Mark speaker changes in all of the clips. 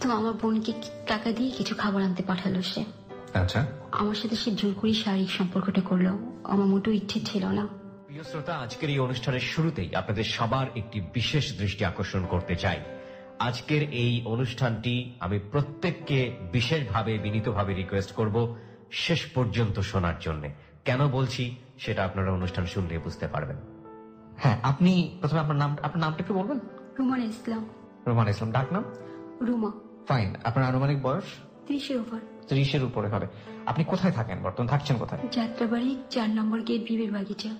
Speaker 1: তো আমার বোনকে টাকা দিয়ে কিছু খাবার আনতে পাঠালো সে।
Speaker 2: আচ্ছা,
Speaker 1: আমার সাথে সে জোর করে শারীরিক সম্পর্কটা করলো, আমার মোটেও ইচ্ছে ছিল না।
Speaker 3: প্রিয় শ্রোতা, আজকের এই অনুষ্ঠানের শুরুতেই আপনাদের সবার একটি বিশেষ দৃষ্টি আকর্ষণ করতে চাই। আজকের এই অনুষ্ঠানটি আমি প্রত্যেককে বিশেষভাবে বিনীতভাবে রিকোয়েস্ট করব শেষ পর্যন্ত শোনার জন্য। কেন বলছি সেটা আপনারা অনুষ্ঠান শুনলে বুঝতে পারবেন।
Speaker 2: হ্যাঁ, আপনি প্রথমে আপনার নামটা একটু বলবেন।
Speaker 1: রুমান ইসলাম।
Speaker 2: রোমান ইসলাম, ডাক নাম?
Speaker 1: রুমা।
Speaker 2: ফাইন। আপনার আনুমানিক বয়স?
Speaker 1: 30-এর উপর।
Speaker 2: 30-এর উপরে হবে। আপনি কোথায় থাকেন বর্তমান, থাকছেন কোথায়?
Speaker 1: যাত্রাবাড়ি 4 নম্বর গেট, বিবির বাগিচা।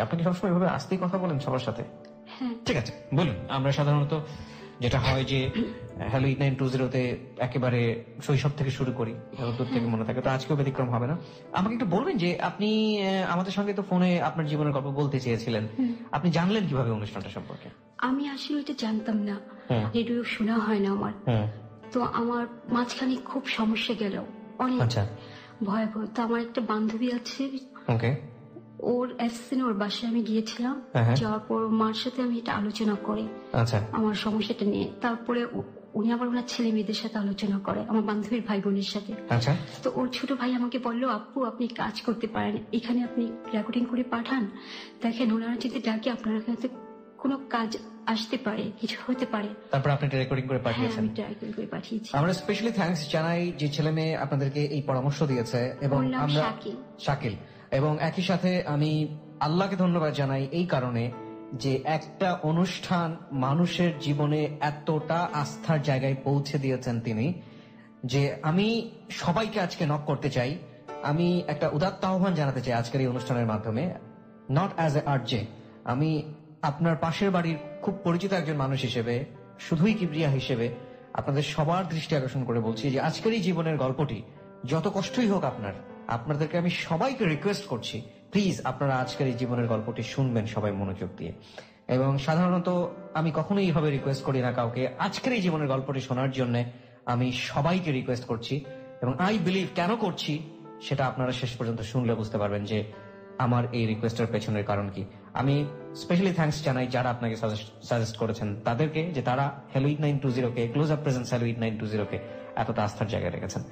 Speaker 2: আপনি কি সবসময় এভাবে আস্তেই কথা বলেন সবার সাথে?
Speaker 1: হ্যাঁ।
Speaker 2: ঠিক আছে, বলুন। আমরা সাধারণত যেটা হয় যে হ্যালো 8920-তে একেবারে শৈশব থেকে শুরু করি, দূর থেকে মনে থাকে, তো আজকেও ব্যতিক্রম হবে না। আমাকে একটু বলবেন যে আপনি আমাদের সঙ্গে তো ফোনে আপনার জীবনের গল্প বলতে চেয়েছিলেন, আপনি জানলেন কিভাবে অনুষ্ঠানটা সম্পর্কে?
Speaker 1: আমি আসলে এটা জানতাম না, রেডিও শোনা হয় না আমার। তো আমার মাঝখানে খুব সমস্যা গেল, অনেক ভয়াবহ। তো আমার একটা বান্ধবী আছে, ওর অ্যাসিস্ট্যান্ট, ওর বাসায় আমি গিয়েছিলাম। যাওয়ার পর মার সাথে আমি এটা আলোচনা করি আমার সমস্যাটা নিয়ে। তারপরে উনি আবার ওনার ছেলে মেয়েদের সাথে আলোচনা করে, আমার বান্ধবীর ভাই বোনের সাথে। তো ওর ছোট ভাই আমাকে বললো, আপু আপনি কাজ করতে পারেন, এখানে আপনি রেকর্ডিং করে পাঠান, দেখেন ওনারা যদি ডাকে আপনার কাছে কোনো কাজ আসতে পারে, কিছু হতে পারে।
Speaker 2: তারপর আপনি রেকর্ডিং করে পাঠিয়েছেন?
Speaker 1: আমি রেকর্ডিং করে পাঠিয়েছি।
Speaker 2: আমরা স্পেশালি থ্যাঙ্কস জানাই যে ছেলে মেয়ে আপনাদেরকে এই পরামর্শ দিয়েছে, এবং আমরা শাকিল, এবং একই সাথে আমি আল্লাহকে ধন্যবাদ জানাই এই কারণে যে একটা অনুষ্ঠান মানুষের জীবনে এতটা আস্থার জায়গায় পৌঁছে দিয়েছেন তিনি, যে আমি সবাইকে আজকে নক করতে চাই। আমি একটা উদাত্ত আহ্বান জানাতে চাই আজকের এই অনুষ্ঠানের মাধ্যমে, নট অ্যাজ এ আরজে, আমি আপনার পাশের বাড়ির খুব পরিচিত একজন মানুষ হিসেবে, শুধুই কিবরিয়া হিসেবে আপনাদের সবার দৃষ্টি আকর্ষণ করে বলছি যে আজকের এই জীবনের গল্পটি যত কষ্টই হোক আপনাদেরকে আমি সবাইকে রিকোয়েস্ট করছি, প্লিজ আপনারা আজকের এই জীবনের গল্পটি শুনবেন সবাই মনোযোগ দিয়ে। এবং সাধারণত আমি কখনোই এইভাবে রিকোয়েস্ট করি না কাউকে, আজকের এই জীবনের গল্পটি শোনার জন্য আমি সবাইকে রিকোয়েস্ট করছি, এবং আই বিলিভ কেন করছি সেটা আপনারা শেষ পর্যন্ত শুনলে বুঝতে পারবেন যে আমার এই রিকোয়েস্টের পেছনের কারণ কি। আমি স্পেশালি থ্যাঙ্কস জানাই যারা আপনাকে সাজেস্ট করেছেন তাদেরকে, যে তারা হ্যালো 8920-কে, ক্লোজ আপ প্রেজেন্স হ্যালো 8920-কে এতটা আস্থার জায়গায় রেখেছেন।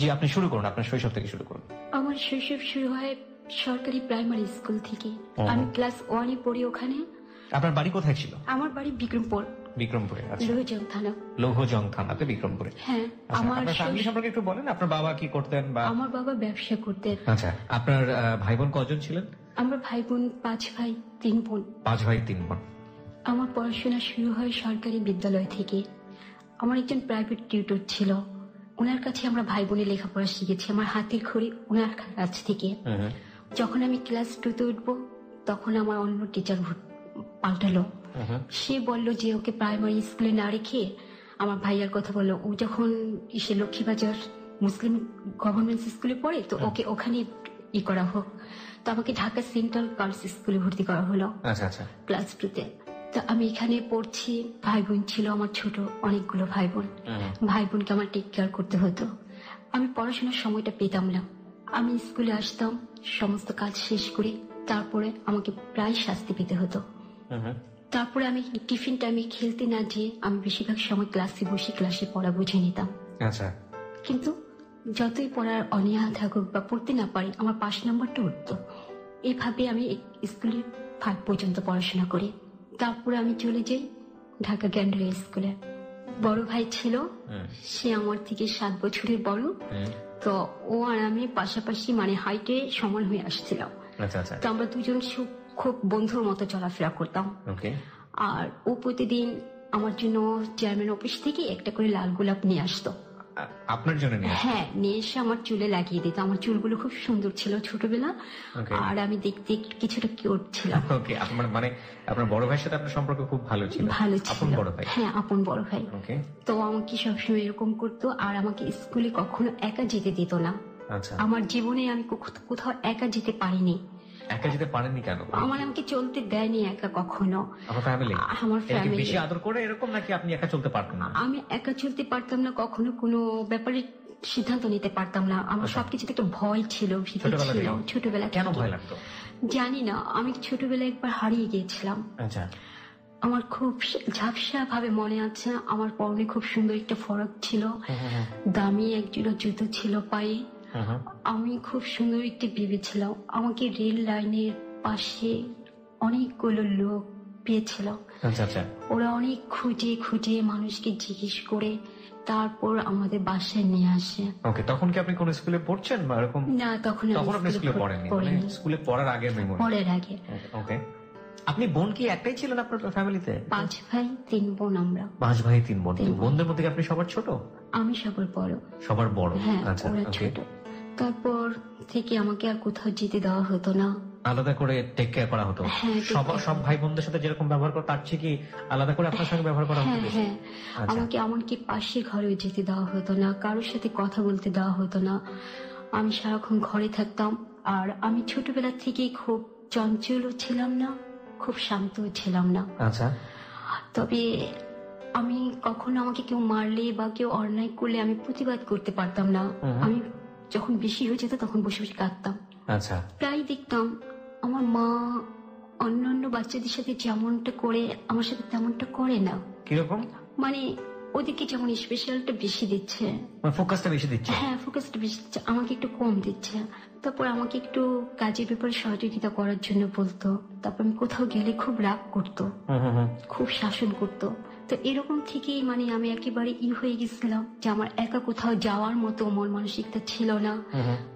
Speaker 2: জি, আপনি শুরু করুন, আপনার শৈশব থেকে শুরু করুন।
Speaker 1: আমার শৈশব শুরু হয় সরকারি প্রাইমারি স্কুল থেকে। আমি ক্লাস 1-এ পড়ি ওখানে।
Speaker 2: আপনার বাড়ি কোথায় ছিল?
Speaker 1: আমার বাড়ি বিক্রমপুর।
Speaker 2: বিক্রমপুরে?
Speaker 1: লোহজং থানা।
Speaker 2: লোহজং থানাতে বিক্রমপুরে।
Speaker 1: হ্যাঁ।
Speaker 2: আমার ফ্যামিলি সম্পর্কে একটু বলেন, আপনার বাবা কি করতেন?
Speaker 1: আমার বাবা ব্যবসা করতেন।
Speaker 2: আচ্ছা, আপনার ভাই বোন কজন ছিলেন?
Speaker 1: আমরা ভাই বোন 5 ভাই 3 বোন।
Speaker 2: 5 ভাই 3 বোন।
Speaker 1: আমার পড়াশোনা শুরু হয় সরকারি বিদ্যালয় থেকে। আমার একজন প্রাইভেট টিউটর ছিল, ওনার কাছে আমরা ভাই বোনে লেখাপড়া শিখেছি, আমার হাতের খড়ি ওনার কাছ থেকে। যখন আমি ক্লাস 2-তে উঠবো তখন আমার অন্য টিচার পাল্টালো। সে বলল যে ওকে প্রাইমারি স্কুলে না রেখে আমার ভাইয়ার কথা বললো, ও যখন এসে লক্ষ্মীবাজার মুসলিম গভর্নমেন্ট স্কুলে পড়ে, তো ওকে ওখানে করা হোক। তো আমাকে ঢাকা সেন্ট্রাল গার্লস স্কুলে ভর্তি করা হলো ক্লাস 2-তে। তো আমি এখানে পড়ছি, ভাই বোন ছিল আমার ছোট অনেকগুলো ভাই বোন। ভাই বোনকে আমার টেক কেয়ার করতে হতো, আমি পড়াশোনার সময়টা পেতাম না। আমি স্কুলে আসতাম সমস্ত কাজ শেষ করে, তারপরে আমাকে প্রায় শাস্তি পেতে হতো। তারপরে আমি টিফিন টাইমে খেলতে না যেয়ে আমি বেশিরভাগ সময় ক্লাসে বসে ক্লাসে পড়া বুঝে নিতাম। কিন্তু যতই পড়ার অনীহা থাকুক বা পড়তে না পারি, আমার 5 নম্বরটা উঠতো। এইভাবে আমি স্কুলে 5 পর্যন্ত পড়াশোনা করি। তারপরে আমি চলে যাই ঢাকা গ্যান্ডারি স্কুলে। বড় ভাই ছিল, সে আমার থেকে 7 বছরের বড়। তো ও আর আমি পাশাপাশি মানে হাইটে সমান হয়ে আসছিলাম। তো আমরা দুজন খুব বন্ধুর মতো চলাফেরা করতাম। আর ও প্রতিদিন আমার জন্য চেয়ারম্যান অফিস থেকে একটা করে লাল গোলাপ নিয়ে আসতো।
Speaker 2: আপনার জন্য?
Speaker 1: হ্যাঁ, নিয়ে এসে আমার চুলে লাগিয়ে দিত। আমার চুলগুলো খুব সুন্দর ছিল ছোটবেলা, আর আমি দেখতে কিছুটা কিউট ছিলাম।
Speaker 2: মানে আপনার বড় ভাইয়ের সাথে আপনার সম্পর্ক খুব ভালো ছিল?
Speaker 1: ভালো ছিল। আপন বড় ভাই? হ্যাঁ, আপন বড় ভাই। তো আমাকে সবসময় এরকম করতো, আর আমাকে স্কুলে কখনো একা যেতে দিত না। আমার জীবনে আমি কোথাও একা যেতে পারিনি।
Speaker 2: একা যেতে পারেননি কেন?
Speaker 1: আমাকে চলতে দেয়নি একা কখনো। আমার ফ্যামিলি
Speaker 2: বেশি আদর করে এরকম, নাকি আপনি একা চলতে পারতেন না?
Speaker 1: আমি একা চলতে পারতাম না, কখনো কোনো ব্যাপারে সিদ্ধান্ত নিতে পারতাম না। আমার সবকিছুতে একটা ভয় ছিল, ভীতি ছিল ছোটবেলা।
Speaker 2: কেন ভয় লাগতো
Speaker 1: জানি না, আমি ছোটবেলায় একবার হারিয়ে গিয়েছিলাম। আমার খুব ঝাপসা ভাবে মনে আছে, আমার পরনে খুব সুন্দর একটা ফরক ছিল, দামি এক জোড়া জুতো ছিল পায়ে। আমি খুব সুন্দর একটি ভেবেছিলাম। আমাকে রেল লাইনের পাশে অনেকগুলো লোক পেয়েছিল। ওরা অনেক খুঁজে খুঁজে মানুষকে জিজ্ঞেস করে তারপর আমাদের বাসায় নিয়ে আসে।
Speaker 3: ওকে, তখন কি আপনি কোন স্কুলে পড়ছেন বা এরকম?
Speaker 1: না, তখন
Speaker 3: আপনি স্কুলে পড়েননি, স্কুলে পড়ার আগে মেমোরি?
Speaker 1: পড়ার আগে।
Speaker 3: ওকে, আপনি বোন কি একটাই ছিলেন আপনার ফ্যামিলিতে?
Speaker 1: 5 ভাই 3 বোন আমরা।
Speaker 3: 5 ভাই 3 বোন। বোনদের মধ্যে আপনি সবার ছোট?
Speaker 1: আমি সবার বড়।
Speaker 3: সবার বড়?
Speaker 1: হ্যাঁ, ওরা ছোট। তারপর থেকে আমাকে আর কোথাও যেতে দেওয়া হতো না,
Speaker 3: আলাদা করে টেক কেয়ার করা হতো। সব ভাই বোনদের সাথে যেরকম ব্যবহার করতো তার চেয়ে কি আলাদা করে আপনার সঙ্গে ব্যবহার করা হতো?
Speaker 1: হ্যাঁ, আমাকে এমনকি পাশের ঘরেও যেতে দেওয়া হতো না, কারোর সাথে কথা বলতে দেওয়া হতো না। আমি সারাক্ষণ ঘরে থাকতাম। আর আমি ছোটবেলা থেকেই খুব চঞ্চলও ছিলাম না, খুব শান্তও ছিলাম না।
Speaker 3: আচ্ছা।
Speaker 1: তবে আমি কখনো আমাকে কেউ মারলে বা কেউ অন্যায় করলে আমি প্রতিবাদ করতে পারতাম না। আমি যখন বেশি হয়ে যেত তখন বসে বসে কাঁদতাম।
Speaker 3: আচ্ছা।
Speaker 1: প্রায় দেখতাম আমার মা অন্যান্য বাচ্চাদের সাথে যেমনটা করে আমার সাথে তেমনটা করে না।
Speaker 3: কিরকম?
Speaker 1: মানে ওদিকে যেমন স্পেশালটা বেশি দিচ্ছে,
Speaker 3: ফোকাসটা বেশি দিচ্ছে।
Speaker 1: হ্যাঁ, ফোকাসটা বেশি দিচ্ছে, আমাকে একটু কম দিচ্ছে। তারপর আমাকে একটু কাজের ব্যাপারে সহযোগিতা করার জন্য বলতো। তারপর আমি কোথাও গেলে খুব রাগ করতো, খুব শাসন করতো। তো এরকম থেকেই মানে আমি একেবারে হয়ে গেছিলাম যে আমার একা কোথাও যাওয়ার মতো মন মানসিকতা ছিল না,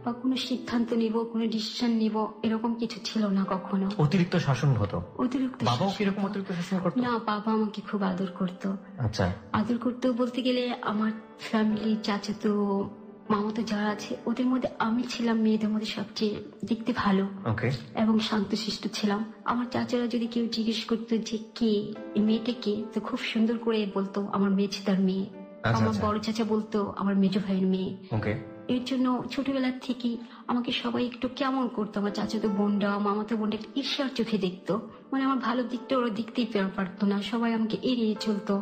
Speaker 1: বা কোনো সিদ্ধান্ত নিব, কোনো ডিসিশন নিব এরকম কিছু ছিল না কখনো।
Speaker 3: অতিরিক্ত শাসন হতো?
Speaker 1: অতিরিক্ত।
Speaker 3: বাবাও কিরকম অতিরিক্ত শাসন করতো?
Speaker 1: না, বাবা আমাকে খুব আদর করতো।
Speaker 3: আচ্ছা। আদর
Speaker 1: করতো বলতে গেলে আমার ফ্যামিলি, চাচাতো মামাতো যারা আছে ওদের মধ্যে আমি ছিলাম মেয়েদের মধ্যে সবচেয়ে দেখতে ভালো এবং শান্তশিষ্ট ছিলাম। আমার চাচারা যদি কেউ জিজ্ঞেস করতো যে কে এই মেয়েটা কে, তো খুব সুন্দর করে বলতো আমার মেজদার মেয়ে। আমার বড় চাচা বলতো আমার মেজো ভাইয়ের মেয়ে। এর জন্য ছোটবেলা থেকে আমাকে সবাই একটু কেমন করতো, আমার চাচাতো বোনরা মামাতো বোনরা ঈর্ষার চোখে দেখতো। মানে আমার ভালো দিকটা ওরা দেখতেই পারতো না, সবাই আমাকে এড়িয়ে চলতো।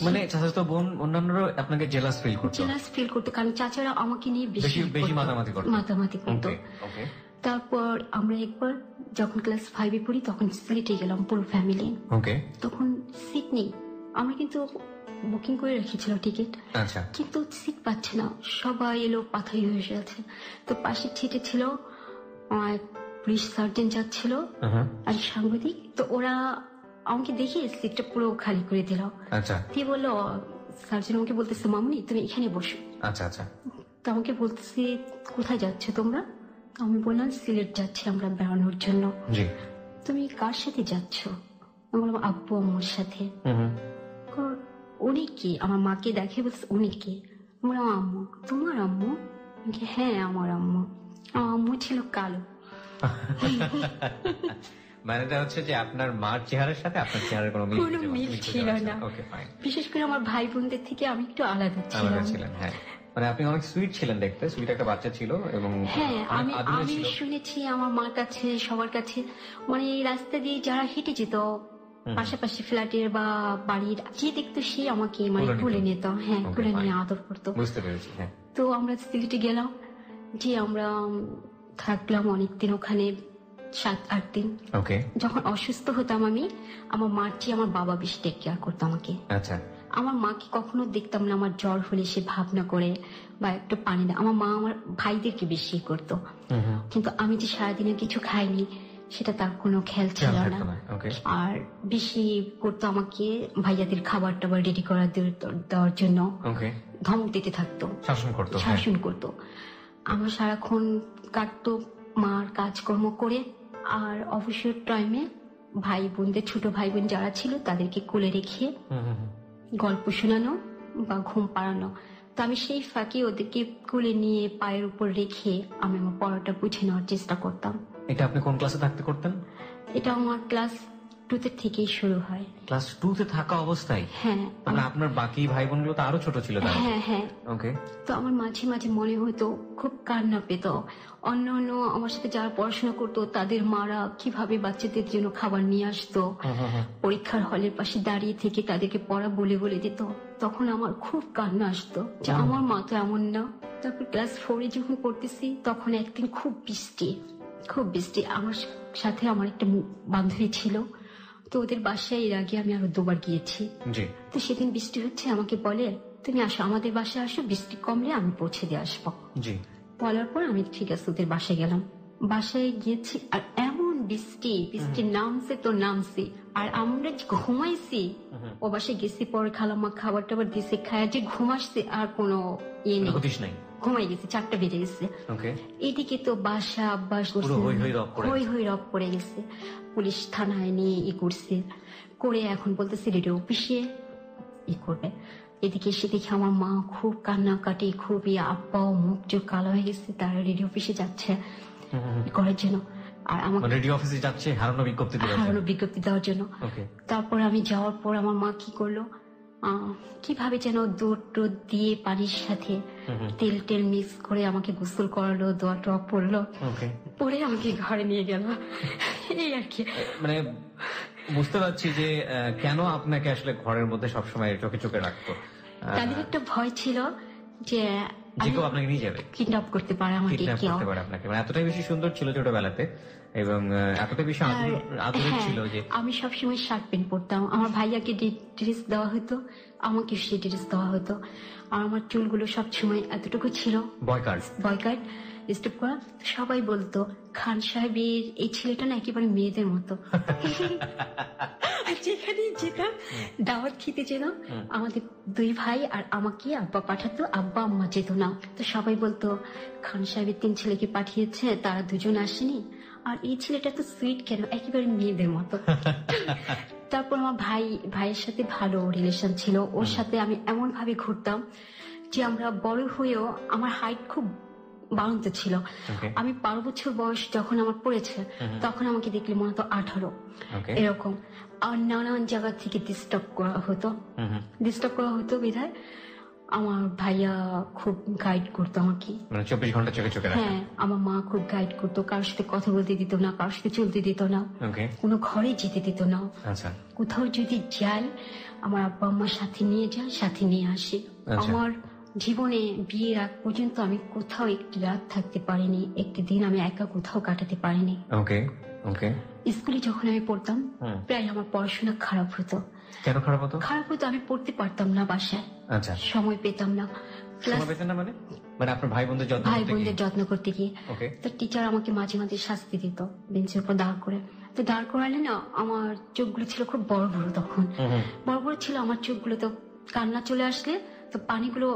Speaker 3: মানে চাচাতো বোন অন্যান্যরা আপনাকে জেলাস ফিল করতো
Speaker 1: কারণ চাচারা আমাকে নিয়ে বেশি মাতামাতি করতো। তারপর আমরা একবার যখন ক্লাস 5-এ পড়ি তখন সিলেটে গেলাম পুরো ফ্যামিলি। তখন সিট নেই, আমরা কিন্তু বুকিং করে রেখেছিল টিকিট, কিন্তু সিট পাচ্ছে না, সবাই এলো পাথাই হয়ে আছে। তো পাশের সিটে ছিল পুলিশ সার্জন যাচ্ছিল আর সাংবাদিক। তো ওরা আমাকে দেখে সিটটা পুরো খালি করে দিল। দিয়ে বললো, সার্জন আমাকে বলতেছে মামুনি তুমি এখানে বসো। তো আমাকে বলতেছে কোথায় যাচ্ছ তোমরা? আমি বললাম সিলেট যাচ্ছি আমরা বেড়ানোর জন্য। তুমি কার সাথে যাচ্ছ? আমি বললাম আব্বু আম্মুর সাথে। উনি কি? আমার মাকে দেখে বলছে উনি কি? আমার আম্মু। তোমার আম্মু? হ্যাঁ আমার আম্মু। আমার আম্মু ছিল কালো।
Speaker 3: মানেটা হচ্ছে যে আপনার মার চেহারার সাথে আপনার চেহারার কোনো মিল
Speaker 1: ছিল না। বিশেষ করে আমার ভাই বোনদের থেকে আমি একটু আলাদা ছিলাম।
Speaker 3: হ্যাঁ, মানে আপনি অনেক সুইট ছিলেন দেখতে, সুইট একটা বাচ্চা ছিল। এবং
Speaker 1: হ্যাঁ, আমি শুনেছি আমার মার কাছে সবার কাছে মানে এই রাস্তা দিয়ে যারা হেঁটে যেত পাশাপাশি ফ্ল্যাটের বা বাড়ির, যে দেখতো সে আমাকে মানে তুলে নিত। হ্যাঁ, তুলে নিয়ে আদর করতো।
Speaker 3: বুঝতে পেরেছি।
Speaker 1: তো আমরা সিলেটে গেলাম, যে আমরা থাকলাম অনেকদিন ওখানে, 7-8 দিন। যখন অসুস্থ হতাম আমি, আমার মার চেয়ে আমার বাবা বেশি টেক কেয়ার করতো আমাকে। আমার মাকে কখনো দেখতাম না আমার জ্বর হলে সে ভাবনা করে বা একটু পানি দেয়। আমার মা আমার ভাইদেরকে বেশি করতো, কিন্তু আমি যে সারাদিনে কিছু খাইনি সেটা তার কোনো খেয়াল ছিল না। আর বেশি করতো আমাকে ভাইয়াদের খাবার টাবার রেডি করা দেওয়ার জন্য, ধমক দিতে থাকতো, শাসন করতো। আমার সারাক্ষণ কাটতো মার কাজকর্ম করে। আর অবসর টাইমে ভাই বোনদের, ছোট ভাই বোন যারা ছিল তাদেরকে কোলে রেখে গল্প শোনানো বা ঘুম পাড়ানো। তো আমি সেই ফাঁকে ওদেরকে কোলে নিয়ে পায়ের উপর রেখে আমি আমার পড়াটা বুঝে নেওয়ার চেষ্টা করতাম।
Speaker 3: এটা আপনি কোন ক্লাসে থাকতে করতেন?
Speaker 1: এটা আমার ক্লাস 2 থেকেই শুরু হয়।
Speaker 3: ক্লাস 2-তে থাকা অবস্থায়?
Speaker 1: হ্যাঁ।
Speaker 3: আপনার বাকি ভাই বোনগুলো তো আরো ছোট ছিল।
Speaker 1: হ্যাঁ। তো আমার মাঝে মাঝে মনে হতো খুব কান্না পেত। অন্য আমার সাথে যারা পড়াশোনা করতো তাদের মারা কিভাবে বাচ্চাদের জন্য খাবার নিয়ে আসতো, পরীক্ষার হলের পাশে দাঁড়িয়ে থেকে তাদেরকে পড়া বলে বলে দিত। তখন আমার খুব কান্না আসতো যে আমার মা তো এমন না। তারপর ক্লাস 4-এ যখন পড়তেছি তখন একদিন খুব বৃষ্টি। আমার সাথে আমার একটা বান্ধবী ছিল। তো ওদের বাসায় এর আগে আমি আরো 2বার গিয়েছি।
Speaker 3: জি।
Speaker 1: তো সেদিন বৃষ্টি হচ্ছে, আমাকে বলে তুমি আসো আমাদের বাসায় আসো, বৃষ্টি কমলে আমি পৌঁছে দিয়ে আসবো।
Speaker 3: জি।
Speaker 1: বলার পর আমি ঠিক আছে ওদের বাসায় গেলাম। বাসায় গিয়েছি আর এমন বৃষ্টি নামছে তো নামছে, আর আমরা যে ঘুমাইছি। ও বাসায় গেছি পরে খালাম্মা খাবার টাবার দিছে, খায় যে ঘুমাসছে আর কোনো ইয়ে নেই, ঘুমাই গেছি, 4টা বেজে গেছে। এদিকে তো বাসা আব্বাস হই হই রব পড়ে গেছে। পুলিশ থানায় নিয়ে করছে, করে এখন বলতেছে রেডিও অফিসে করবে। এদিকে এসে দেখি আমার মা খুব কান্নাকাটি, খুবই আব্বাও মুখ চোখ কালো হয়ে গেছে, তারা রেডিও অফিসে যাচ্ছে করার জন্য। আর আমাকে
Speaker 3: রেডিও অফিসে যাচ্ছে হারানো
Speaker 1: বিজ্ঞপ্তি দেওয়ার জন্য। তারপর আমি যাওয়ার পর আমার মা কি করলো, কিভাবে যেন দুধ টুধ দিয়ে পানির সাথে তেল টেল মিক্স করে আমাকে গোসল করালো, দোয়া টোয়া পড়লো, পরে আমাকে ঘরে নিয়ে গেল। এই আর কি,
Speaker 3: মানে বুঝতে পারছি যে কেন আপনাকে আসলে ঘরের মধ্যে সবসময় চোখে চোখে রাখতো।
Speaker 1: তাদের একটা ভয় ছিল যে
Speaker 3: আপনাকে নিয়ে যাবে,
Speaker 1: কিডন্যাপ করতে পারে আমাকে,
Speaker 3: আপনাকে। মানে এতটাই বেশি সুন্দর ছিল ছোটবেলাতে এবং এতটাই বেশি আদরের ছিল যে
Speaker 1: আমি সবসময় শার্ট প্যান্ট পরতাম। আমার ভাইয়াকে ড্রেস দেওয়া হতো, আমাকে সেই ড্রেস দেওয়া হতো। আর আমার চুলগুলো সবসময় এতটুকু ছিল, বয়কাট স্টেপ করা। সবাই বলতো খান সাহেবের এই ছেলেটা না একেবারে মেয়েদের মতো। যেখানে যেতাম দাওয়াত খেতে যেত, আমাদের 2 ভাই আর আমাকে আব্বা পাঠাতো, আব্বা আম্মা যেত না। তো সবাই বলতো খান সাহেবের 3 ছেলেকে পাঠিয়েছে, তারা 2জন আসেনি, আর এই ছেলেটা তো সুইট কেন, একেবারে মেয়েদের মতো। তারপর আমার ভাইয়ের সাথে ভালো রিলেশন ছিল, ওর সাথে আমি এমন ভাবে ঘুরতাম যে আমরা বড় হয়েও আমার হাইট খুব বাড়ন্ত ছিল। আমি 12 বছর বয়স যখন আমার পড়েছে, তখন আমাকে দেখলে মনে হতো 18 এরকম। আর নানান জায়গা থেকে ডিস্টার্ব করা হতো বিধায় আমার ভাইয়া খুব গাইড করতো আমাকে,
Speaker 3: 24 ঘন্টা চোখে চোখে রাখা।
Speaker 1: হ্যাঁ, আমার মা খুব গাইড করতো, কারোর সাথে কথা বলতে দিত না, কারোর সাথে চলতে দিত না, কোনো ঘরে যেতে দিত না। কোথাও যদি যাই আমার আব্বা আম্মার সাথে নিয়ে যায়, সাথে নিয়ে আসে। আমার জীবনে বিয়ের আগ পর্যন্ত আমি কোথাও একটি রাত থাকতে পারিনি, একটি দিন আমি একা কোথাও কাটাতে পারিনি। স্কুলে যখন আমি পড়তাম প্রায় আমার পড়াশোনা খারাপ হতো।
Speaker 3: কেন খারাপ হতো?
Speaker 1: আমি পড়তে পারতাম না, বাসায় সময় পেতাম না।
Speaker 3: মানে আপনার ভাই বোনদের
Speaker 1: যত্ন করতে গিয়ে তো টিচার আমাকে মাঝে মাঝে শাস্তি দিত, বেঞ্চের উপর দাঁড় করে। তো দাঁড় করালে না আমার চোখগুলো ছিল খুব বড় বড়, তখন বড় বড় ছিল আমার চোখগুলো। তো কান্না চলে আসলে তো পানিগুলো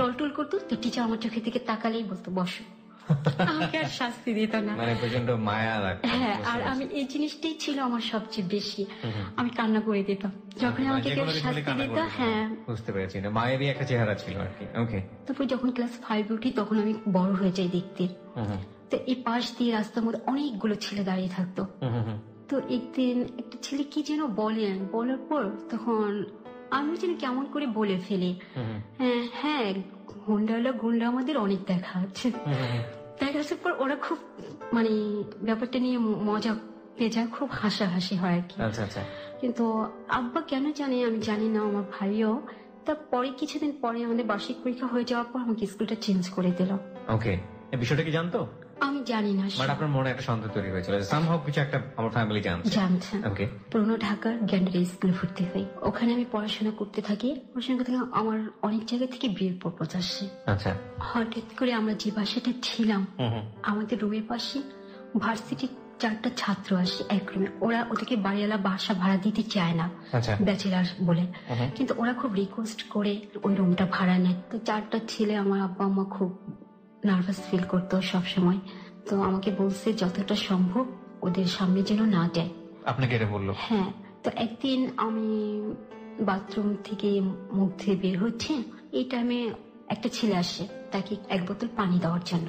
Speaker 1: টলটল করতো। তো টিচার আমার চোখের দিকে তাকালেই বলতো বসো, আমাকে আর শাস্তি দিত না।
Speaker 3: মানে প্রচন্ড মায়া লাগতো।
Speaker 1: হ্যাঁ, আর আমি এই জিনিসটাই ছিল আমার সবচেয়ে বেশি, আমি কান্না করে দিতাম যখন আমাকে কেউ শাস্তি দিত। হ্যাঁ,
Speaker 3: বুঝতে পেরেছি, না মায়েরই একটা চেহারা ছিল আর কি।
Speaker 1: তারপর যখন ক্লাস 5 উঠি তখন আমি বড় হয়ে যাই দেখতে। তো এই পাশ দিয়ে রাস্তার মধ্যে অনেকগুলো ছেলে দাঁড়িয়ে থাকতো। তো একদিন একটা ছেলে কি যেন বলার পর তখন আমি যেন কেমন করে বলে ফেলি, হ্যাঁ গুন্ডা আমাদের অনেক দেখা আছে। দেখার পর ওরা খুব মানে ব্যাপারটা নিয়ে মজা পেয়ে যায়, খুব হাসাহাসি হয় আর কি। কিন্তু আব্বা কেন জানে আমি জানি না, আমার ভাইও। তারপরে কিছুদিন পরে আমাদের বার্ষিক পরীক্ষা হয়ে যাওয়ার পর আমাকে স্কুলটা চেঞ্জ করে দিল।
Speaker 3: বিষয়টা কি জানতো?
Speaker 1: আমি জানি না,
Speaker 3: বাট আপনার মনে একটা সন্দেহ তৈরি হয়েছিল সামহাউ কিছু একটা আমার ফ্যামিলি জানছে।
Speaker 1: পুরনো ঢাকার গ্যান্ডারি স্কুলে ভর্তি হই, ওখানে আমি পড়াশোনা করতে থাকি। আমার অনেক জায়গা থেকে বিয়ের প্রপোজ আসে। হঠাৎ করে আমরা যে বাসাটা ছিলাম, আমাদের রুমের পাশে ভার্সিটির 4টা ছাত্র আসে এক রুমে। ওরা ওদেরকে বাড়িওয়ালা বাসা ভাড়া দিতে চায় না, ব্যাচেলার বলে, কিন্তু ওরা খুব রিকোয়েস্ট করে ওই রুমটা ভাড়া নেয়। তো 4টা ছেলে, আমার আব্বা আম্মা খুব নার্ভাস ফিল করতো সবসময়। তো আমাকে বলছে যতটা সম্ভব ওদের সামনে যেন না যায়।
Speaker 3: আপনাকে এটা বললো?
Speaker 1: হ্যাঁ। তো একদিন আমি বাথরুম থেকে মুখ ধুয়ে বের হচ্ছে, এই টাইমে একটা ছেলে আসে, তাকে 1 বোতল পানি দেওয়ার জন্য।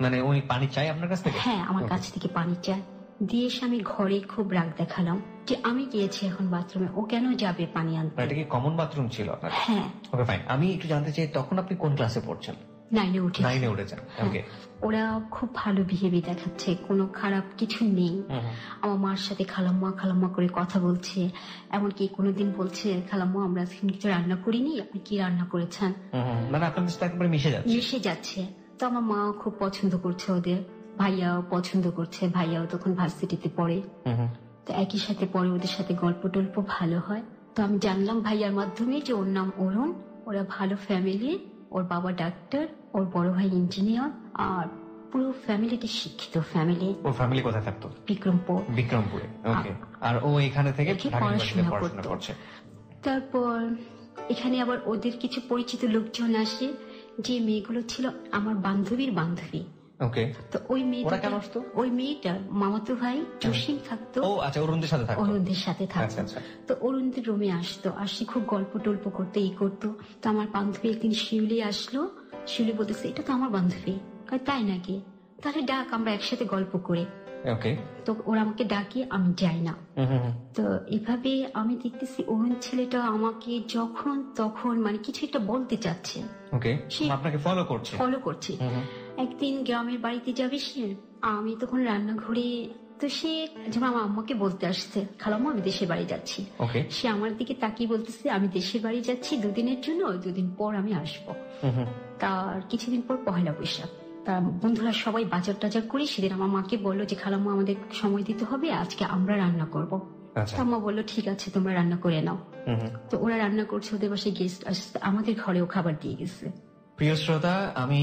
Speaker 3: মানে উনি পানি চাই আপনার কাছ থেকে?
Speaker 1: হ্যাঁ, আমার কাছ থেকে পানি চায়। দিয়ে এসে আমি ঘরে খুব রাগ দেখালাম যে আমি গিয়েছি এখন বাথরুমে, ও কেন যাবে পানি আনতে।
Speaker 3: এটা কি কমন বাথরুম ছিল আপনার?
Speaker 1: হ্যাঁ।
Speaker 3: আমি একটু জানতে চাই তখন আপনি কোন ক্লাসে পড়ছেন?
Speaker 1: 9-এ উঠেছেন। ওরা খুব ভালো বিহেভিয়ার দেখাচ্ছে, কোনো খারাপ কিছু নেই। আমার মার সাথে খালাম্মা করে কথা বলছে, এমনকি কোনোদিন বলছে খালাম্মা আমরা কিছু রান্না করিনি, আপনি কি রান্না করেছেন।
Speaker 3: মানে আপনাদের সাথে একেবারে মিশে যাচ্ছে।
Speaker 1: তো আমার মা খুব পছন্দ করছে ওদের, ভাইয়াও পছন্দ করছে, ভাইয়াও তখন ভার্সিটিতে পড়ে। তো একই সাথে পরে ওদের সাথে গল্প টল্প ভালো হয়। তো আমি জানলাম ভাইয়ার মাধ্যমে যে ওর নাম অরুণ, ওরা ভালো ফ্যামিলি, ওর বাবা ডাক্তার, ওর বড় ভাই ইঞ্জিনিয়ার, আর পুরো ফ্যামিলিটি শিক্ষিত ফ্যামিলি।
Speaker 2: ওর ফ্যামিলি কোথায় থাকতো? বিক্রমপুরে। ওকে। আর ও এখানে থেকে পড়াশোনা করছে।
Speaker 1: তারপর এখানে আবার ওদের কিছু পরিচিত লোকজন আসে, যে মেয়েগুলো ছিল আমার বান্ধবীর বান্ধবী।
Speaker 2: ওকে।
Speaker 1: তো ওই মেয়েটা মামাতো ভাই জসিম থাকতো।
Speaker 2: ও আচ্ছা, অরুণদের সাথে থাকতো। আচ্ছা।
Speaker 1: তো অরুণদের রুমে আসি খুব গল্প টল্প করতে করতো। তো আমার বান্ধবী একদিন শিউলি আসলো, শিউলি বলতেছে এটা তো আমার বান্ধবী। তাই নাকি, তাহলে ডাক, আমরা একসাথে গল্প করে।
Speaker 2: ওকে।
Speaker 1: তো ওরা আমাকে ডাকে, আমি যাই না। তো এভাবে আমি দেখতেছি অরুণ ছেলেটা আমাকে যখন তখন মানে কিছু একটা বলতে চাচ্ছে।
Speaker 2: ওকে। সে আপনাকে ফলো করছে।
Speaker 1: একদিন গ্রামের বাড়িতে যাবে সে, আমি তখন রান্নাঘরে, তো সে যেমন আমার আম্মাকে বলতে আসছে, খালাম্মা আমি দেশের বাড়ি যাচ্ছি। সে আমার দিকে তাকিয়ে বলতেছে আমি দেশের বাড়ি যাচ্ছি 2 দিনের জন্য, 2 দিন পর আমি আসবো। তার কিছুদিন পর পহেলা বৈশাখ, তার বন্ধুরা সবাই বাজার টাজার করে সেদিন আমার মাকে বললো যে খালাম্মা আমাদের সময় দিতে হবে, আজকে আমরা রান্না করবো। আম্মা বললো ঠিক আছে তোমরা রান্না করে নাও। তো ওরা রান্না করছে, ওদের বাসায় গেস্ট আসছে, আমাদের ঘরেও খাবার দিয়ে গেছে।
Speaker 2: প্রিয় শ্রোতা, আমি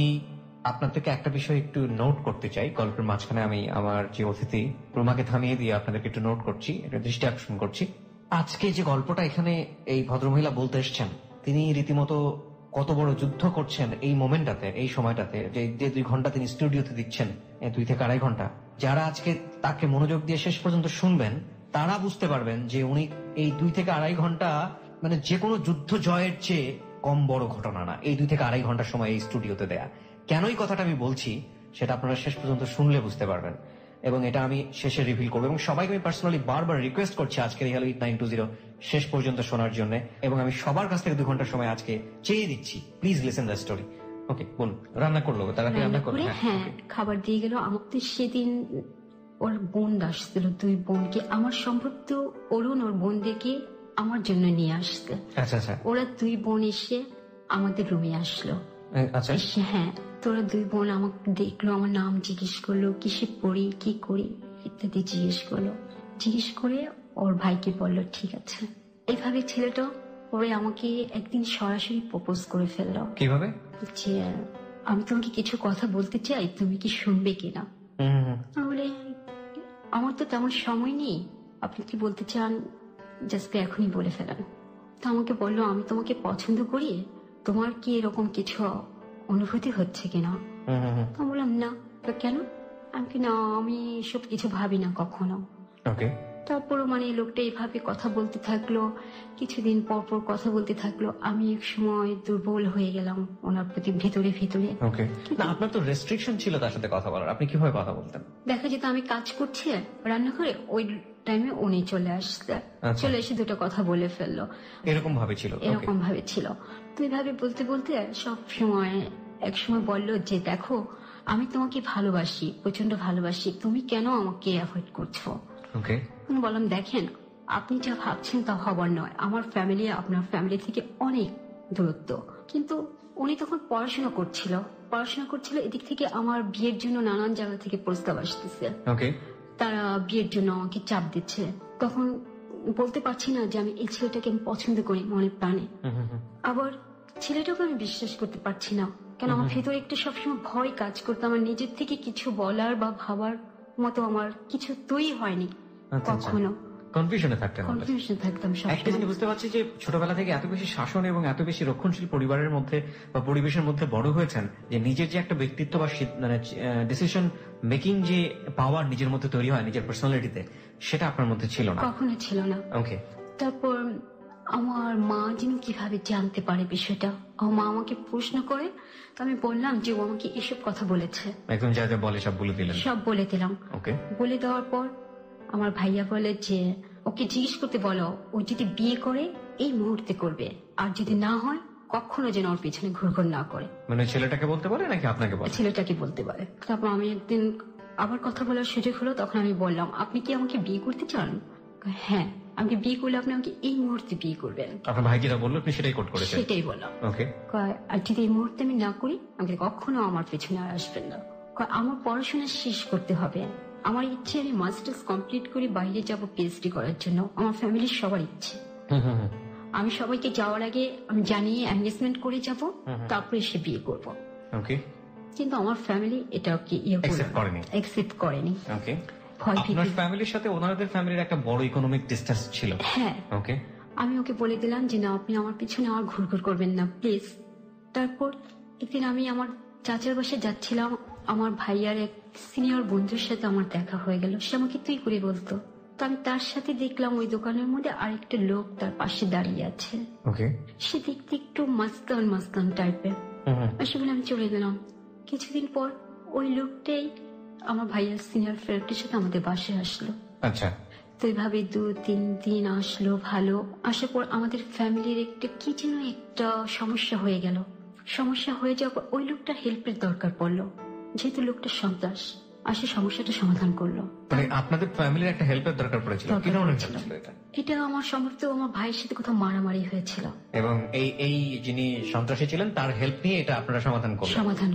Speaker 2: আপনার থেকে একটা বিষয় একটু নোট করতে চাই। গল্পের মাঝখানে আমি আমার যে অতিথি রুমাকে থামিয়ে দিয়ে আপনাদেরকে একটু নোট করছি, একটা দৃষ্টি আকর্ষণ করছি। আজকে যে গল্পটা এখানে এই ভদ্রমহিলা বলতে এসছেন, তিনি রীতিমতো কত বড় যুদ্ধ করছেন এই মোমেন্টটাতে, এই সময়টাতে, যে 2 ঘন্টা তিনি স্টুডিওতে দিচ্ছেন, 2 থেকে 2.5 ঘন্টা। যারা আজকে তাকে মনোযোগ দিয়ে শেষ পর্যন্ত শুনবেন, তারা বুঝতে পারবেন যে উনি এই 2 থেকে 2.5 ঘন্টা মানে যে কোনো যুদ্ধ জয়ের চেয়ে কম বড় ঘটনা না, এই 2 থেকে 2.5 ঘন্টার সময় এই স্টুডিওতে দেয়া। কেন এই কথাটা আমি বলছি সেটা আপনারা শেষ পর্যন্ত শুনলে বুঝতে পারবেন, এবং এটা আমি শেষে রিভিল করবো। এবং সবাইকে আমি পার্সোনালি বারবার রিকোয়েস্ট করছি আজকের এই হ্যালো 920 শেষ পর্যন্ত শোনার জন্য, এবং আমি সবার কাছ থেকে 2 ঘন্টার সময় আজকে চেয়ে দিচ্ছি, প্লিজ লিসেন দ্য স্টোরি। ওকে, বলুন। রান্না করলো তারা? রান্না করে
Speaker 1: হ্যাঁ, খাবার দিয়ে গেল। আমাকে সেদিন ওর বোন আসছিল, 2 বোনকে, আমার সম্ভবত অরুণ ওর বোনদেরকে আমার জন্য নিয়ে আসছে।
Speaker 2: আচ্ছা।
Speaker 1: ওরা 2 বোন এসে আমাদের রুমে আসলো।
Speaker 2: আচ্ছা।
Speaker 1: হ্যাঁ, তোরা 2 বোন আমাকে দেখলো, আমার নাম জিজ্ঞেস করলো, কিসে পড়ি, কি করি ইত্যাদি জিজ্ঞেস করে ওর ভাইকে বললো ঠিক আছে। এইভাবে ছেলেটা পরে আমাকে একদিন সরাসরি প্রপোজ করে ফেললো।
Speaker 2: কিভাবে?
Speaker 1: যে আমি তোমাকে কিছু কথা বলতে চাই, তুমি কি শুনবে কিনা। বলে আমার তো তেমন সময় নেই, আপনি কি বলতে চান জাস্ট এখনই বলে ফেলেন। তো আমাকে বললো আমি তোমাকে পছন্দ করি, তোমার কি এরকম কিছু অনুভূতি হচ্ছে কিনা। আমি বললাম না। কেন? আমি এসব কিছু ভাবি না কখনো। তারপরও মানে লোকটা এইভাবে কথা বলতে থাকলো, কিছুদিন পর কথা বলতে থাকলো। আমি এক সময় দুর্বল হয়ে গেলাম ওনার প্রতি ভিতরে।
Speaker 2: আপনার তো রেস্ট্রিকশন ছিল তার সাথে কথা বলার, আপনি কিভাবে কথা বলতেন?
Speaker 1: দেখা যেত আমি কাজ করছি রান্নাঘরে, ওই টাইমে উনি চলে আসছে, চলে এসে 2টা কথা বলে ফেললো।
Speaker 2: এরকম ভাবে ছিল।
Speaker 1: তো এইভাবে বলতে বলতে সব সময় এক সময় বললো যে দেখো আমি তোমাকে ভালোবাসি, প্রচন্ড ভালোবাসি, তুমি কেন আমাকে অ্যাভয়েড করছো। আমি বললাম দেখেন আপনি যা ভাবছেন তা হবার নয়, আমার ফ্যামিলি আপনার ফ্যামিলি থেকে অনেক দূরত্ব। কিন্তু উনি তখন পড়াশোনা করছিল, এদিক থেকে আমার বিয়ের জন্য নানান জায়গা থেকে প্রস্তাব আসতেছে। তারা বিয়ের জন্য আমাকে চাপ দিচ্ছে। তখন বলতে পারছি না যে আমি এই ছেলেটাকে আমি পছন্দ করি মনে প্রাণে। আবার ছেলেটাকে আমি বিশ্বাস করতে পারছি না, কেন আমার ভেতরে একটা সবসময় ভয় কাজ করতো। আমার নিজের থেকে কিছু বলার বা ভাবার মতো আমার কিছু তৈরি হয়নি কখনো।
Speaker 2: কনফিউশনে থাকতাম।
Speaker 1: একটা
Speaker 2: জিনিস বুঝতে পারছি যে ছোটবেলা থেকে এত বেশি শাসন এবং এত বেশি রক্ষণশীল পরিবারের মধ্যে বা পরিবেশের মধ্যে বড় হয়েছেন যে নিজের যে একটা ব্যক্তিত্ব বা মানে ডিসিশন মেকিং যে পাওয়ার নিজের মধ্যে তৈরি হয় নিজের পার্সোনালিটিতে, সেটা আপনার মধ্যে ছিল না,
Speaker 1: কখনো ছিল না। তারপর আমার মা যেন কিভাবে জানতে পারে বিষয়টা, আমার মা আমাকে প্রশ্ন করে, তো আমি বললাম যে ও আমাকে এসব কথা বলেছে।
Speaker 2: একদম যা যা বলে সব বলে দিলাম।
Speaker 1: বলে দেওয়ার পর আমার ভাইয়া বলে যে ওকে জিজ্ঞেস করতে বলো, ও যদি বিয়ে করে এই মুহূর্তে করবে, আর যদি না হয় কখনো যেন ওর পিছনে ঘুরঘুর না করে।
Speaker 2: মানে ছেলেটাকে বলতে পারে নাকি আপনাকে বলে?
Speaker 1: ছেলেটাকে বলতে পারে। তারপর আমি একদিন আবার কথা বলার সুযোগ হলো, তখন আমি বললাম আপনি কি আমাকে বিয়ে করতে চান? হ্যাঁ, আমাকে বিয়ে করলে আপনি আমাকে এই মুহূর্তে বিয়ে করবেন।
Speaker 2: আপনার ভাই যেটা বললো আপনি সেটাই কোট করেছেন?
Speaker 1: সেটাই বললাম। আর যদি এই মুহূর্তে আমি না করি আমাকে কখনো আমার পেছনে আর আসবেন না। আমার পড়াশোনা শেষ করতে হবে, আমার ইচ্ছে আমি মাস্টার্স কমপ্লিট করে বাইরে যাব পিএইচডি করার জন্য, আমার ফ্যামিলির সবার ইচ্ছে। আমি সবাইকে যাওয়ার আগে আমি জানিয়ে এনগেজমেন্ট করে যাব, তারপরে এসে বিয়ে করব।
Speaker 3: ওকে।
Speaker 1: কিন্তু আমার ফ্যামিলি এটাকে একসেপ্ট করেনি।
Speaker 3: ওকে। আপনার ফ্যামিলির সাথে ওনাদের ফ্যামিলির একটা বড় ইকোনমিক ডিসটেন্স ছিল।
Speaker 1: হ্যাঁ।
Speaker 3: ওকে।
Speaker 1: আমি ওকে বলে দিলাম যে না, আপনি আমার পিছনে আর ঘুরঘুর করবেন না প্লিজ। তারপর একদিন আমি আমার চাচার বাসায় যাচ্ছিলাম, আমার ভাইয়ার এক সিনিয়র বন্ধুর সাথে আমার দেখা হয়ে গেল। সে আমাকে তুই করে বলতো, তো আমি তার সাথে দেখলাম ওই দোকানের মধ্যে আরেকটা লোক তার পাশে দাঁড়িয়ে আছে।
Speaker 3: ওকে।
Speaker 1: সে দেখতে একটু মাস্তান টাইপের। সে বলে আমি চলে গেলাম। কিছুদিন পর ওই লোকটাই আমার ভাইয়ার সিনিয়র ফ্রেন্ডের সাথে আমাদের বাসায় আসলো।
Speaker 3: আচ্ছা।
Speaker 1: তো এইভাবে 2-3 দিন আসলো, ভালো। আসার পর আমাদের ফ্যামিলির কি যেন একটা সমস্যা হয়ে গেল। সমস্যা হয়ে যাওয়ার পর ওই লোকটা হেল্পের দরকার পড়লো, যেহেতু লোকটা সন্ত্রাস। আসে সমস্যাটা সমাধান করলো।
Speaker 3: মানে আপনাদের ফ্যামিলির একটা হেল্পের দরকার পড়েছিল। কি ধরনের হেল্প ছিল এটা?
Speaker 1: এটা আমার সম্ভবত আমার ভাইয়ের সাথে কোথাও মারামারি হয়েছিল,
Speaker 3: এবং এই যিনি সন্ত্রাসী ছিলেন তার হেল্প নিয়ে এটা আপনারা সমাধান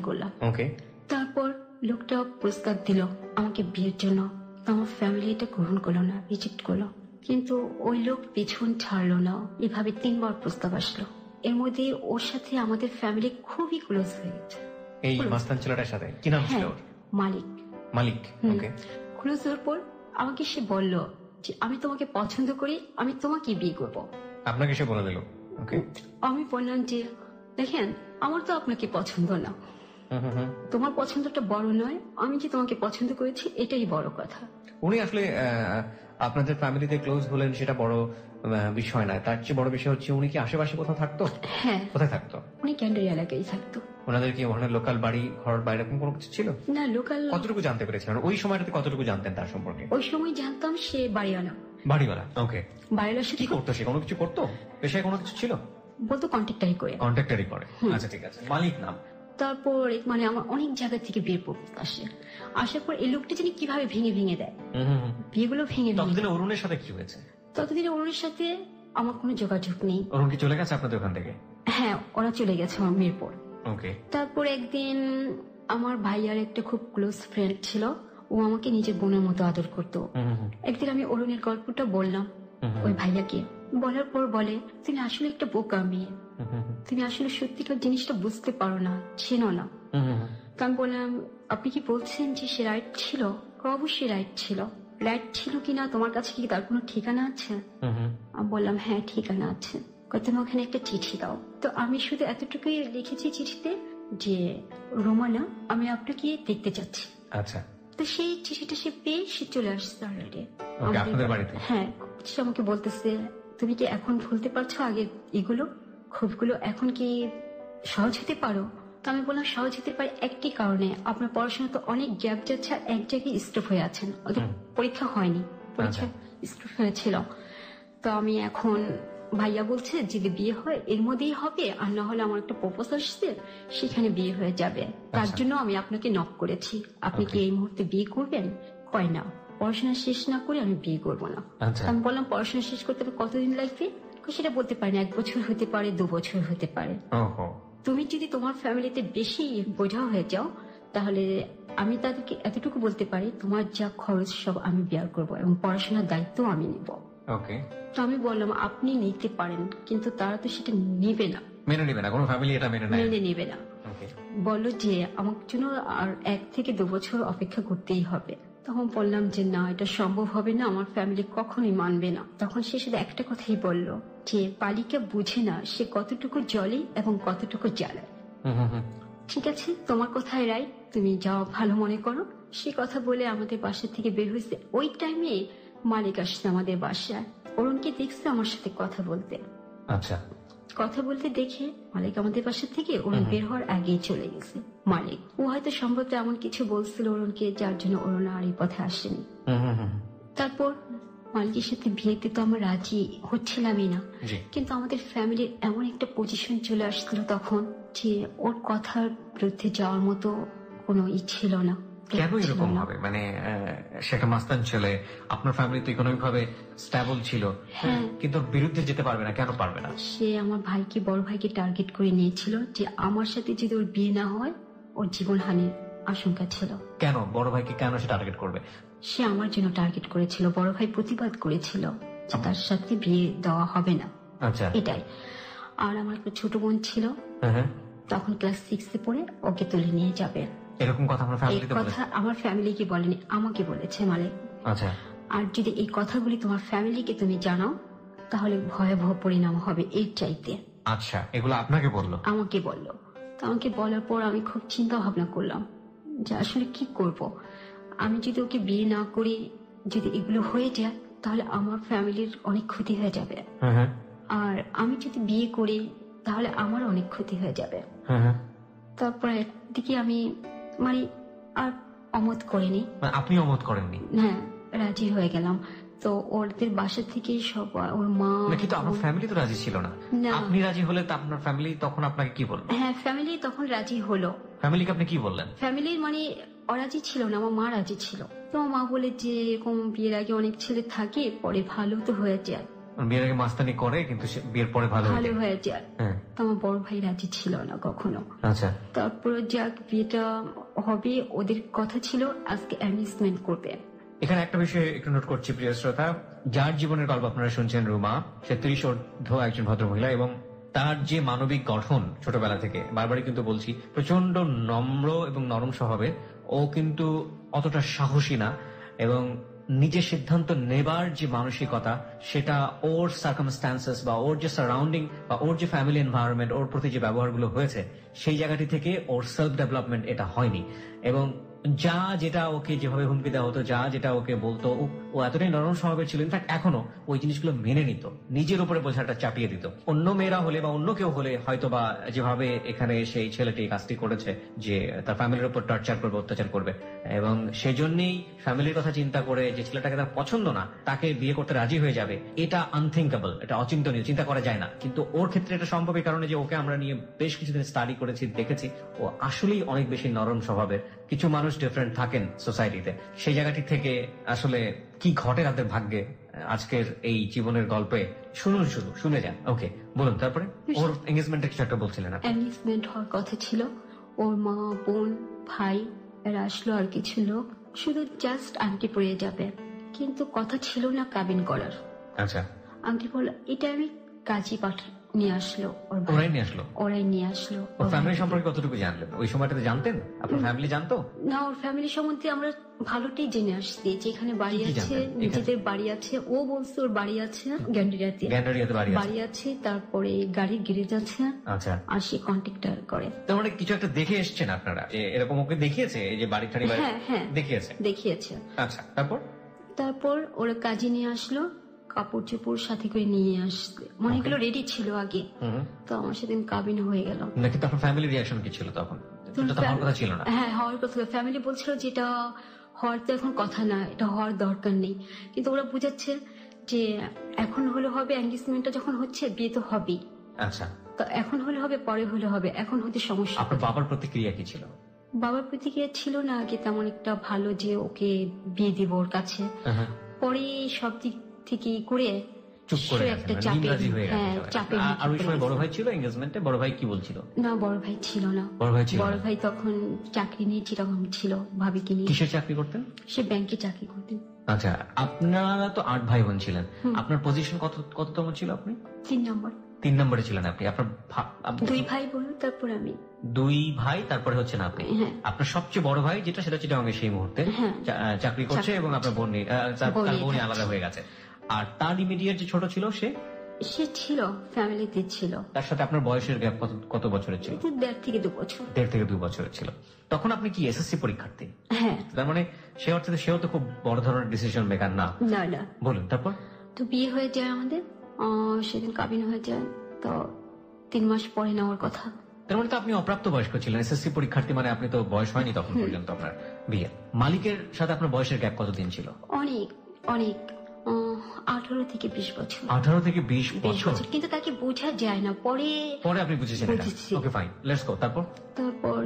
Speaker 1: করলাম।
Speaker 3: ওকে।
Speaker 1: তারপর লোকটা প্রস্তাব দিল আমাকে বিয়ের জন্য। আমার ফ্যামিলি এটা গ্রহণ করলো না, রিজেক্ট করলো। কিন্তু ওই লোক পিছন ছাড়লো না। এভাবে 3 বার প্রস্তাব আসলো। এর মধ্যে ওর সাথে আমাদের ফ্যামিলি খুবই ক্লোজ হয়ে গেছে।
Speaker 3: এই মাস্তান ছেলেটার সাথে কি নাম ছিল? মালিক। ওকে।
Speaker 1: ক্লোজ হওয়ার পর আমাকে সে বলল যে আমি তোমাকে পছন্দ করি, আমি তোমাকে বিয়ে করব।
Speaker 3: আপনাকে সে বলে দিল? ওকে।
Speaker 1: আমি বললাম যে দেখেন, আমার তো আপনাকে পছন্দ না, তোমার পছন্দটা বড় নয়, আমি যে তোমাকে পছন্দ করেছি এটাই বড় কথা।
Speaker 3: উনি আসলে আপনাদের ফ্যামিলিতে ক্লোজ হলেন সেটা বড় বিষয় না, তার চেয়ে বড় বিষয় হচ্ছে উনি কি আশেপাশে কোথাও থাকতো?
Speaker 1: হ্যাঁ।
Speaker 3: কোথায় থাকতো?
Speaker 1: উনি ক্যান্ডারি এলাকায় থাকতো।
Speaker 3: ওনাদের কি ওখানে লোকাল বাড়ি ঘর বা এরকম কোনো কিছু ছিল?
Speaker 1: না, লোকাল।
Speaker 3: কতটুকু জানতে পেরেছিলেন ওই সময়টাতে, কতটুকু জানতেন তার সম্পর্কে?
Speaker 1: ওই সময় জানতাম সে বাড়িওয়ালা।
Speaker 3: ওকে।
Speaker 1: বাড়িওয়ালার সাথে
Speaker 3: কি করতো সে? কোনো কিছু করতো? পেশায় কোনো কিছু ছিল?
Speaker 1: বলতো কন্ট্রাক্টারি করে।
Speaker 3: আচ্ছা, ঠিক আছে। মালিক নাম।
Speaker 1: তারপর মানে আমার অনেক জায়গা থেকে বিয়ে আসে। আসার পর এই লোকটা যিনি কিভাবে ভেঙে দেয় বিয়েগুলো ভেঙে।
Speaker 3: ততদিনে অরুণের সাথে কি হয়েছে?
Speaker 1: ততদিনে অরুণের সাথে আমার কোনো যোগাযোগ নেই।
Speaker 3: অরুণ কি চলে গেছে আপনাদের ওখান থেকে?
Speaker 1: হ্যাঁ, ওরা চলে গেছে আমার মিরপুর।
Speaker 3: ওকে।
Speaker 1: তারপর একদিন আমার ভাইয়ার একটা খুব ক্লোজ ফ্রেন্ড ছিল, ও আমাকে নিজের বোনের মতো আদর করতো। একদিন আমি অরুণের গল্পটা বললাম ওই ভাইয়াকে। বলার পর বলে তুমি আসলে একটা বোকা মেয়ে, তুমি আসলে সত্যিকার জিনিসটা বুঝতে পারো না, চেনো না। তো আমি বললাম আপনি কি বলছেন যে সে রাইট ছিল? অবশ্যই রাইট ছিল। রাইট ছিল কিনা তোমার কাছে কি তার কোনো ঠিকানা আছে? আমি বললাম হ্যাঁ, ঠিকানা আছে। তুমি ওখানে একটা চিঠি দাও। তো আমি শুধু এতটুকুই লিখেছি চিঠিতে যে রোমানা, আমি আপনাকে দেখতে চাচ্ছি।
Speaker 3: আচ্ছা।
Speaker 1: তো সেই চিঠিটা সে পেয়ে সে চলে আসছে অলরেডি
Speaker 3: আপনাদের বাড়িতে।
Speaker 1: হ্যাঁ, সে আমাকে বলতেছে তুমি কি এখন ভুলতে পারছো আগে এগুলো ক্ষোভগুলো, এখন কি সহজ হতে পারো? তো আমি বললাম সহজ হতে পারে একটি কারণে, আপনার পড়াশোনা তো অনেক গ্যাপ যাচ্ছে, আর এক জায়গায় স্টপ হয়ে আছেন, ওদের পরীক্ষা হয়নি, পরীক্ষা স্টপ হয়েছিল। তো আমি এখন ভাইয়া বলছে যদি বিয়ে হয় এর মধ্যেই হবে, আর না হলে আমার একটা প্রপোজ আসছে সেখানে বিয়ে হয়ে যাবে, তার জন্য আমি আপনাকে নক করেছি, আপনি কি এই মুহূর্তে বিয়ে করবেন? কয় না, পড়াশোনা শেষ না করে আমি বিয়ে করবো না। আমি বললাম পড়াশোনা শেষ করতে কতদিন লাগবে? সেটা বলতে পারি না, 1 বছর হতে পারে, 2 বছর হতে পারে। তুমি যদি তোমার ফ্যামিলিতে বেশি বোঝা হয়ে যাও তাহলে আমি তাদেরকে এতটুকু বলতে পারি তোমার যা খরচ সব আমি বেয়ার করবো এবং পড়াশোনার দায়িত্ব আমি নিব। তো আমি বললাম আপনি নিতে পারেন, কিন্তু তারা তো সেটা নিবে না,
Speaker 3: মেনে নেবে না, কোনো ফ্যামিলি এটা মেনে
Speaker 1: নেবে না। বললো যে আমার জন্য আর 1 থেকে 2 বছর অপেক্ষা করতেই হবে। তখন বললাম যে না, এটা সম্ভব হবে না, আমার ফ্যামিলি কখনোই মানবে না। তখন সে শুধু একটা কথাই বলল যে বালিকা বুঝে না সে কতটুকু জ্বলে এবং কতটুকু জ্বালায়। ঠিক আছে, তোমার কথাই রাইট, তুমি যাও ভালো মনে করো। সে কথা বলে আমাদের বাসা থেকে বের হয়েছে। ওই টাইমে মালিক আসছে আমাদের বাসায়, অরুণকে দেখছে আমার সাথে কথা বলতে।
Speaker 3: আচ্ছা।
Speaker 1: কথা বলতে দেখে মালিক আমাদের বাসা থেকে অরুণ বের হওয়ার আগেই চলে গেছে। মালিক ও হয়তো সম্ভবত এমন কিছু বলছিল অরুণকে যার জন্য অরুণ আর এই পথে আসেনি। তারপর মালিকের সাথে বিয়েতে তো আমরা রাজি হচ্ছিলামই না, কিন্তু আমাদের ফ্যামিলির এমন একটা পজিশন চলে আসছিল তখন যে ওর কথার বিরুদ্ধে যাওয়ার মতো কোনো ছিল না।
Speaker 3: কেন এরকম হবে? মানে সেটা মাস্তান ছেলে, আপনার ফ্যামিলি তো ইকোনমিক ভাবে স্টেবল ছিল, কিন্তু বিরুদ্ধে যেতে পারবে না, কেন পারবে না?
Speaker 1: সে আমার ভাইকে, বড় ভাইকে টার্গেট করে নিয়েছিল যে আমার সাথে যদি ওর বিয়ে না হয় ওর জীবনহানির আশঙ্কা ছিল।
Speaker 3: কেন বড় ভাইকে কেন সে টার্গেট করবে?
Speaker 1: সে আমার জন্য টার্গেট করেছিল, বড় ভাই প্রতিবাদ করেছিল যে তার সাথে বিয়ে দেওয়া হবে না,
Speaker 2: আচ্ছা
Speaker 1: এটাই। আর আমার একটা ছোট বোন ছিল, তখন ক্লাস 6-এ পড়ে, ওকে তুলে নিয়ে যাবে,
Speaker 2: এরকম কথা আমার
Speaker 1: এই
Speaker 2: ফ্যামিলিতে
Speaker 1: কথা আমার ফ্যামিলিকে বলেনি, আমাকে বলেছে মালিক।
Speaker 2: আচ্ছা
Speaker 1: আর যদি এই কথাগুলি তোমার ফ্যামিলিকে তুমি জানাও তাহলে ভয়াবহ পরিণাম হবে এর চাইতে।
Speaker 2: আচ্ছা, এগুলো আপনাকে বললো?
Speaker 1: আমাকে বললো। তো আমাকে বলার পর আমি খুব চিন্তা ভাবনা করলাম যে আসলে কি করব। আমি যদি ওকে বিয়ে না করি, যদি এগুলো হয়ে যায় তাহলে আমার ফ্যামিলির অনেক ক্ষতি হয়ে যাবে, আর আমি যদি বিয়ে করি তাহলে আমার অনেক ক্ষতি হয়ে যাবে। তারপরে একদিকে আমি মানে আর অমত করিনি।
Speaker 2: আপনি অমত করেননি?
Speaker 1: হ্যাঁ, রাজি হয়ে গেলাম। তো ওদের বাসা থেকে সব, ওর মা,
Speaker 2: কিন্তু আপনার ফ্যামিলি তো রাজি ছিল না। আপনি রাজি হলে তো আপনার ফ্যামিলি তখন আপনাকে কি বললো?
Speaker 1: হ্যাঁ, ফ্যামিলি তখন রাজি হলো।
Speaker 2: ফ্যামিলিকে আপনি কি বললেন?
Speaker 1: ফ্যামিলি মানে অরাজি ছিল না, আমার মা রাজি ছিল। তো আমার মা বলে যে এরকম বিয়ের আগে অনেক ছেলে থাকে, পরে ভালো তো হয়ে যায়,
Speaker 2: বিয়ের আগে মাস্তানি করে কিন্তু বিয়ের পরে ভালো
Speaker 1: হয়ে যায়। তো আমার বড় ভাই রাজি ছিল না কখনো।
Speaker 2: আচ্ছা,
Speaker 1: তারপরে যাক বিয়েটা হবে, ওদের কথা ছিল আজকে অ্যারেঞ্জমেন্ট করবে।
Speaker 2: এখানে একটা বিষয় একটু নোট করছি প্রিয় শ্রোতা, যার জীবনের গল্প আপনারা শুনছেন, রুমা, সে 30 ঊর্ধ্ব একজন ভদ্রমহিলা, এবং তার যে মানবিক গঠন ছোটবেলা থেকে, বারবারই কিন্তু বলছি, প্রচন্ড নম্র এবং নরম স্বভাবের। ও কিন্তু অতটা সাহসী না, এবং নিজের সিদ্ধান্ত নেবার যে মানসিকতা, সেটা ওর সার্কামস্ট্যান্সেস বা ওর যে সারাউন্ডিং বা ওর যে ফ্যামিলি এনভায়রনমেন্ট, ওর প্রতি যে ব্যবহারগুলো হয়েছে, সেই জায়গাটি থেকে ওর সেলফ ডেভেলপমেন্ট এটা হয়নি। এবং যা যেটা ওকে যেভাবে হুমকি দেওয়া হতো, যা যেটা ওকে বলতো, ও এতটাই নরম স্বভাবের ছিল, ইনফ্যাক্ট এখনো ওই জিনিসগুলো মেনে নিত, নিজের উপরে বোঝাটা চাপিয়ে দিত। অন্য মেয়েরা হলে বা অন্য কেউ হলে হয়তো বা যেভাবে এখানে সেই ছেলেটি কাজটি করেছে, যে তার ফ্যামিলির উপর টর্চার করবে, অত্যাচার করবে, এবং সেজন্যই ফ্যামিলির কথা চিন্তা করে যে ছেলেটাকে তার পছন্দ না, তাকে বিয়ে করতে রাজি হয়ে যাবে, এটা আনথিঙ্কেবল, এটা অচিন্তনীয়, চিন্তা করা যায় না। কিন্তু ওর ক্ষেত্রে এটা সম্ভব, এই কারণে যে ওকে আমরা নিয়ে বেশ কিছুদিন স্টাডি করেছি, দেখেছি, ও আসলেই অনেক বেশি নরম স্বভাবের। কিছু মানুষ ডিফারেন্ট থাকেন সোসাইটিতে, সেই জায়গাটি থেকে আসলে কি ঘটে তাদের ভাগ্যে, আজকের এই জীবনের গল্পে শুনে যান। ওকে, বলুন তারপরে। ওর এঙ্গেজমেন্টের কিছু একটা বলছিলেন আপনি।
Speaker 1: এঙ্গেজমেন্ট হওয়ার কথা ছিল, ওর মা, বোন, ভাই এরা আসলো, আর কিছু লোক, শুধু জাস্ট আংটি পরিয়ে যাবে, কিন্তু কথা ছিল না কাবিন করার।
Speaker 2: আচ্ছা,
Speaker 1: আংটি বলল, এটা আমি কাজী পাঠ নিয়ে আসলো, ওরাই নিয়ে আসলো।
Speaker 2: ওর ফ্যামিলি সম্পর্কে কতটুকু জানলেন ওই সময়টাতে? জানতেন? আপনার ফ্যামিলি জানতো
Speaker 1: না? ওর ফ্যামিলি সম্বন্ধে আমরা ভালোটাই জেনে আসছি, যে এখানে বাড়ি আছে, নিজেদের বাড়ি আছে। ও বলছে ওর বাড়ি আছে গ্যান্ডারিয়াতে বাড়ি আছে, তারপরে গাড়ির গ্যারেজ আছে।
Speaker 2: আচ্ছা,
Speaker 1: আর সে কন্ট্রাক্টর করে।
Speaker 2: তার মানে কিছু একটা দেখে এসছেন আপনারা, যে এরকম ওকে দেখিয়েছে, যে বাড়ি ঠাড়ি?
Speaker 1: হ্যাঁ,
Speaker 2: দেখিয়েছে। আচ্ছা,
Speaker 1: তারপর ওরা কাজে নিয়ে আসলো, কাপড় চোপড় সাথে করে নিয়ে আসতে, অনেকগুলো রেডি ছিল আগে। তো আমার সেদিন কাবিন হয়ে গেল।
Speaker 2: নাকি তখন ফ্যামিলি রিঅ্যাকশন কি ছিল? তখন হওয়ার কথা ছিল না।
Speaker 1: হ্যাঁ, হওয়ার কথা। ফ্যামিলি বলছিল যে এটা হওয়ার তো এখন কথা না, এটা হওয়ার দরকার নেই, কিন্তু ওরা বুঝাচ্ছে যে এখন হলে হবে, এঙ্গেজমেন্টটা যখন হচ্ছে বিয়ে তো হবেই।
Speaker 2: আচ্ছা,
Speaker 1: তো এখন হলে হবে, পরে হলে হবে, এখন হতে সমস্যা।
Speaker 2: আপনার বাবার প্রতিক্রিয়া কি ছিল?
Speaker 1: বাবার প্রতিক্রিয়া ছিল না আগে তেমন একটা ভালো, যে ওকে বিয়ে দিব ওর কাছে। পরে সব দিক থেকে করে
Speaker 2: চুপ করে একটা চাপে চাপে। আর ওই সময় বড় ভাই ছিল এঙ্গেজমেন্টে? বড় ভাই কি বলছিল?
Speaker 1: না, বড় ভাই ছিল না। বড় ভাই তখন চাকরি নিয়ে চিটাগাং ছিল, ভাবিকে নিয়ে।
Speaker 2: কিসের চাকরি করতেন?
Speaker 1: সে ব্যাংকে চাকরি করতেন।
Speaker 2: আচ্ছা, আপনারা তো 8 ভাই বোন ছিলেন, আপনার পজিশন কততম ছিল? আপনি 3 নম্বরে ছিলেন। আপনি, আপনার
Speaker 1: 2 ভাই বোন, তারপর আমি।
Speaker 2: 2 ভাই, তারপরে হচ্ছেন আপনি। আপনার সবচেয়ে বড় ভাই যেটা, সেটা চিটাগাং সেই মুহূর্তে চাকরি করছে, এবং আপনার বোন আলাদা হয়ে গেছে। আর তার ইমিডিয়েট যে ছোট ছিল, সে ছিল ফ্যামিলিতে ছিল। তার সাথে আপনার বয়সের গ্যাপ কত বছরের ছিল?
Speaker 1: 1.5 থেকে 2 বছর।
Speaker 2: 1.5 থেকে 2 বছরের ছিল। তখন আপনি কি এসএসসি পরীক্ষার্থী?
Speaker 1: হ্যাঁ।
Speaker 2: তার মানে সে অর্থে সেও তো খুব বড় ধরনের ডিসিশন মেকার না।
Speaker 1: না।
Speaker 2: বলুন তারপর।
Speaker 1: তো বিয়ে হয়ে যায় আমাদের, সেদিন কাবিন হয়ে যায়। তো 3 মাস পরে নেওয়ার কথা।
Speaker 2: তার মানে তো আপনি অপ্রাপ্ত বয়স্ক ছিলেন, এসএসসি পরীক্ষার্থী, মানে আপনি তো বয়স হয়নি তখন পর্যন্ত আপনার বিয়ে। মালিকের সাথে আপনার বয়সের গ্যাপ কতদিন ছিল?
Speaker 1: অনেক 18 থেকে 20 বছর।
Speaker 2: 18 থেকে 20 বছর।
Speaker 1: কিন্তু তাকে বোঝা যায় না, পরে
Speaker 2: আপনি বুঝেছেন। ওকে, ফাইন, লেটস গো। তারপর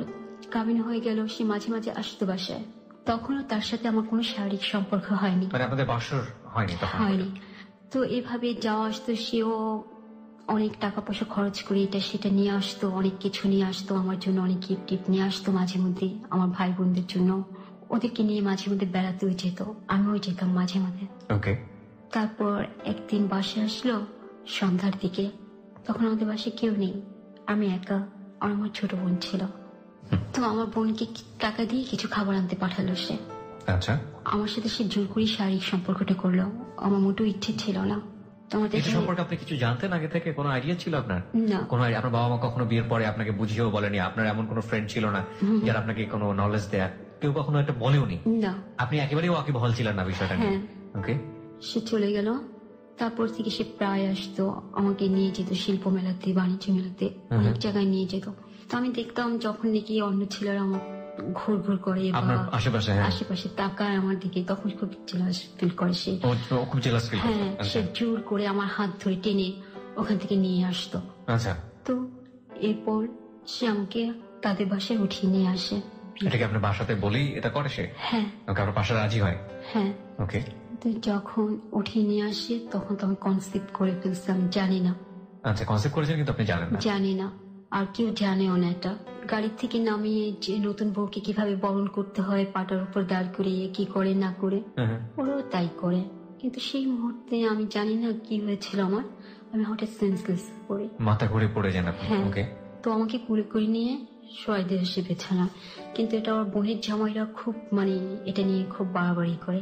Speaker 1: কাবিন হয়ে গেল, সে মাঝে মাঝে আসতো বাসায়। তখনও তার সাথে আমার কোনো শারীরিক সম্পর্ক হয়নি,
Speaker 2: মানে আপনাদের বাসর হয়নি?
Speaker 1: তো এভাবে যাওয়া আসতো, সেও অনেক টাকা পয়সা খরচ করে এটা সেটা নিয়ে আসতো, অনেক কিছু নিয়ে আসতো আমার জন্য, অনেক গিফট নিয়ে আসতো মাঝে মধ্যে আমার ভাই বোনদের জন্য। ওদেরকে নিয়ে মাঝে মধ্যে বেড়াতেও যেত, আমিও যেতাম মাঝে মাঝে।
Speaker 3: ওকে।
Speaker 1: তারপর একদিন বাসায় আসলো সন্ধ্যার দিকে, তখন আমাদের বাসায় কেউ নেই, আমি একা আর আমার ছোট বোন ছিল। তো আমার বোনকে টাকা দিয়ে কিছু খাবার আনতে পাঠালো সে।
Speaker 3: আচ্ছা।
Speaker 1: আমার সাথে সে জোর করে শারীরিক সম্পর্কটা করলো, আমার মোটেও ইচ্ছে ছিল না।
Speaker 3: এটা সম্পর্কে আপনি কিছু জানতেন আগে থেকে? কোনো আইডিয়া ছিল আপনার?
Speaker 1: না।
Speaker 3: কোনো আপনার বাবা মা কখনো বিয়ের পরে আপনাকে বুঝিয়েও বলেনি? আপনার এমন কোনো ফ্রেন্ড ছিল না যারা আপনাকে কোনো নলেজ দেয়া? কেউ কখনো এটা বলেওনি?
Speaker 1: না।
Speaker 3: আপনি একেবারেই ওয়াকিবহাল ছিলেন না বিষয়টা নিয়ে? ওকে।
Speaker 1: সে চলে গেল, তারপর থেকে সে প্রায় আসতো, আমাকে নিয়ে যেত শিল্প মেলাতে, বাণিজ্য মেলাতে, অনেক জায়গায় নিয়ে যেত। তো আমি দেখতাম যখন দেখি অন্য ছেলেরা আমার ঘুর ঘুর করে আশেপাশে তাকায় আমার দিকে, তখন খুব জেলাস ফিল করে সে।
Speaker 3: খুব জেলাস ফিল?
Speaker 1: হ্যাঁ, সে জোর করে আমার হাত ধরে টেনে ওখান থেকে নিয়ে আসতো।
Speaker 3: আচ্ছা।
Speaker 1: তো এরপর সে আমাকে তাদের বাসায় উঠিয়ে নিয়ে আসে।
Speaker 3: এটাকে আপনার বাসাতে বলেই এটা করে সে?
Speaker 1: হ্যাঁ।
Speaker 3: ওকে, আপনার বাসা রাজি হয়?
Speaker 1: হ্যাঁ।
Speaker 3: ওকে।
Speaker 1: তো যখন উঠিয়ে নিয়ে আসে তখন তো আমি কনসেপ্ট করে ফেলছি, আমি জানি না।
Speaker 3: আচ্ছা, কনসেপ্ট করেছেন কিন্তু আপনি জানেন না?
Speaker 1: জানি না, আর কেউ জানেও না। এটা গাড়ির থেকে নামিয়ে যে নতুন বউকে কিভাবে বরণ করতে হয়, পাটার উপর দাঁড় করিয়ে কি করে না করে, ওরাও তাই করে। কিন্তু সেই মুহূর্তে আমি জানি না কি হয়েছিল আমার, আমি হঠাৎ সেন্সলেস পড়ে,
Speaker 3: মাথা ঘুরে পড়ে যান আপনি? ওকে।
Speaker 1: তো আমাকে কুড়ে করে নিয়ে শোয়াই দিয়ে এসে বিছানা। কিন্তু এটা ওর বোনের জামাইরা খুব এটা নিয়ে খুব বাড়াবাড়ি করে,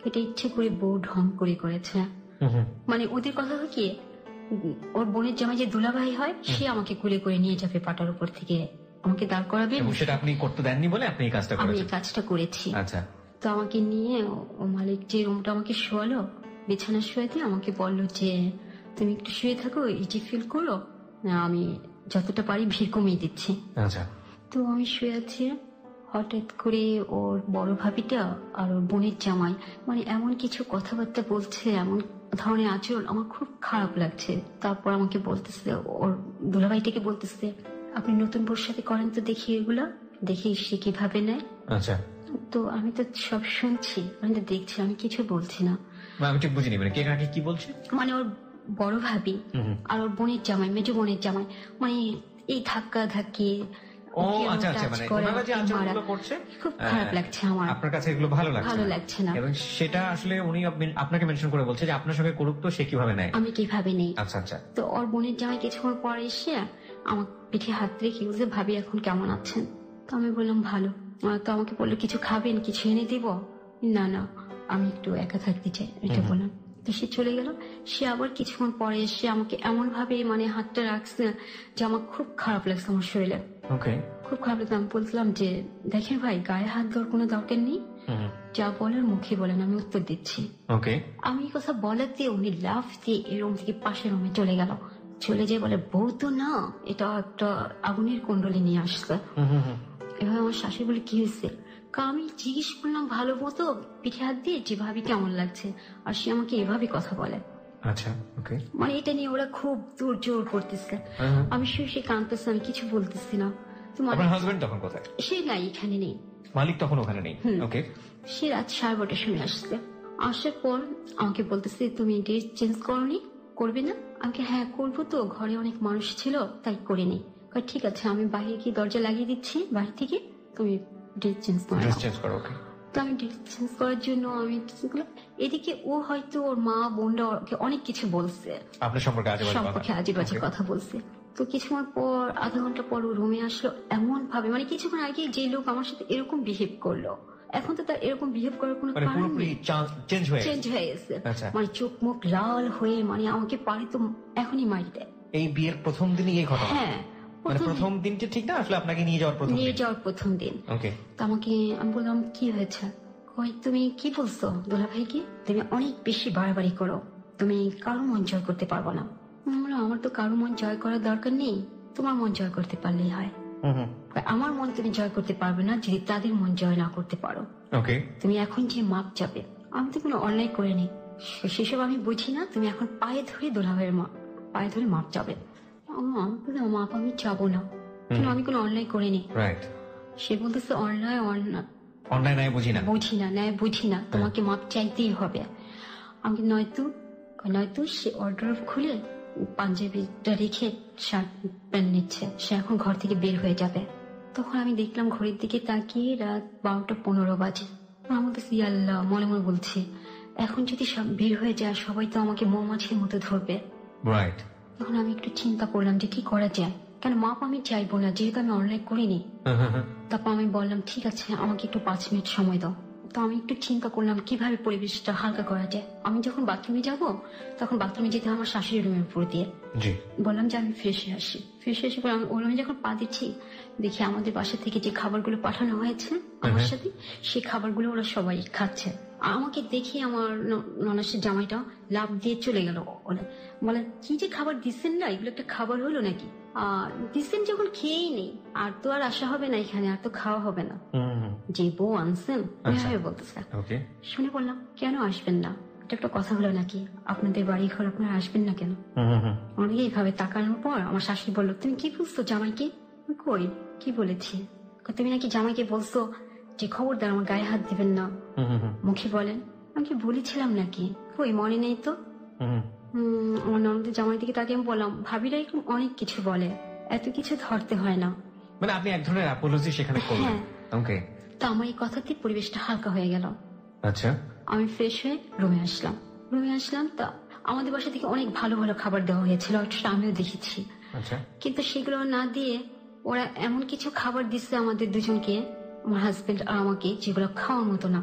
Speaker 1: এটা ইচ্ছে করে বউ ঢং করে করেছে। ওদের কথা কি, ওর বোনের জামাই যে দুলাভাই হয় সে আমাকে কুলে করে নিয়ে যাবে পাটার উপর থেকে, আমাকে দাঁড় করাবে।
Speaker 3: সেটা আপনি করতে দেননি বলে আপনি এই কাজটা করেছেন?
Speaker 1: আমি এই কাজটা করেছি।
Speaker 3: আচ্ছা।
Speaker 1: তো আমাকে নিয়ে ও মালিক যে রুমটা আমাকে শোয়ালো, বিছানা শুয়ে আমাকে বললো যে তুমি একটু শুয়ে থাকো, ইজি ফিল করো, আমি যতটা পারি ভিড় কমিয়ে দিচ্ছি।
Speaker 3: আচ্ছা।
Speaker 1: তো আমি শুয়ে আছি, হঠাৎ করে ওর বড় ভাবিটা আর ওর বোনের জামাই এমন কিছু কথাবার্তা বলছে, এমন ধরনের আচরণ, আমার খুব খারাপ লাগছে। তারপর আমাকে বলতেছে, ওর দুলাভাইটাকে বলতেছে, আপনি নতুন বোর সাথে করেন তো দেখি এগুলা, দেখি সে কিভাবে নেয়।
Speaker 3: আচ্ছা।
Speaker 1: তো আমি তো সব শুনছি, আমি তো দেখছি, আমি কিছু বলছি না।
Speaker 3: আমি ঠিক বুঝিনি, কে কাকে কি বলছে?
Speaker 1: ওর বড় ভাবি আর ওর বোনের জামাই, মেজো বোনের জামাই, এই ধাক্কা ধাক্কি, খুব খারাপ লাগছে আমার।
Speaker 3: আপনার কাছে এগুলো ভালো লাগছে না? এবং সেটা আসলে উনি আপনাকে মেনশন করে বলছে যে আপনার সঙ্গে করুক, তো সে কিভাবে নেয়,
Speaker 1: আমি কিভাবে নেই।
Speaker 3: আচ্ছা আচ্ছা।
Speaker 1: তো ওর বোনের জামাই কিছুক্ষণ পরে এসে আমার পিঠে হাত রেখে বলছে, ভাবি এখন কেমন আছেন? তো আমি বললাম ভালো। তো আমাকে বললো কিছু খাবেন, কিছু এনে দিব? না না, আমি একটু একা থাকতে চাই, এটা বললাম। তো সে চলে গেল। সে আবার কিছুক্ষণ পরে এসে আমাকে এমন ভাবে হাতটা রাখছে যে আমার খুব খারাপ লাগছে, আমার শরীরে খুব খারাপ লাগছে। আমি বলছিলাম যে দেখেন ভাই, গায়ে হাত দেওয়ার কোনো দরকার নেই, যা বলার মুখে বলেন, আমি উত্তর দিচ্ছি। আমি এই কথা বলাতে উনি লাফ দিয়ে এই রুম থেকে পাশের রুমে চলে গেল। চলে যেয়ে বলে, বউ তো না, এটা একটা আগুনের কুণ্ডলি নিয়ে আসছে। এভাবে আমার শাশুড়ি বলে, কি হয়েছে? আমি জিজ্ঞেস করলাম ভালো মতো পিঠে হাত দিয়ে যে ভাবি কেমন লাগছে, আর সে আমাকে এভাবে কথা বলে।
Speaker 3: আচ্ছা, ওকে।
Speaker 1: এটা নিয়ে ওরা খুব জোর করতেছে। আমি শুয়ে কাঁদতেছি, আমি কিছু বলতেছি না।
Speaker 3: তোমার হাজবেন্ড তখন কোথায়?
Speaker 1: সে নাই, এখানে নেই।
Speaker 3: মালিক তখন ওখানে নেই? ওকে।
Speaker 1: সে রাত 12:30 সময় আসছে। আসার পর আমাকে বলতেছে, তুমি ড্রেস চেঞ্জ করনি, করবে না? আমাকে হ্যাঁ করবো, তো ঘরে অনেক মানুষ ছিল তাই করিনি। ঠিক আছে, আমি বাইরে গিয়ে দরজা লাগিয়ে দিচ্ছি বাইরে থেকে, তুমি ড্রেস চেঞ্জ করো। তো আমি ড্রেস চেঞ্জ করার জন্য আমি এদিকে ও হয়তো ওর মা বোনরা অনেক কিছু বলছে,
Speaker 3: আপনার সম্পর্কে আজে বাজে
Speaker 1: কথা বলছে। তো কিছুক্ষণ পর, আধা ঘন্টা পর ও রুমে আসলো এমন ভাবে, কিছুক্ষণ আগে যে লোক আমার সাথে এরকম বিহেভ করলো, এখন তো তার এরকম বিহেভ করার কোনো কারণ নেই, চেঞ্জ হয়ে গেছে। চোখ মুখ লাল হয়ে আমাকে পারে তো এখনই মারি দেয়।
Speaker 3: এই বিয়ের প্রথম দিনই এই ঘটনা?
Speaker 1: হ্যাঁ,
Speaker 3: প্রথম দিনটা ঠিক না, আসলে আপনাকে নিয়ে যাওয়ার
Speaker 1: প্রথম দিন। তো আমাকে, আমি বললাম কি হয়েছে? তুমি কি বলছো দুলাভাইকে? তুমি অনেক বেশি বাড়াবাড়ি করো, তুমি কারো মন জয় করতে পারবো না। আমার তো কারো মন জয় করার দরকার নেই, তোমার মন জয় করতে পারলেই হয়। আমার মন তুমি জয় করতে পারবে না যদি তাদের মন জয় না করতে পারো। তুমি এখন যে মাপ যাবে, আমি তো কোনো অন্যায় করিনি, সেসব আমি বুঝি না। তুমি এখন পায়ে ধরে দুলাভাইয়ের পায়ে ধরে মাপ যাবে। মাপ আমি চাবো না, আমি কোনো অন্যায় করিনি। সে বলতেছে অন্যায় নাই বুঝি না, তোমাকে মাপ চাইতেই হবে। আমি নয়তো সে অর্ডার খুলে পাঞ্জাবিটা রেখে শার্ট প্যান্ট নিচ্ছে, সে এখন ঘর থেকে বের হয়ে যাবে। তখন আমি দেখলাম ঘড়ির দিকে তাকিয়ে রাত 12:15 বাজে। আমি বলতেছি আল্লাহ, মনে মনে বলছি এখন যদি সব বের হয়ে যায় সবাই তো আমাকে মৌমাছির মতো ধরবে।
Speaker 3: রাইট।
Speaker 1: তখন আমি একটু চিন্তা করলাম যে কি করা যায়, কেন মাপ আমি চাইবো না যেহেতু আমি অনলাইন করিনি। তারপর আমি বললাম ঠিক আছে আমাকে একটু 5 মিনিট সময় দাও। তো আমি একটু চিন্তা করলাম কিভাবে পরিবেশটা হালকা করা যায়। আমি যখন বাথরুমে যাব তখন বাথরুমে যেতে আমার শাশুড়ি রুমের উপর দিয়ে। বললাম যে আমি ফ্রেশে আসি। ফ্রেশে এসে পরে আমি ওই রুমে যখন পা দিচ্ছি দেখি আমাদের বাসা থেকে যে খাবারগুলো পাঠানো হয়েছে আমার সাথে, সেই খাবারগুলো ওরা সবাই খাচ্ছে। আমাকে দেখি আমার ননাসের জামাইটা লাভ দিয়ে চলে গেল। বলে কি যে খাবার দিচ্ছেন না, এগুলো একটা খাবার হলো নাকি? দিচ্ছেন যখন খেয়েই নেই, আর তো আর আসা হবে না এখানে, আর তো খাওয়া হবে না। যে বউ আনছেন এভাবে বলতেছে। শুনে বললাম কেন আসবেন না, এটা একটা কথা হলো নাকি? আপনাদের বাড়ি ঘর আপনারা আসবেন না কেন? অনেকে এইভাবে তাকানোর পর আমার শাশুড়ি বললো তুমি কি বলছো জামাইকে? কই কি বলেছি? তুমি নাকি জামাইকে বলছো যে খবরদার আমার গায়ে হাত দিবেন না। মুখে বলেন আমি কি বলেছিলাম নাকি? কই মনে নেই তো। আমার ননদের জামাই দিকে তাকে আমি বললাম ভাবিরা এরকম অনেক কিছু বলে, এত কিছু ধরতে হয় না।
Speaker 3: মানে আপনি এক ধরনের অ্যাপোলজি সেখানে করলেন। ওকে।
Speaker 1: তো আমার এই কথাতে পরিবেশটা হালকা হয়ে গেল।
Speaker 3: আচ্ছা।
Speaker 1: আমি ফ্রেশ হয়ে রুমে আসলাম। তা আমাদের বাসা থেকে অনেক ভালো ভালো খাবার দেওয়া হয়েছিল, আমিও দেখেছি।
Speaker 3: আচ্ছা।
Speaker 1: কিন্তু সেগুলো না দিয়ে ওরা এমন কিছু খাবার দিচ্ছে আমাদের দুজনকে, আমার হাজবেন্ড আর আমাকে, যেগুলো খাওয়ার মতো না।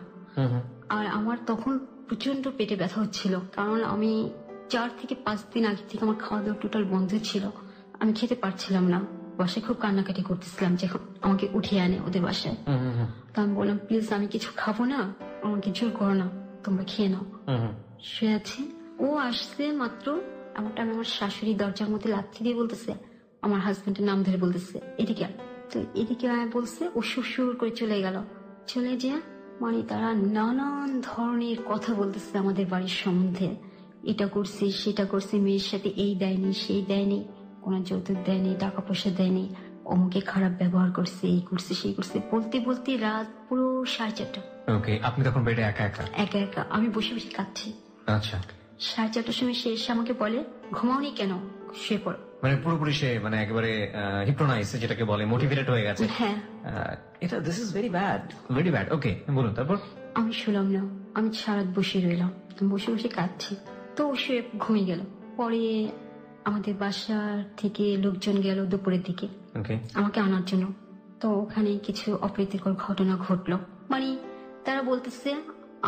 Speaker 1: আর আমার তখন প্রচন্ড পেটে ব্যথা হচ্ছিল, কারণ আমি 4 থেকে 5 দিন আগে থেকে আমার খাওয়া দাওয়া টোটাল বন্ধ ছিল। আমি খেতে পারছিলাম না, বাসায় খুব কান্নাকাটি করতেছিলাম যখন আমাকে উঠিয়ে আনে ওদের বাসায়। তো আমি বললাম প্লিজ আমি কিছু খাবো না, আমাকে জোর করো না, তোমরা খেয়ে নাও। শুয়ে আছি, ও আসছে মাত্র এমনটা আমি আমার শাশুড়ি দরজার মধ্যে লাথি দিয়ে বলতেছে, আমার হাজবেন্ডের নাম ধরে বলতেছে এদিকে। তো এদিকে বলছে, ও সুর করে চলে গেল। চলে যে মানে তারা নানান ধরনের কথা বলতেছে আমাদের বাড়ির সম্বন্ধে, এটা করছি সেটা করছি, মেয়ের সাথে এই দেয়নি সেই দেয়নি, কোন যৌতুক দেয়নি, টাকা পয়সা দেয়নি, অমুকে খারাপ ব্যবহার করছে, এই করছে সেই করছে, বলতে বলতে রাত পুরো 4:30।
Speaker 3: ওকে। আপনি তখন বেডে একা
Speaker 1: আমি বসে বসে কাঁদছি।
Speaker 3: আচ্ছা।
Speaker 1: 4:30 সময় সে এসে আমাকে বলে ঘুমাওনি কেন, শুয়ে পড়ো।
Speaker 3: মানে পুরোপুরি সে মানে একেবারে হিপনোটাইজ যেটাকে বলে, মোটিভেটেড হয়ে গেছে।
Speaker 1: হ্যাঁ।
Speaker 3: এটা দিস ইজ ভেরি ব্যাড। ওকে বলুন তারপর।
Speaker 1: আমি শুনলাম না, আমি সারাত বসে রইলাম, বসে বসে কাঁদছি। তো সে ঘুমিয়ে গেল। পরে আমাদের বাসার থেকে লোকজন গেল দুপুরের দিকে আমাকে আনার জন্য। তো ওখানে কিছু অপ্রীতিকর ঘটনা ঘটলো। মানে তারা বলতেছে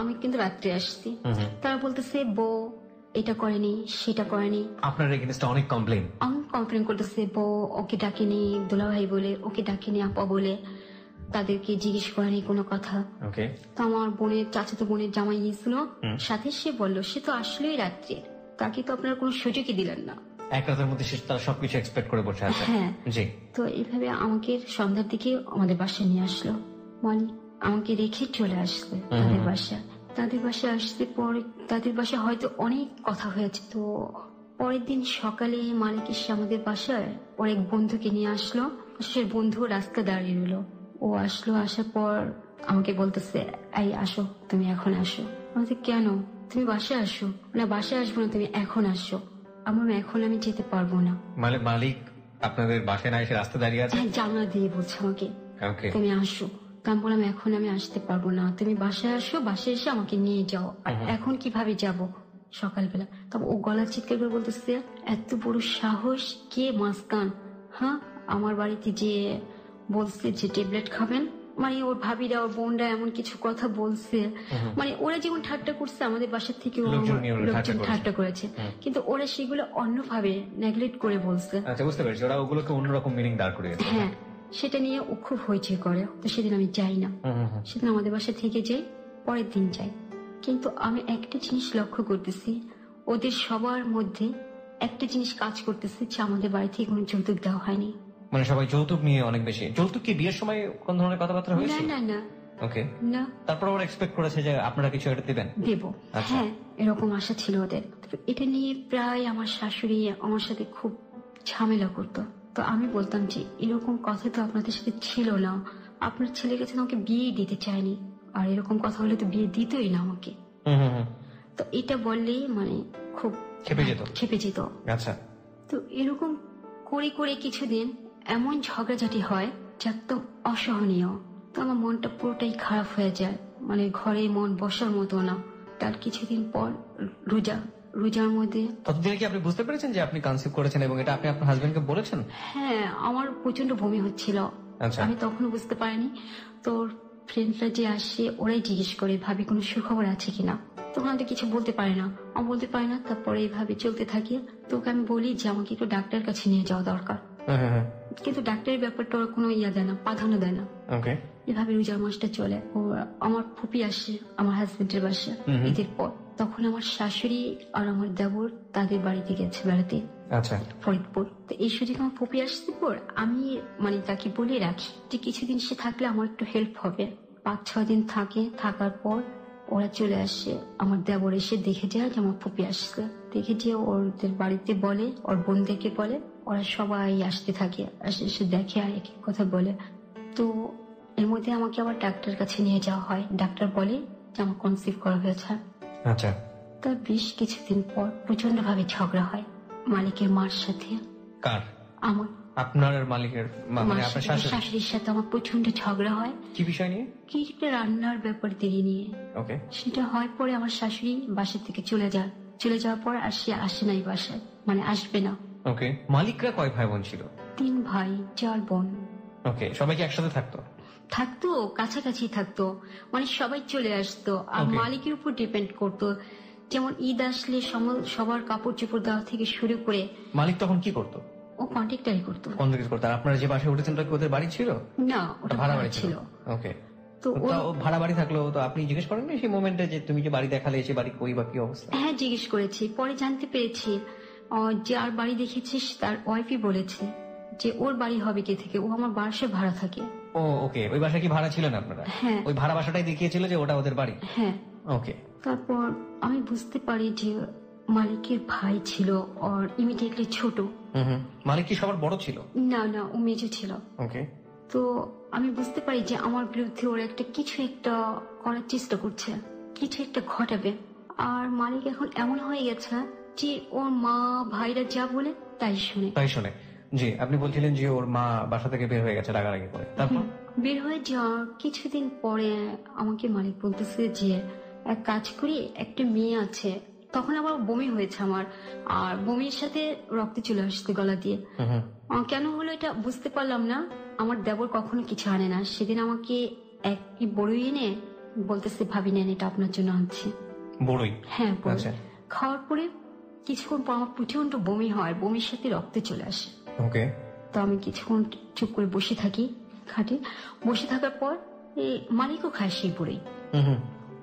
Speaker 1: আমি কিন্তু রাত্রে আসছি, তারা বলতেছে বউ এটা করেনি সেটা করেনি।
Speaker 3: আপনার এগেইনস্টে অনেক কমপ্লেন
Speaker 1: করতেছে, বউ ওকে ডাকেনি দুলাভাই বলে, ওকে ডাকেনি আপা বলে, তাদেরকে জিজ্ঞেস করেনি কোনো কথা। তো আমার বোনের চাচাতো বোনের জামাই গিয়েছিল সাথে, সে বললো সে তো আসলেই রাত্রে, তাকে তো আপনারা কোনো সুযোগই দিলেন না,
Speaker 3: এক রাতের মধ্যে তারা সবকিছু এক্সপেক্ট করে বসে আছে।
Speaker 1: হ্যাঁ। তো এইভাবে আমাকে সন্ধ্যার দিকে আমাদের বাসায় নিয়ে আসলো, মানে আমাকে রেখে চলে আসছে তাদের বাসায় আসতে পরে তাদের বাসায় হয়তো অনেক কথা হয়েছে। তো পরের দিন সকালে মালিক এসে আমাদের বাসায় অনেক বন্ধুকে নিয়ে আসলো। সে বন্ধু রাস্তা দাঁড়িয়ে রইলো। ও আসলো, আসার পর আমাকে বলতেছে এই আসো, তুমি এখন আসো। আমাকে কেন, তুমি বাসায় আসো। না বাসায় আসবো না, তুমি এখন আসো। আমার এখন আমি যেতে পারবো না।
Speaker 3: মালিক আপনাদের বাসায় না এসে রাস্তা দাঁড়িয়ে আছে?
Speaker 1: জানলা দিয়ে বলছে আমাকে তুমি আসো। আমি বললাম এখন আমি আসতে পারবো না, তুমি বাসায় আসো, বাসায় এসে আমাকে নিয়ে যাও। এখন কিভাবে যাব সকালবেলা? তবে ও গলা চিৎকার করে বলতেছে এত বড় সাহস, কে মাস্তান? হ্যাঁ, আমার বাড়িতে যে বলছে যে ট্যাবলেট খাবেন, মানে ওর ভাবিরা ওর বোনরা এমন কিছু কথা বলছে। মানে ওরা যেমন ঠাট্টা করছে আমাদের বাসার থেকে লোকজন ঠাট্টা করেছে, কিন্তু ওরা সেগুলো অন্যভাবে নেগলেক্ট করে বলছে।
Speaker 3: বুঝতে পেরেছি, ওরা ওগুলোকে অন্যরকম মিনিং দাঁড় করিয়েছে।
Speaker 1: হ্যাঁ, সেটা নিয়ে ও খুব হইচই করে। তো সেদিন আমি যাই না, সেদিন আমাদের বাসা থেকে যাই, পরের দিন যাই। কিন্তু আমি একটা জিনিস লক্ষ্য করতেছি, ওদের সবার মধ্যে একটা জিনিস কাজ করতেছে যে আমাদের বাড়ি থেকে কোনো যৌতুক দেওয়া হয়নি।
Speaker 3: মানে সবাই যৌতুক নিয়ে অনেক বেশি। যৌতুক কি বিয়ের সময় কোন ধরনের কথাবার্তা হয়েছে?
Speaker 1: না।
Speaker 3: ওকে, না। তারপর ওরা এক্সপেক্ট করেছে যে আপনারা কিছু এটা দিবেন।
Speaker 1: দেব, হ্যাঁ, এরকম আশা ছিল ওদের। এটা নিয়ে প্রায় আমার শাশুড়ি আমার সাথে খুব ঝামেলা করতো। তো আমি বলতাম যে এরকম কথা তো আপনাদের সাথে ছিল না, আপনার ছেলে কাছে আমাকে বিয়ে দিতে চায়নি, আর এরকম কথা হলে তো বিয়ে দিতই না আমাকে। তো এটা বললেই মানে খুব খেপে যেত।
Speaker 3: আচ্ছা।
Speaker 1: তো এরকম করে কিছুদিন এমন ঝগড়াঝাটি হয় যা একদম অসহনীয়। তো আমার মনটা পুরোটাই খারাপ হয়ে যায়, মানে ঘরে মন বসার মতো না। তার কিছুদিন পর রোজার মধ্যে।
Speaker 2: ততদিনে কি আপনি বুঝতে পেরেছেন যে আপনি কনসিভ করেছেন এবং এটা আপনি আপনার হাজবেন্ডকে বলেছেন?
Speaker 1: হ্যাঁ, আমার প্রচন্ড বমি হচ্ছিল।
Speaker 2: আচ্ছা।
Speaker 1: আমি তখন বুঝতে পারিনি। তোর ফ্রেন্ডরা যে আসে ওরাই জিজ্ঞেস করে ভাবি কোনো সুখবর আছে কিনা। তখন আমি কিছু বলতে পারি না, আমি বলতে পারি না। তারপরে এইভাবে চলতে থাকে। তোকে আমি বলি যে আমাকে একটু ডাক্তারের কাছে নিয়ে যাওয়া দরকার, কিন্তু ডাক্তারের ব্যাপারটা ওরা কোনো দেয় না, প্রাধান্য দেয় না। এভাবে রোজার মাসটা চলে। ও আমার ফুপি আসে আমার হাজবেন্ডের বাসা ঈদের পর। তখন আমার শাশুড়ি আর আমার দেবর তাদের বাড়িতে গেছে বেড়াতে, ফরিদপুর। তো এই সুযোগ আমার ফুপি আসতে পর আমি মানে তাকে বলে রাখি যে কিছুদিন সে থাকলে আমার একটু হেল্প হবে। 5-6 দিন থাকে। থাকার পর ওরা চলে আসে। আমার দেবর এসে দেখে যায় যে আমার ফুপি আসছে। দেখে যে ওদের বাড়িতে বলে, ওর বোনদেরকে বলে, ওরা সবাই আসতে থাকে। এসে দেখে আর এক কথা বলে। তো এর মধ্যে আমাকে আবার ডাক্তারের কাছে নিয়ে যাওয়া হয়। ডাক্তার বলে যে আমার কনসিভ করা হয়েছে।
Speaker 2: আচ্ছা।
Speaker 1: তার বেশ কিছুদিন পর প্রচন্ড ভাবে ঝগড়া হয় মালিকের মার সাথে।
Speaker 2: কার?
Speaker 1: আমার।
Speaker 2: আপনার মালিকের মানে আপনার
Speaker 1: শাশুড়ির সাথে আমার প্রচন্ড ঝগড়া হয়।
Speaker 2: কি বিষয় নিয়ে?
Speaker 1: কি একটা রান্নার ব্যাপার নিয়ে।
Speaker 2: ওকে। সেটা
Speaker 1: হয় পরে আমার শাশুড়ি বাসা থেকে চলে যাওয়ার পর আর সে আসে নাই বাসায়, মানে আসবে না।
Speaker 2: ওকে। মালিকরা কয় ভাই বোন ছিল?
Speaker 1: 3 ভাই 4 বোন।
Speaker 2: ওকে। সবাই কি একসাথে থাকতো?
Speaker 1: কাছাকাছি থাকতো, মানে সবাই চলে আসতো। আর মালিকের উপর ডিপেন্ড করতো। যেমন ঈদ আসলে সবার কাপড় চোপড় দেওয়া থেকে শুরু করে।
Speaker 2: মালিক তখন কি করতো?
Speaker 1: ও কন্ট্রাক্টরই করতো।
Speaker 2: আর আপনারা যে বাসায় উঠেছেন ওদের বাড়ি ছিল?
Speaker 1: না, ওটা ভাড়া বাড়ি ছিল।
Speaker 2: ওকে। তো ভাড়া বাড়ি থাকলো তো আপনি জিজ্ঞেস করেন সেই মোমেন্টে যে তুমি যে বাড়ি দেখালে এসে বাড়ি কই বা কি অবস্থা?
Speaker 1: হ্যাঁ, জিজ্ঞেস করেছি। পরে জানতে পেরেছি যে আর বাড়ি দেখেছিস তার ওয়াইফই বলেছে যে ওর বাড়ি হবে কে থেকে, ও আমার বাসায় ভাড়া থাকে।
Speaker 2: ও ওকে। ওই বাসায় কি ভাড়া ছিলেন আপনারা?
Speaker 1: হ্যাঁ।
Speaker 2: ওই ভাড়া বাসাটাই দেখিয়েছিল যে ওটা ওদের বাড়ি?
Speaker 1: হ্যাঁ।
Speaker 2: ওকে।
Speaker 1: তারপর আমি বুঝতে পারি যে মালিকের ভাই ছিল আর ইমিডিয়েটলি ছোট।
Speaker 2: মালিক কি সবার বড় ছিল?
Speaker 1: না, ও মেজো ছিল।
Speaker 2: ওকে।
Speaker 1: তো আমি বুঝতে পারি যে আমার বিরুদ্ধে ওরা কিছু একটা করার চেষ্টা করছে, কিছু একটা ঘটাবে। আর মালিক এখন এমন হয়ে গেছে যে ওর মা ভাইরা যা বলে তাই শুনে।
Speaker 2: জি, আপনি বলছিলেন যে ওর মা বাসা থেকে বের হয়ে গেছে রাগারাগি করে। তারপর
Speaker 1: বের হয়ে যাওয়ার কিছুদিন পরে আমাকে মালিক বলতেছে যে এক কাজ করি, একটা মেয়ে আছে। তখন আবার বমি হয়েছে আমার, আর বমির সাথে রক্ত চলে আসছে গলা দিয়ে। কেন হলো এটা বুঝতে পারলাম না। আমার দেবর কখনো কিছু আনে না। সেদিন আমাকে একটি বড়ই এনে বলতেছে ভাবি নেন, এটা আপনার জন্য আনছি।
Speaker 2: বড়ই?
Speaker 1: হ্যাঁ, বড়ই। খাওয়ার পরে কিছুক্ষণ পর আমার প্রচন্ড বমি হয়, বমির সাথে রক্ত চলে আসে।
Speaker 2: ওকে।
Speaker 1: তো আমি কিছুক্ষণ চুপ করে বসে থাকি খাটে। বসে থাকার পর মালিকও খায় সেই বড়ই।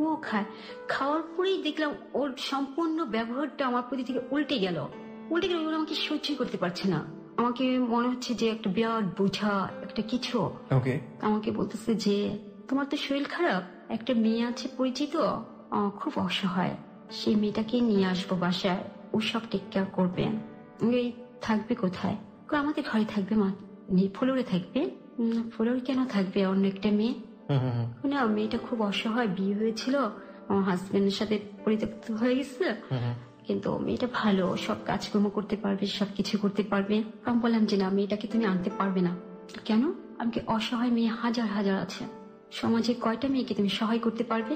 Speaker 1: ও খায়। খাওয়ার পরেই দেখলাম ওর সম্পূর্ণ ব্যবহারটা আমার প্রতি থেকে উল্টে গেল। আমাকে সহ্য করতে পারছে না। আমাকে মনে হচ্ছে যে একটা বিরাট বোঝা একটা কিছু। আমাকে বলতেছে যে তোমার তো শরীর খারাপ, একটা মেয়ে আছে পরিচিত, খুব অসহায়, সেই মেয়েটাকে নিয়ে আসবো বাসায়, ও সব টেক কেয়ার করবে। থাকবে কোথায়? আমাদের ঘরে থাকবে, ফ্লোরে থাকবে। ফ্লোরে কেন থাকবে? অন্য একটা মেয়ে। না, মেয়েটা খুব অসহায়, বিয়ে হয়েছিল, আমার হাজবেন্ডের সাথে পরিত্যক্ত হয়ে গেছে, কিন্তু মেয়েটা ভালো, সব কাজকর্ম করতে পারবে, সবকিছু করতে পারবে। আমি বললাম যে না, মেয়েটাকে তুমি আনতে পারবে না। কেন? আমাকে অসহায় মেয়ে হাজার হাজার আছে, সমাজে কয়টা মেয়েকে তুমি সহায় করতে পারবে?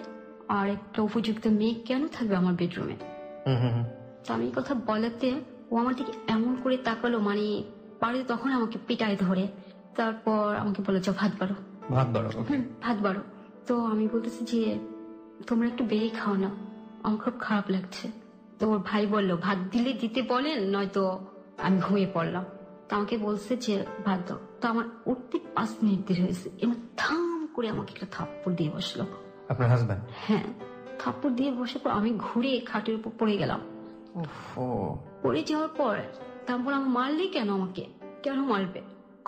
Speaker 1: আর একটা উপযুক্ত মেয়ে কেন থাকবে আমার বেডরুমে? তো আমি কথা বলাতে ও আমার দিকে এমন করে তাকালো, মানে পারে তখন আমাকে পিটায় ধরে। তারপর আমাকে বলে যাও ভাত বাড়ো। তো আমি বলতেছি যে তোমরা একটু বেড়ে খাও না, আমার খুব খারাপ লাগছে। তো ওর ভাই বললো ভাত দিলে দিতে বলেন, নয়তো আমি ঘুমিয়ে পড়লাম। তো আমাকে বলছে যে ভাত দাও। তো আমার উঠতে 5 মিনিট দেরি হয়েছে। এবার থাম করে আমাকে একটা থাপ্পড় দিয়ে বসলো।
Speaker 2: আপনার হাজবেন্ড? হ্যাঁ,
Speaker 1: থাপ্পড় দিয়ে বসে পর আমি ঘুরে খাটের উপর পড়ে গেলাম। পড়ে যাওয়ার পর তারপর আমি মারলে আমাকে কেন মারবে?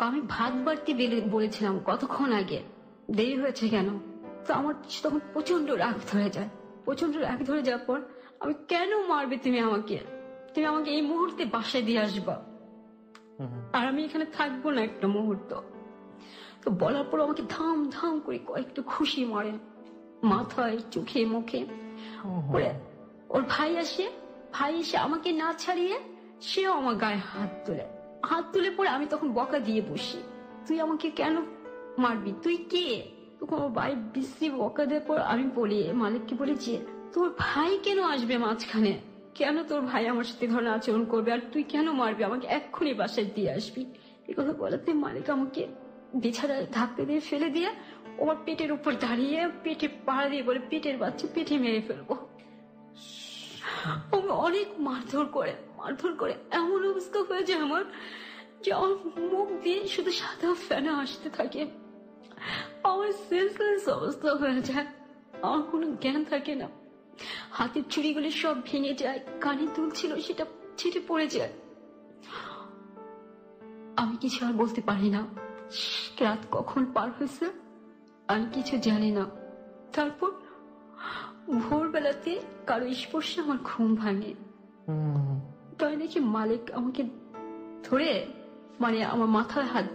Speaker 1: আমি ভাত বাড়তে বলেছিলাম কতক্ষণ আগে, দেরি হয়েছে কেন? তো আমার তখন প্রচন্ড রাগ ধরে যাওয়ার পর আমি কেন মারবে তুমি আমাকে এই মুহূর্তে বাসায় দিয়ে আসবা, আর আমি এখানে থাকবো না একটা মুহূর্ত। তো বলার পর আমাকে ধাম ধাম করে কয়েকটা খুশি মারে মাথায়, চোখে, মুখে। ওর ভাই এসে আমাকে না ছাড়িয়ে সেও আমার গায়ে হাত তুলে পরে আমি তখন বকা দিয়ে বসি, তুই আমাকে কেন মারবি? তুই কে? তখন আমার ভাই বিশ্রী বকা দেওয়ার পর আমি বলি, মালিককে বলি যে তোর ভাই কেন আসবে মাঝখানে? কেন তোর ভাই আমার সাথে ধরনের আচরণ করবে? আর তুই কেন মারবি? আমাকে এক্ষুনি বাসায় দিয়ে আসবি। এই কথা বলাতে মালিক আমাকে বিছানায় ধাক্কা দিয়ে ফেলে দিয়ে ওর পেটের উপর দাঁড়িয়ে পেটে পাড়া দিয়ে বলে, পেটের বাচ্চা পেটে মেরে ফেলবো। আমি অনেক মারধর করে এমন অবস্থা হয়ে যায় আমার, যে আমার মুখ দিয়ে শুধু সাদা ফেনা আসতে থাকে। আমার সেন্সলেস অবস্থা হয়ে যায়, আমার কোনো জ্ঞান থাকে না। হাতের চুড়িগুলি সব ভেঙে যায়, কানে দুল ছিল সেটা ছিটে পড়ে যায়। আমি কিছু আর বলতে পারি না। রাত কখন পার হয়েছে আমি কিছু জানি না। তারপর ভোরবেলাতে কারো স্পর্শে আমার ঘুম ভাঙে। তাই নাকি মালিক আমাকে ধরে মানে আমার মাথায় হাত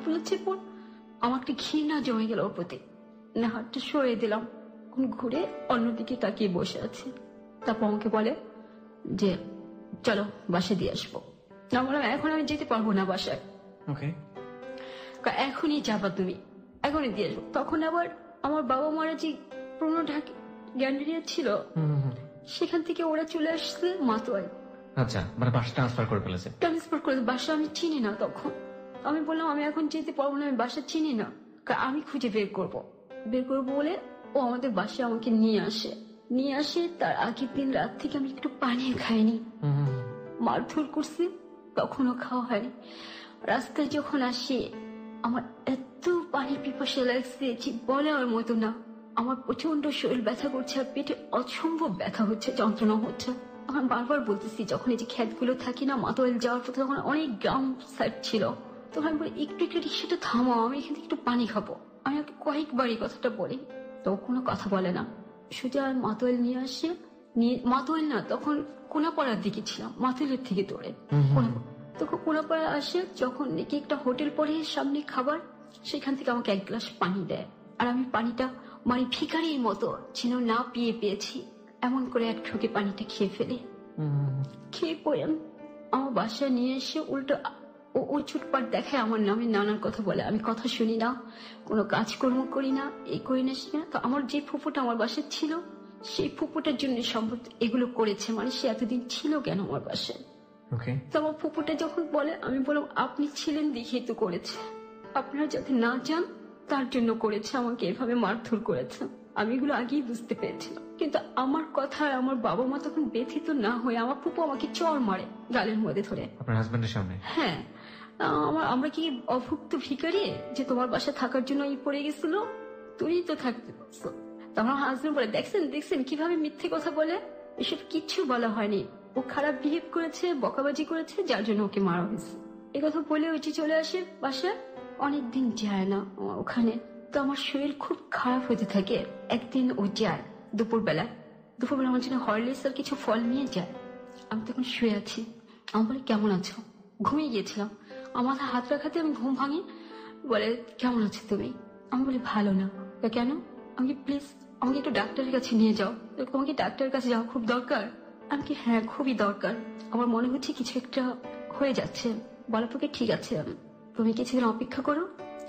Speaker 1: বোলাচ্ছে পর আমার একটা ঘৃণা জমে গেল ওর প্রতি। না, হাতটা সরিয়ে দিলাম, ঘুরে অন্যদিকে তাকিয়ে বসে আছে। তারপর আমাকে বলে যে চলো বাসায় দিয়ে আসবো। না, বললাম এখন আমি যেতে পারবো না বাসায়। এখনই যাবা তুমি, এখনই দিয়ে আসবো। তখন আবার আমার বাবা মারা যে পুরোনো ঢাকা গ্যান্ডারিয়া ছিল সেখান থেকে ওরা চলে আসছে মাতোয়ায়।
Speaker 2: আচ্ছা, মানে বাসা ট্রান্সফার করে ফেলেছে।
Speaker 1: বাসা আমি চিনি না। তখন আমি বললাম আমি এখন যেতে পারবো না, আমি বাসা চিনি না, আমি খুঁজে বের করবো বলে ও আমাদের বাসায় আমাকে নিয়ে আসে। তার আগের দিন রাত থেকে আমি একটু পানি খাইনি, মারধর করছি, তখনও খাওয়া হয়নি। রাস্তায় যখন আসি আমার এত পানির পিপাসা লাগছে যে বলার মতো না। আমার প্রচন্ড শরীর ব্যথা করছে আর পেটে অসম্ভব ব্যথা হচ্ছে, যন্ত্রণা হচ্ছে। আমার বারবার বলতেছি, যখন এই যে ক্ষেতগুলো থাকি না মাতোয়াল যাওয়ার পথে, তখন অনেক গ্রাম সাইড ছিল, তখন আমি বলি একটু রিক্সাটা থামাও, আমি এখান থেকে একটু পানি খাবো। আমি ওকে কয়েকবার এই কথাটা বলি, তো কোনো কথা বলে না। সোজা মাতোয়াল নিয়ে আসে, মাতোয়াল না, তখন কোনাপাড়ার দিকে ছিলাম, মাতোয়ালের থেকে দৌড়ে তখন কোনাপাড়া আসে। যখন নাকি একটা হোটেল পরে সামনে খাবার, সেখান থেকে আমাকে এক গ্লাস পানি দেয়। আর আমি পানিটা মানে ভিখারির মতো যেন না পেয়েছি এমন করে এক ঠোকে পানিটা খেয়ে ফেলি। খেয়ে পড়ে আমার বাসায় নিয়ে এসে উল্টো ও ছুটপাট দেখায়, আমার নামে নানান কথা বলে। আমি কথা শুনি না, কোনো কাজকর্ম করি না, এই করি না সে না। তো আমার যে ফুপুটা আমার বাসায় ছিল, সেই ফুপুটার জন্য সম্ভব এগুলো করেছে। মানে সে এতদিন ছিল কেন আমার বাসায়? তো আমার ফুপুটা যখন বলে, আমি বললাম আপনি ছিলেন দেখেই তো করেছে, আপনারা যাতে না যান তার জন্য করেছে, আমাকে এভাবে মারধর করেছে। আমি এগুলো আগেই বুঝতে পেরেছিলাম, কিন্তু আমার কথা আমার বাবা মা তখন ব্যথিত না হয়ে আমার ফুপু আমাকে চড় মারে গালের মধ্যে ধরে,
Speaker 2: আপনার হাজবেন্ডের সামনে।
Speaker 1: হ্যাঁ, আমরা কি অভুক্ত ভিখারি যে তোমার বাসা থাকার জন্য পড়ে গেছিল? তুমি তো থাকতে পারছো। আমার হাজবেন্ড বলে, দেখছেন কিভাবে মিথ্যে কথা বলে। এসব কিচ্ছু বলা হয়নি, ও খারাপ বিহেভ করেছে, বকাবাজি করেছে, যার জন্য ওকে মারা হয়েছে। একথা বলে ওই চলে আসে বাসায়। অনেকদিন যায় না ওখানে, তো আমার শরীর খুব খারাপ হতে থাকে। একদিন ও যায় দুপুরবেলা আমার জন্য হরলিক্স আর কিছু ফল নিয়ে যায়। আমি তখন শুয়ে আছি, আমি বলে কেমন আছো? ঘুমিয়ে গিয়েছিলাম। আমার হাত রাখাতে আমি ঘুম ভাঙি, বলে কেমন আছো তুমি? আমি বলি ভালো না। কেন? আমাকে প্লিজ আমাকে একটু ডাক্তারের কাছে নিয়ে যাও। তোমাকে ডাক্তারের কাছে যাওয়া খুব দরকার? আমি কি হ্যাঁ খুবই দরকার, আমার মনে হচ্ছে কিছু একটা হয়ে যাচ্ছে। বলার পক্ষে ঠিক আছে, তুমি কিছুদিন অপেক্ষা করো,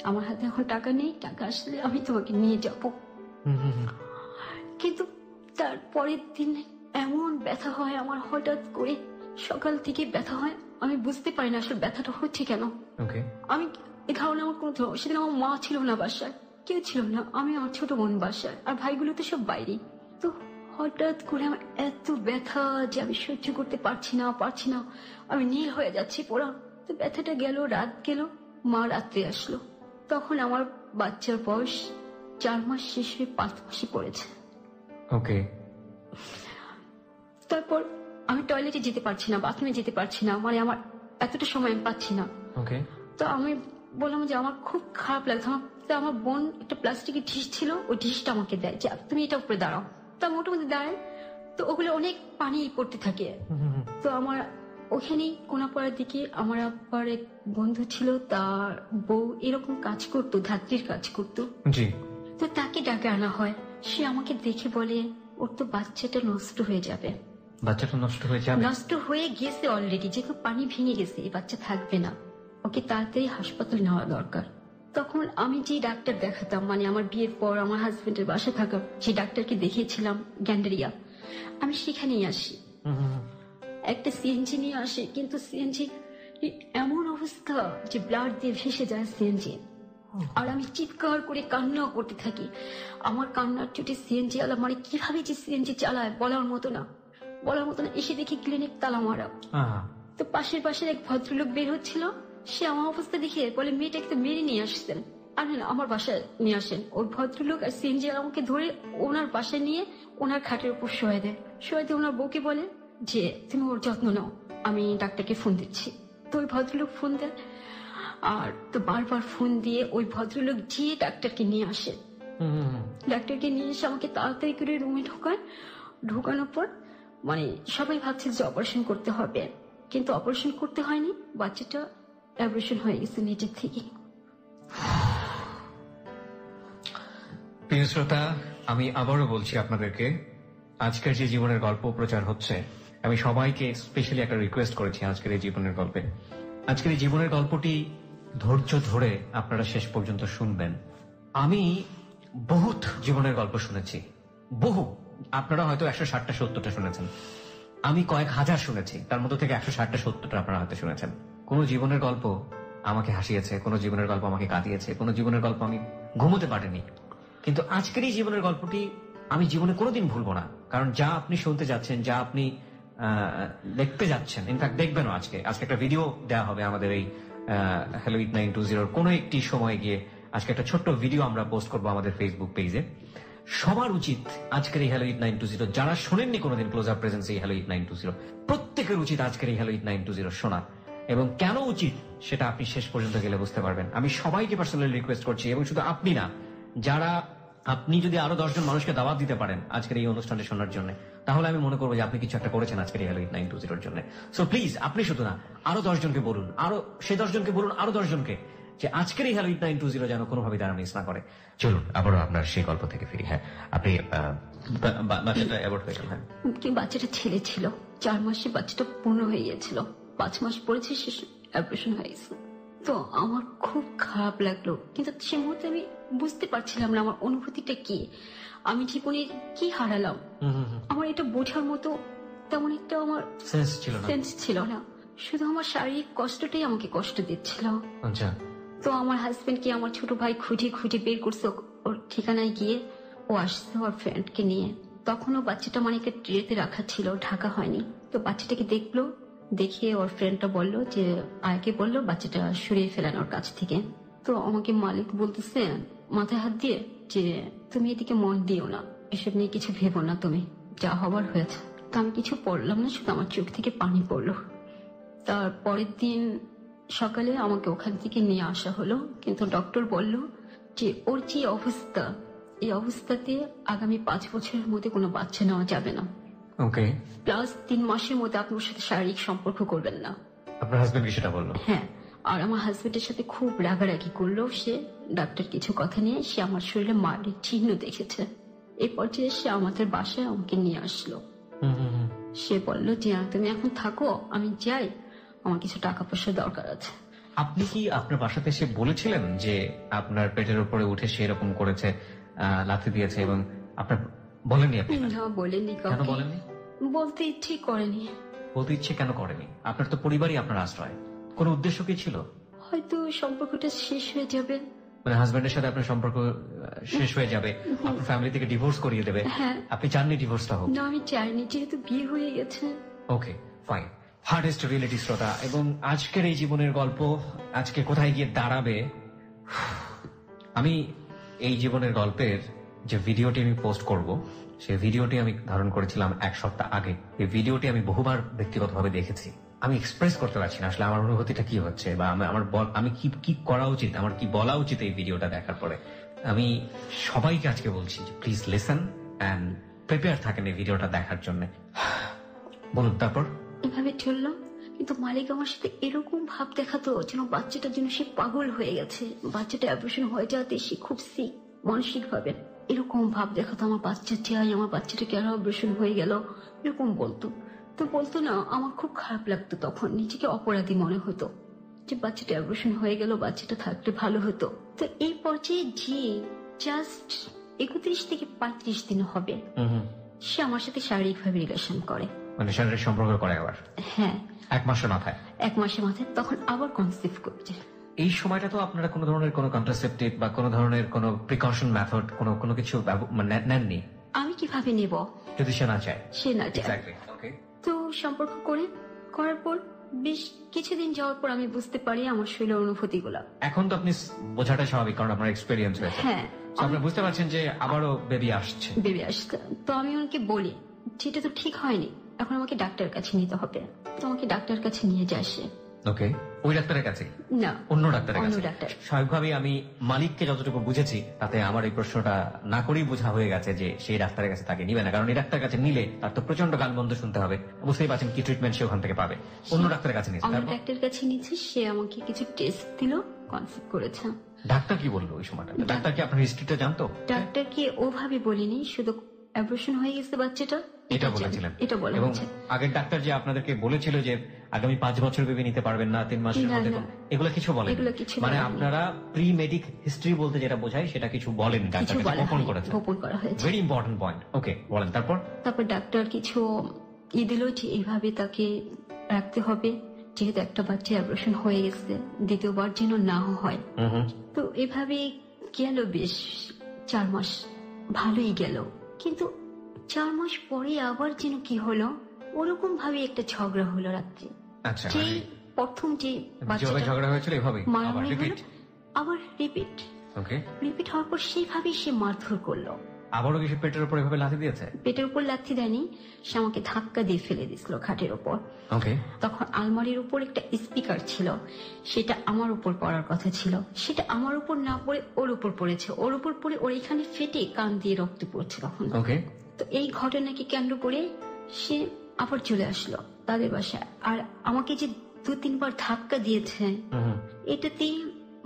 Speaker 1: আমার হাতে এখন টাকা নেই, টাকা আসলে আমি তোমাকে নিয়ে যাব। কিন্তু তারপরের দিন এমন ব্যথা হয় আমার, হঠাৎ করে সকাল থেকে ব্যথা হয়, আমি বুঝতে পারি না আসলে ব্যথাটা হচ্ছে কেন। আমি এই ধারণা আমার কোনো, সেদিন আমার মা ছিল না বাসায়, কেউ ছিল না, আমি আমার ছোট বোন বাসায়, আর ভাইগুলো তো সব বাইরে। তো হঠাৎ করে আমার এত ব্যথা যে আমি সহ্য করতে পারছি না, আমি নীল হয়ে যাচ্ছি পুরো। তো ব্যথাটা গেল, রাত গেল, মা রাত্রে আসলো। তখন আমার বাচ্চার বয়স 4 মাস শেষ হয়ে 5 মাসে পড়েছে। তারপর আমি টয়লেটে যেতে পারছি না, বাথরুমে যেতে পারছি না, মানে আমার এতটা সময় আমি পাচ্ছি না। তো আমি বললাম যে আমার খুব খারাপ লাগছে। আমার বোন একটা প্লাস্টিকের ডিশ ছিল, ওই ডিশটা আমাকে দেয় যে তুমি এটা উপরে দাঁড়াও। তা মোটামুটি দাঁড়ায়, তো ওগুলো অনেক পানি পড়তে থাকে। তো আমার ওখানেই কোনাপাড়ার দিকে আমার আব্বার এক বন্ধু ছিল, তার বউ এরকম কাজ করতো, ধাত্রীর কাজ করতো। তো তাকে ডাকে আনা হয়। সে আমাকে দেখে বলে ওর তো বাচ্চাটা নষ্ট হয়ে যাবে। নষ্ট হয়ে গেছে অলরেডি, যেহেতু পানি ভেঙে গেছে, এই বাচ্চা থাকবে না, ওকে তাড়াতাড়ি হাসপাতালে নেওয়া দরকার। তখন আমি যে ডাক্তার দেখাতাম, মানে আমার বিয়ের পর আমার হাজবেন্ডের বাসা থাকা যে ডাক্তারকে দেখিয়েছিলাম গ্যান্ডারিয়া, আমি সেখানেই আসি। একটা সিএনজি নিয়ে আসে, কিন্তু সিএনজি এমন অবস্থা যে ব্লাড দিয়ে ভেসে যায় সিএনজি। আর আমি চিৎকার করে কান্না করতে থাকি। আমার কান্নার চোটে সিএনজি আলা মানে কিভাবে যে সিএনজি চালায় বলার মতো না। এসে দেখি ক্লিনিক তালা মারা। তো পাশের এক ভদ্রলোক বের হচ্ছিল, সে আমার অবস্থা দেখে বলে মেয়েটাকে তো মেরে নিয়ে আসছেন, আর না আমার বাসায় নিয়ে আসেন। ওই ভদ্রলোক আর সিএনজি আমাকে ধরে ওনার বাসায় নিয়ে ওনার খাটের উপর শোয়া দেয়। ওনার বউকে বলে যে তুমি ওর যত্ন নাও, আমি ডাক্তারকে ফোন দিচ্ছি। তো ওই ভদ্রলোক ফোন দেয়, আর তো বারবার ফোন দিয়ে ওই ভদ্রলোক যে ডাক্তারকে নিয়ে আসে। ডাক্তারকে নিয়ে এসে আমাকে তাড়াতাড়ি করে রুমে ঢোকানোর পর মানে সবাই ভাবছে যে অপারেশন করতে হবে, কিন্তু অপারেশন করতে হয়নি, বাচ্চাটা অ্যাবর্শন হয়ে গেছে নিজের থেকে।
Speaker 2: প্রিয় শ্রোতা, আমি আবারও বলছি আপনাদেরকে, আজকের যে জীবনের গল্প প্রচার হচ্ছে, আমি সবাইকে স্পেশালি একটা রিকোয়েস্ট করেছি আজকের এই জীবনের গল্পে। আজকের এই জীবনের গল্পটি ধৈর্য ধরে আপনারা শেষ পর্যন্ত শুনবেন। আমি বহুত জীবনের গল্প শুনেছি, বহু। আপনারা হয়তো 160টা 70টা শুনেছেন, আমি কয়েক হাজার শুনেছি, তার মধ্যে থেকে 160টা 70টা আপনারা হয়তো শুনেছেন। কোন জীবনের গল্প আমাকে হাসিয়েছে, কোন জীবনের গল্প আমাকে কাঁদিয়েছে, কোন জীবনের গল্প আমি ঘুমোতে পারিনি, কিন্তু আজকের এই জীবনের গল্পটি আমি জীবনে কোনোদিন ভুলবো না। কারণ যা আপনি শুনতে যাচ্ছেন, যা আপনি দেখতে যাচ্ছেন, ইনফ্যাক্ট দেখবেনও, আজকে একটা ভিডিও দেওয়া হবে আমাদের এই হ্যালো 8920 কোন একটি সময় গিয়ে আজকে একটা ছোট্ট ভিডিও আমরা পোস্ট করবো আমাদের ফেসবুক পেজে। সবার উচিত আজকের এই হ্যালো 8920, যারা শোনেননি কোনোদিন ক্লোজ আপ প্রেজেন্স এই হ্যালো 8920, প্রত্যেকের উচিত আজকের এই হ্যালো 8920 শোনা। এবং কেন উচিত সেটা আপনি শেষ পর্যন্ত গেলে বুঝতে পারবেন। আমি সবাইকে পার্সোনালি রিকোয়েস্ট করছি, এবং শুধু আপনি না, যারা আপনি যদি আরো 10 জন মানুষকে দাওয়াত দিতে পারেন আজকের এই অনুষ্ঠানটি শোনার জন্য, তাহলে আমি মনে করবো যে আপনি কিছু একটা করেছেন আজকের এই হ্যালো 8920 জন্য। সো প্লিজ, আপনি শুধু না, আরো 10 জনকে বলুন, আরো সে 10 জনকে বলুন, আরো 10 জনকে, যে আজকের এই হ্যালো 8920 যেন কোনোভাবে তারা মিস না করে।
Speaker 3: চলুন আবারও আপনার সেই গল্প থেকে ফিরি। হ্যাঁ, আপনি বাচ্চাটা অ্যাবর্ট হয়ে গেল। হ্যাঁ,
Speaker 1: বাচ্চাটা ছেলে ছিল, 4 মাসে বাচ্চাটা পূর্ণ হয়ে গিয়েছিল, 5 মাস পড়েছে, শেষ অপারেশন হয়ে গেছে। তো আমার খুব খারাপ লাগলো, কিন্তু সে মুহূর্তে আমি বুঝতে পারছিলাম না আমার অনুভূতিটা কি, আমি জীবনে কি হারালাম। আমার এটা বোঝার মতো তেমন একটা আমার সেন্স ছিল না, শুধু আমার শারীরিক কষ্টটাই আমাকে কষ্ট দিচ্ছিল।
Speaker 2: আচ্ছা।
Speaker 1: তো আমার হাজবেন্ডকে আমার ছোট ভাই খুঁজে বের করছে, ওর ঠিকানায় গিয়ে ও আসছে ওর ফ্রেন্ডকে নিয়ে। তখনও বাচ্চাটা মানে একটা ট্রেতে রাখা ছিল, ঢাকা হয়নি। তো বাচ্চাটাকে দেখলো, দেখে ওর ফ্রেন্ডটা বললো যে আয়াকে বললো বাচ্চাটা সরিয়ে ফেলেন ওর কাছ থেকে। তো আমাকে মালিক বলতেছে মাথায় হাত দিয়ে যে তুমি এদিকে মন দিও না, এসব নিয়ে কিছু ভেবো না, তুমি যা হবার হয়েছে। তো আমি কিছু পড়লাম না, শুধু আমার চোখ থেকে পানি পড়লো। তার পরের দিন সকালে আমাকে ওখান থেকে নিয়ে আসা হলো, কিন্তু ডক্টর বলল যে ওর যে অবস্থা, এই অবস্থাতে আগামী 5 বছরের মধ্যে কোনো বাচ্চা নেওয়া যাবে না।
Speaker 2: ওকে।
Speaker 1: প্লাস 3 মাসের মধ্যে আপনি ওর সাথে শারীরিক সম্পর্ক করবেন না।
Speaker 2: আপনার হাজবেন্ড কি সেটা বললো?
Speaker 1: হ্যাঁ, আর আমার হাজবেন্ডের সাথে খুব রাগারাগি করলো সে। ডাক্তার কিছু কথা নিয়ে সে আমার শরীরে মারের চিহ্ন দেখেছে। এই পর্যায়ে সে আমাদের বাসায় আমাকে নিয়ে আসলো। সে বলল যে তুমি এখন থাকো, আমি যাই, আমার কিছু টাকা পয়সা দরকার আছে।
Speaker 2: আপনি কি আপনার বাসাতে এসে বলেছিলেন যে আপনার পেটের উপরে উঠে সে এরকম করেছে, লাথি দিয়েছে, এবং আপনার বলেননি? আপনি
Speaker 1: না, বলেনি।
Speaker 2: কেন বলেননি?
Speaker 1: বলতে ইচ্ছে করেনি।
Speaker 2: বলতে ইচ্ছে কেন করেনি? আপনার তো পরিবারই আপনার আশ্রয়। কোন উদ্দেশ্য কি ছিল?
Speaker 1: হয়তো সম্পর্কটা শেষ হয়ে যাবে,
Speaker 2: মানে হাজবেন্ডের সাথে আপনার সম্পর্ক শেষ হয়ে যাবে, আপনার ফ্যামিলি থেকে ডিভোর্স করিয়ে দেবে।
Speaker 1: হ্যাঁ।
Speaker 2: আপনি চাননি ডিভোর্সটা হোক?
Speaker 1: না, আমি চাইনি, যেহেতু বিয়ে হয়ে গেছে।
Speaker 2: ওকে, ফাইন। হার্ডেস্ট রিয়েলিটি শ্রোতা, এবং আজকের এই জীবনের গল্প আজকে কোথায় গিয়ে দাঁড়াবে, আমি এই জীবনের গল্পের যে ভিডিওটি আমি পোস্ট করব, সেই ভিডিওটি আমি ধারণ করেছিলাম 1 সপ্তাহ আগে। এই ভিডিওটি আমি বহুবার ব্যক্তিগতভাবে দেখেছি। আমি এক্সপ্রেস করতে পারছি না আসলে আমার অনুভূতিটা কি হচ্ছে, বা আমি কি করা উচিত, আমার কি বলা উচিত এই ভিডিওটা দেখার পরে। আমি সবাইকে আজকে বলছি যে প্লিজ লিসেন এন্ড প্রিপেয়ার থাকেন এই ভিডিওটা দেখার জন্য। বলুন তারপর।
Speaker 1: এভাবে চললো, কিন্তু মালিক আমার সাথে এরকম ভাব দেখাতো যেন বাচ্চাটার জন্য সে পাগল হয়ে গেছে, বাচ্চাটা অপারেশন হয়ে যাতে সে খুব সিক মানসিক ভাবে। এরকম ভাব দেখাতো, আমার বাচ্চা চাই, আমার বাচ্চাটা কেন অপারেশন হয়ে গেল, এরকম বলতো। তো বলতো না, আমার খুব খারাপ লাগতো, তখন নিজেকে অপরাধী মনে হতো যে বাচ্চাটা অপারেশন হয়ে গেল, বাচ্চাটা থাকলে ভালো হতো। তো এই পর্যায়ে যে জাস্ট 31 থেকে 35 দিন হবে সে আমার সাথে শারীরিকভাবে রিলেশন করে,
Speaker 3: মানে শারীরিক সম্পর্ক করে আবার।
Speaker 1: হ্যাঁ,
Speaker 3: 1 মাসের মাথায়।
Speaker 1: 1 মাসের মাথায় তখন আবার কনসিভ করছে।
Speaker 3: এই সময়টা তো আপনারা কোনো ধরনের কোনো কন্ট্রাসেপটিভ বা কোনো ধরনের কোনো প্রিকশন মেথড কোনো কিছু নেননি?
Speaker 1: আমি কিভাবে নেব
Speaker 3: যদি সে না চায়?
Speaker 1: সে না চায়। তো সম্পর্ক করার পর বেশ কিছুদিন যাওয়ার পর আমি বুঝতে পারি আমার শরীরের অনুভূতিগুলো।
Speaker 3: এখন তো আপনি বোঝাটা স্বাভাবিক, কারণ আপনার এক্সপেরিয়েন্স হয়েছে।
Speaker 1: হ্যাঁ,
Speaker 3: আপনি বুঝতে পারছেন যে আবারও বেবি আসছে।
Speaker 1: তো আমি ওনাকে বলি যেটা তো ঠিক হয়নি, এখন আমাকে ডাক্তারের কাছে নিতে হবে। তো আমাকে ডাক্তারের কাছে নিয়ে যায় সে।
Speaker 3: ওকে, ওই ডাক্তারের কাছে
Speaker 1: না,
Speaker 3: অন্য ডাক্তারের কাছে।
Speaker 1: ডাক্তার।
Speaker 3: স্বাভাবিকভাবেই আমি মালিককে যতটুকু বুঝেছি তাতে আমার এই প্রশ্নটা না করেই বোঝা হয়ে গেছে যে সেই ডাক্তারের কাছে তাকে নিবে না, কারণ এই ডাক্তারের কাছে নিলে তার তো প্রচন্ড গালমন্দ শুনতে হবে। বুঝতেই পারছেন কি ট্রিটমেন্ট সে ওখান থেকে পাবে। অন্য ডাক্তারের কাছে নিয়েছে।
Speaker 1: অন্য ডাক্তারের কাছে নিয়েছি, সে আমাকে কিছু টেস্ট দিল, কনসিভ করেছে।
Speaker 3: ডাক্তার কি বললো ওই সময়টা? ডাক্তার কি আপনার হিস্ট্রিটা জানতো?
Speaker 1: ডাক্তারকে ওভাবে বলিনি, শুধু অ্যাবর্শন হয়ে গেছে বাচ্চাটা
Speaker 3: এটা বলেছিলেন।
Speaker 1: এটা বলা
Speaker 3: এবং
Speaker 1: হয়েছে।
Speaker 3: আগের ডাক্তার যে আপনাদেরকে বলেছিল যে আগামী 5 বছর বেবি নিতে পারবেন না, 3 মাসের মধ্যে, এগুলো কিছু বলেন? মানে আপনারা প্রি মেডিক হিস্ট্রি বলতে যেটা বোঝায় সেটা কিছু বলেন, ডাক্তার গোপন করেছে।
Speaker 1: গোপন করা হয়েছে।
Speaker 3: Very important point. ওকে, বলেন তারপর।
Speaker 1: তারপর ডাক্তার কিছু দিল যে এইভাবে তাকে রাখতে হবে, যেহেতু একটা বাচ্চা অ্যাবর্শন হয়ে গেছে, দ্বিতীয়বার যেন না হয়। তো এভাবে গেল বেশ 4 মাস, ভালোই গেল। কিন্তু 4 মাস পরে আবার যেন কি হলো, ওরকম ভাবে একটা ঝগড়া হলো রাত্রে।
Speaker 3: আচ্ছা,
Speaker 1: যে প্রথম যে বাচ্চাটা
Speaker 3: ঝগড়া হয়েছিল এভাবে
Speaker 1: আবার রিপিট।
Speaker 3: ওকে,
Speaker 1: রিপিট হওয়ার পর সেইভাবেই সে মারধর করলো।
Speaker 3: আবারও কি সে পেটের উপর এভাবে লাথি দিয়েছে?
Speaker 1: পেটের উপর লাথি দেয়নি, সে আমাকে ধাক্কা দিয়ে ফেলে দিয়েছিল খাটের উপর।
Speaker 3: ওকে,
Speaker 1: তখন আলমারির উপর একটা স্পিকার ছিল, সেটা আমার উপর পড়ার কথা ছিল, সেটা আমার উপর না পড়ে ওর উপর পড়েছে। ওর উপর পড়ে ওর এখানে ফেটে কান দিয়ে রক্ত পড়ছে তখন।
Speaker 3: ওকে,
Speaker 1: তো এই ঘটনাকে কেন্দ্র করে সে আবার চলে আসলো তাদের বাসায়। আর আমাকে যে 2-3 বার ধাক্কা দিয়েছে, এটাতেই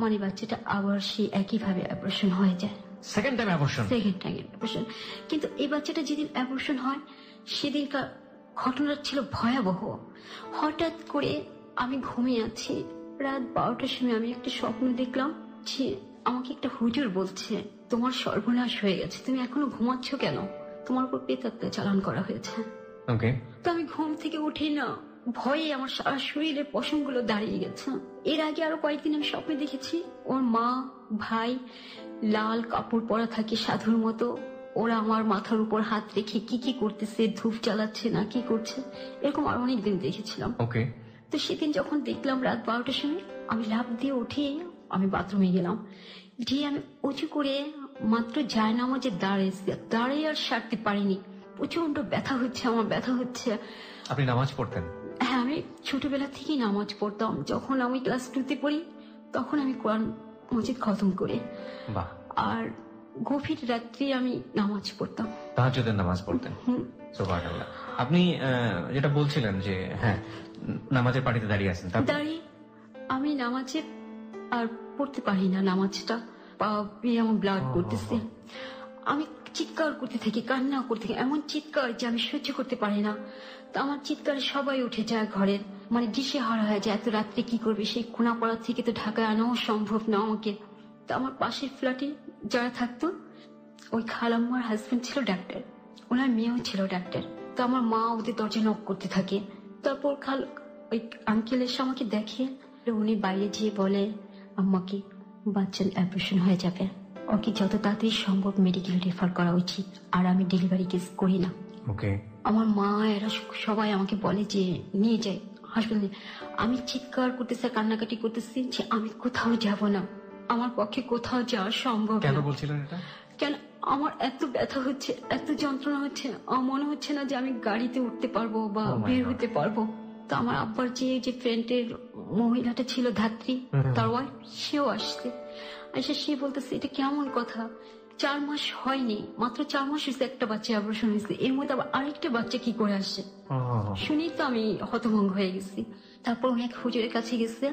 Speaker 1: মানে বাচ্চাটা আবার সে একইভাবে অ্যাবর্শন হয়ে যায়।
Speaker 3: Second time abortion.
Speaker 1: কিন্তু এই বাচ্চাটা যেদিন অ্যাবর্শন হয় সেদিনকার ঘটনাটা ছিল ভয়াবহ। হঠাৎ করে আমি ঘুমিয়ে আছি, রাত 12টার সময় আমি একটা স্বপ্ন দেখলাম যে আমাকে একটা হুজুর বলছে, তোমার সর্বনাশ হয়ে গেছে, তুমি এখনো ঘুমাচ্ছ কেন, তোমার উপর প্রেতাত্মা চালান করা হয়েছে।
Speaker 3: ওকে,
Speaker 1: তো আমি ঘুম থেকে উঠি না, ভয়ে আমার সারা শরীরের পশমগুলো দাঁড়িয়ে গেছে। এর আগে আরো কয়েকদিন আমি স্বপ্নে দেখেছি ওর মা ভাই লাল কাপড় পরা থাকে সাধুর মতো, ওরা আমার মাথার উপর হাত রেখে কি কি করতেছে, ধূপ জ্বালাচ্ছে না কি করছে, এরকম আর অনেকদিন দেখেছিলাম।
Speaker 3: ওকে,
Speaker 1: তো সেদিন যখন দেখলাম রাত 12টার সময়, আমি লাফ দিয়ে উঠে আমি বাথরুমে গেলাম। গিয়ে আমি উঁচু করে মাত্র জায়নামাজে দাঁড়িয়ে আর সারতে পারিনি, প্রচন্ড ব্যথা হচ্ছে, আমার ব্যথা হচ্ছে।
Speaker 3: আপনি নামাজ পড়তেন?
Speaker 1: হ্যাঁ, আমি ছোটবেলা থেকেই নামাজ পড়তাম। যখন আমি ক্লাস 2-তে পড়ি তখন আমি কোরআন মজিদ খতম করি।
Speaker 3: বাহ।
Speaker 1: আর গভীর রাত্রি আমি নামাজ পড়তাম,
Speaker 3: তাহাজ্জুদের নামাজ পড়তেন। সুবহানাল্লাহ। আপনি যেটা বলছিলেন যে হ্যাঁ নামাজের পাটিতে দাঁড়িয়ে আছেন,
Speaker 1: দাঁড়িয়ে আমি নামাজে আর পড়তে পারি না, নামাজটা পা দিয়ে আমার ব্লাড করতেছে। আমি চিৎকার করতে থাকি, কান্না করতে থাকি, এমন চিৎকার যে আমি সহ্য করতে পারি না। তো আমার চিৎকারে সবাই উঠে যায় ঘরের, মানে দিশে হারা হয়ে যায়, এত রাত্রে কি করবে। সেই কোনাপাড়া থেকে তো ঢাকায় আনাও সম্ভব না আমাকে। তো আমার পাশের ফ্ল্যাটে যারা থাকতো, ওই খালাম্মার হাজবেন্ড ছিল ডাক্তার, ওনার মেয়েও ছিল ডাক্তার। তো আমার মা ওদের দরজা নক করতে থাকে। তারপর ওই আঙ্কেল এসে আমাকে দেখে, উনি বাইরে গিয়ে বলে আম্মাকে বাচ্চার অ্যাবর্শন হয়ে যাবে, ওকে যত তাড়াতাড়ি সম্ভব মেডিকেল রেফার করা উচিত, আর আমি ডেলিভারি কেস করি না।
Speaker 3: ওকে,
Speaker 1: আমার মা এরা সবাই আমাকে বলে যে নিয়ে যাই হাসপাতালে। আমি চিৎকার করতেছি, কান্নাকাটি করতেছি যে আমি কোথাও যাব না, আমার পক্ষে কোথাও যাওয়া সম্ভব না।
Speaker 3: কেন বলছিলেন এটা?
Speaker 1: কেন আমার এত ব্যথা হচ্ছে, এত যন্ত্রণা হচ্ছে, আমার মনে হচ্ছে না যে আমি গাড়িতে উঠতে পারবো বা বের হতে পারবো। তো আমার আব্বার যে ফ্রেন্ডের মহিলাটা ছিল ধাত্রী, তার ওয়াইফ, সেও আসছে। আচ্ছা, সে বলতেছে এটা কেমন কথা, 4 মাস হয়নি, মাত্র 4 মাস হয়েছে একটা বাচ্চা অপারেশন হয়েছে, এর মধ্যে আবার আরেকটা বাচ্চা কি করে আসছে। শুনি তো আমি হতভঙ্গ হয়ে গেছি। তারপর অনেক হুজুরের কাছে গেছে,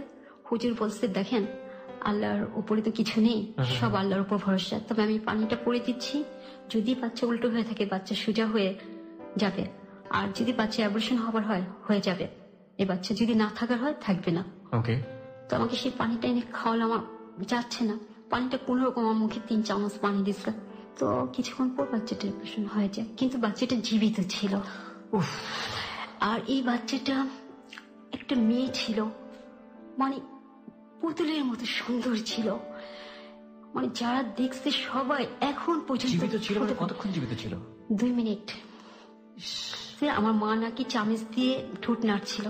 Speaker 1: হুজুর বলছে দেখেন আল্লাহর উপরে তো কিছু নেই, সব আল্লাহর উপর ভরসা। তবে আমি পানিটা পরে দিচ্ছি, যদি বাচ্চা উল্টো হয়ে থাকে বাচ্চা সোজা হয়ে যাবে, আর যদি বাচ্চা অ্যাবর্শন হবার হয় হয়ে যাবে, এই বাচ্চা যদি না থাকার হয় থাকবে না।
Speaker 3: ওকে,
Speaker 1: তো আমাকে সেই পানিটা এনে খাওয়ালে আমার যাচ্ছে না। পানিটা কোন রকম আমার মুখে 3 চামচ পানি দিচ্ছে। তো কিছুক্ষণ পর বাচ্চাটা অপারেশন হয়ে যায়, কিন্তু বাচ্চাটা জীবিত ছিল। আর এই বাচ্চাটা একটা মেয়ে ছিল, মানে পুতুলের মতো সুন্দর ছিল। মানে যারা দেখছে সবাই এখন পর্যন্ত
Speaker 2: জীবিত ছিল। কতক্ষণ জীবিত ছিল?
Speaker 1: 2 মিনিট। আমার মা নাকি চামচ দিয়ে ঠোঁট নাড়ছিল,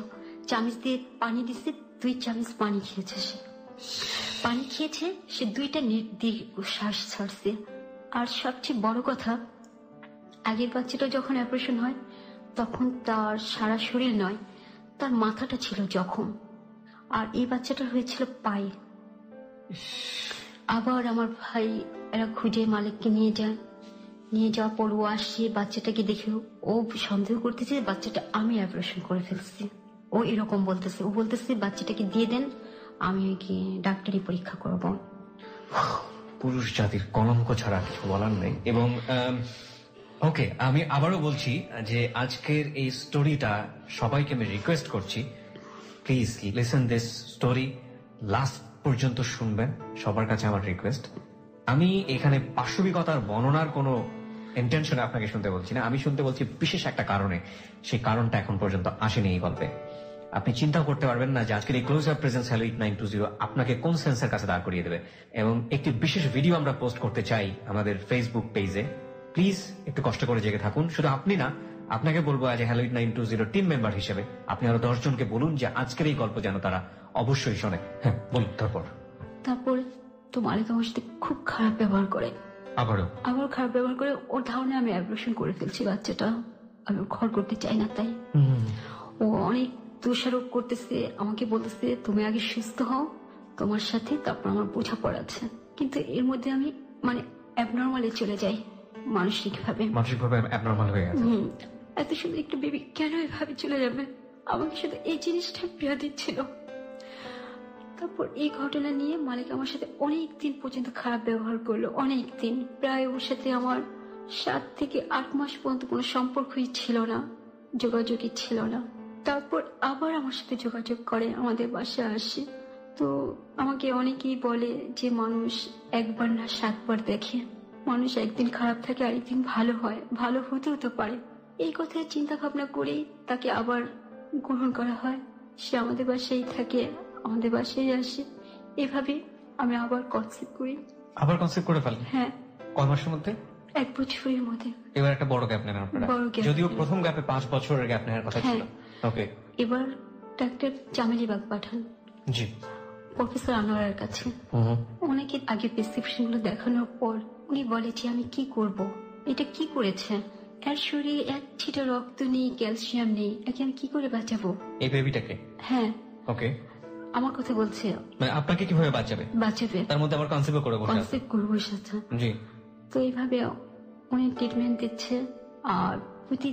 Speaker 1: চামচ দিয়ে পানি দিচ্ছে, 2 চামচ পানি খেয়েছে। সে পানি খেয়েছে, সে 2টা নেট দিয়ে শ্বাস ছাড়ছে। আর সবচেয়ে বড় কথা, আগের বাচ্চাটা যখন অপারেশন হয় তখন তার সারা শরীর নয়, তার মাথাটা ছিল জখম। আর এই বাচ্চাটা হয়েছিল পায়ে। আবার আমার ভাই এরা খুঁজে মালিককে নিয়ে যায়, নিয়ে যাওয়ার পর ও আসে, বাচ্চাটাকে দেখে ও সন্দেহ করতেছে বাচ্চাটা আমি অপারেশন করে ফেলছি। ও এরকম বলতেছে, ও বলতেছে বাচ্চাটাকে দিয়ে দেন, আমি কি ডাক্তারি পরীক্ষা করব।
Speaker 2: পুরুষ জাতির কলঙ্ক ছাড়া কিছু বলার নেই। এবং ওকে, আমি আবারও বলছি যে আজকের এই স্টোরিটা সবাইকে আমি রিকোয়েস্ট করছি, please listen this story, last পর্যন্ত শুনবেন, সবার কাছে আমার রিকোয়েস্ট। আমি এখানে পাশবিকতার বর্ণনার কোনো ইন্টেনশনে আপনাকে শুনতে বলছি না, আমি শুনতে বলছি বিশেষ একটা কারণে। সেই কারণটা এখন পর্যন্ত আসেনি এই গল্পে। আপনি চিন্তাও করতে পারবেন না যে আজকের এই ক্লোজ আপ প্রেজেন্স হ্যালো 8920 আপনাকে কোন সেন্সের কাছে দাঁড় করিয়ে দেবে। এবং একটি বিশেষ ভিডিও আমরা পোস্ট করতে চাই আমাদের ফেসবুক পেজে, প্লিজ একটু কষ্ট করে জেগে থাকুন। শুধু আপনি না, আপনাকে বলবো আজ হ্যালো 8920 টিম মেম্বার হিসেবে আপনি আরো 10 জনকে বলুন যে আজকের এই গল্প যেন তারা অবশ্যই শোনে। হ্যাঁ বলুন।
Speaker 1: তারপর তো মালিক আমার সাথে খুব খারাপ ব্যবহার করে, আবার খারাপ ব্যবহার করে। ওর ধারণা আমি অপারেশন করে ফেলছি বাচ্চাটা, আমি ঘর করতে চাই না তাই। ও অনেক দোষারোপ করতেছে, আমাকে বলতেছে তুমি আগে সুস্থ হও, তোমার সাথে তারপর আমার বোঝাপড়া আছে। কিন্তু এর মধ্যে আমি মানে অ্যাবনর্মালে চলে যাই, মানসিকভাবে
Speaker 2: অ্যাবনর্মাল হয়ে গেছে।
Speaker 1: এত সুন্দর একটা বেবি কেন এভাবে চলে যাবে, আমাকে শুধু এই জিনিসটা পীড়া দিচ্ছিল। তারপর এই ঘটনা নিয়ে মালিক আমার সাথে অনেক দিন পর্যন্ত খারাপ ব্যবহার করলো, অনেক দিন, প্রায় ওর সাথে আমার 7 থেকে 8 মাস পর্যন্ত কোনো সম্পর্কই ছিল না, যোগাযোগই ছিল না। তারপর আবার আমার সাথে যোগাযোগ করে, আমাদের বাসায় আসে। তো আমাকে অনেকেই বলে যে মানুষ একবার না 7 বার দেখে, মানুষ একদিন খারাপ থাকে আরেকদিন ভালো হয়, ভালো হতেও তো পারে। এই কথায় চিন্তা ভাবনা করেই তাকে আবার গ্রহণ করা হয়। সে আমাদের বাসায় থাকে, আমাদের বাসায় আসে। এভাবে আমি আবার কনসেপ্ট করি।
Speaker 2: আবার কনসেপ্ট করে ফেলেন?
Speaker 1: হ্যাঁ।
Speaker 2: কয় মাসের মধ্যে?
Speaker 1: 1 বছরের মধ্যে।
Speaker 2: এবার একটা বড় গ্যাপ নেন আপনারা, যদিও প্রথম গ্যাপে 5 বছরের গ্যাপ নেওয়ার কথা ছিল। ওকে।
Speaker 1: এবার ডাক্তার চামেলিবাগ পাঠান, জি, প্রফেসর আনোয়ারের কাছে। অনেকে আগে প্রেসক্রিপশন গুলো দেখানোর পর উনি বলে যে আমি কি করব, এটা কি করেছে, এর শরীরে 1 ছিটা রক্ত নেই, ক্যালসিয়াম নেই, একে আমি কি করে বাঁচাবো
Speaker 2: এই বেবিটাকে?
Speaker 1: হ্যাঁ।
Speaker 2: ওকে।
Speaker 1: আমার কথা বলছে,
Speaker 2: মানে আপনাকে কিভাবে বাঁচাবে?
Speaker 1: তার মধ্যে আবার কনসেপ্ট করবো।
Speaker 2: জি।
Speaker 1: তো এইভাবে উনি ট্রিটমেন্ট দিচ্ছে। আর প্রতি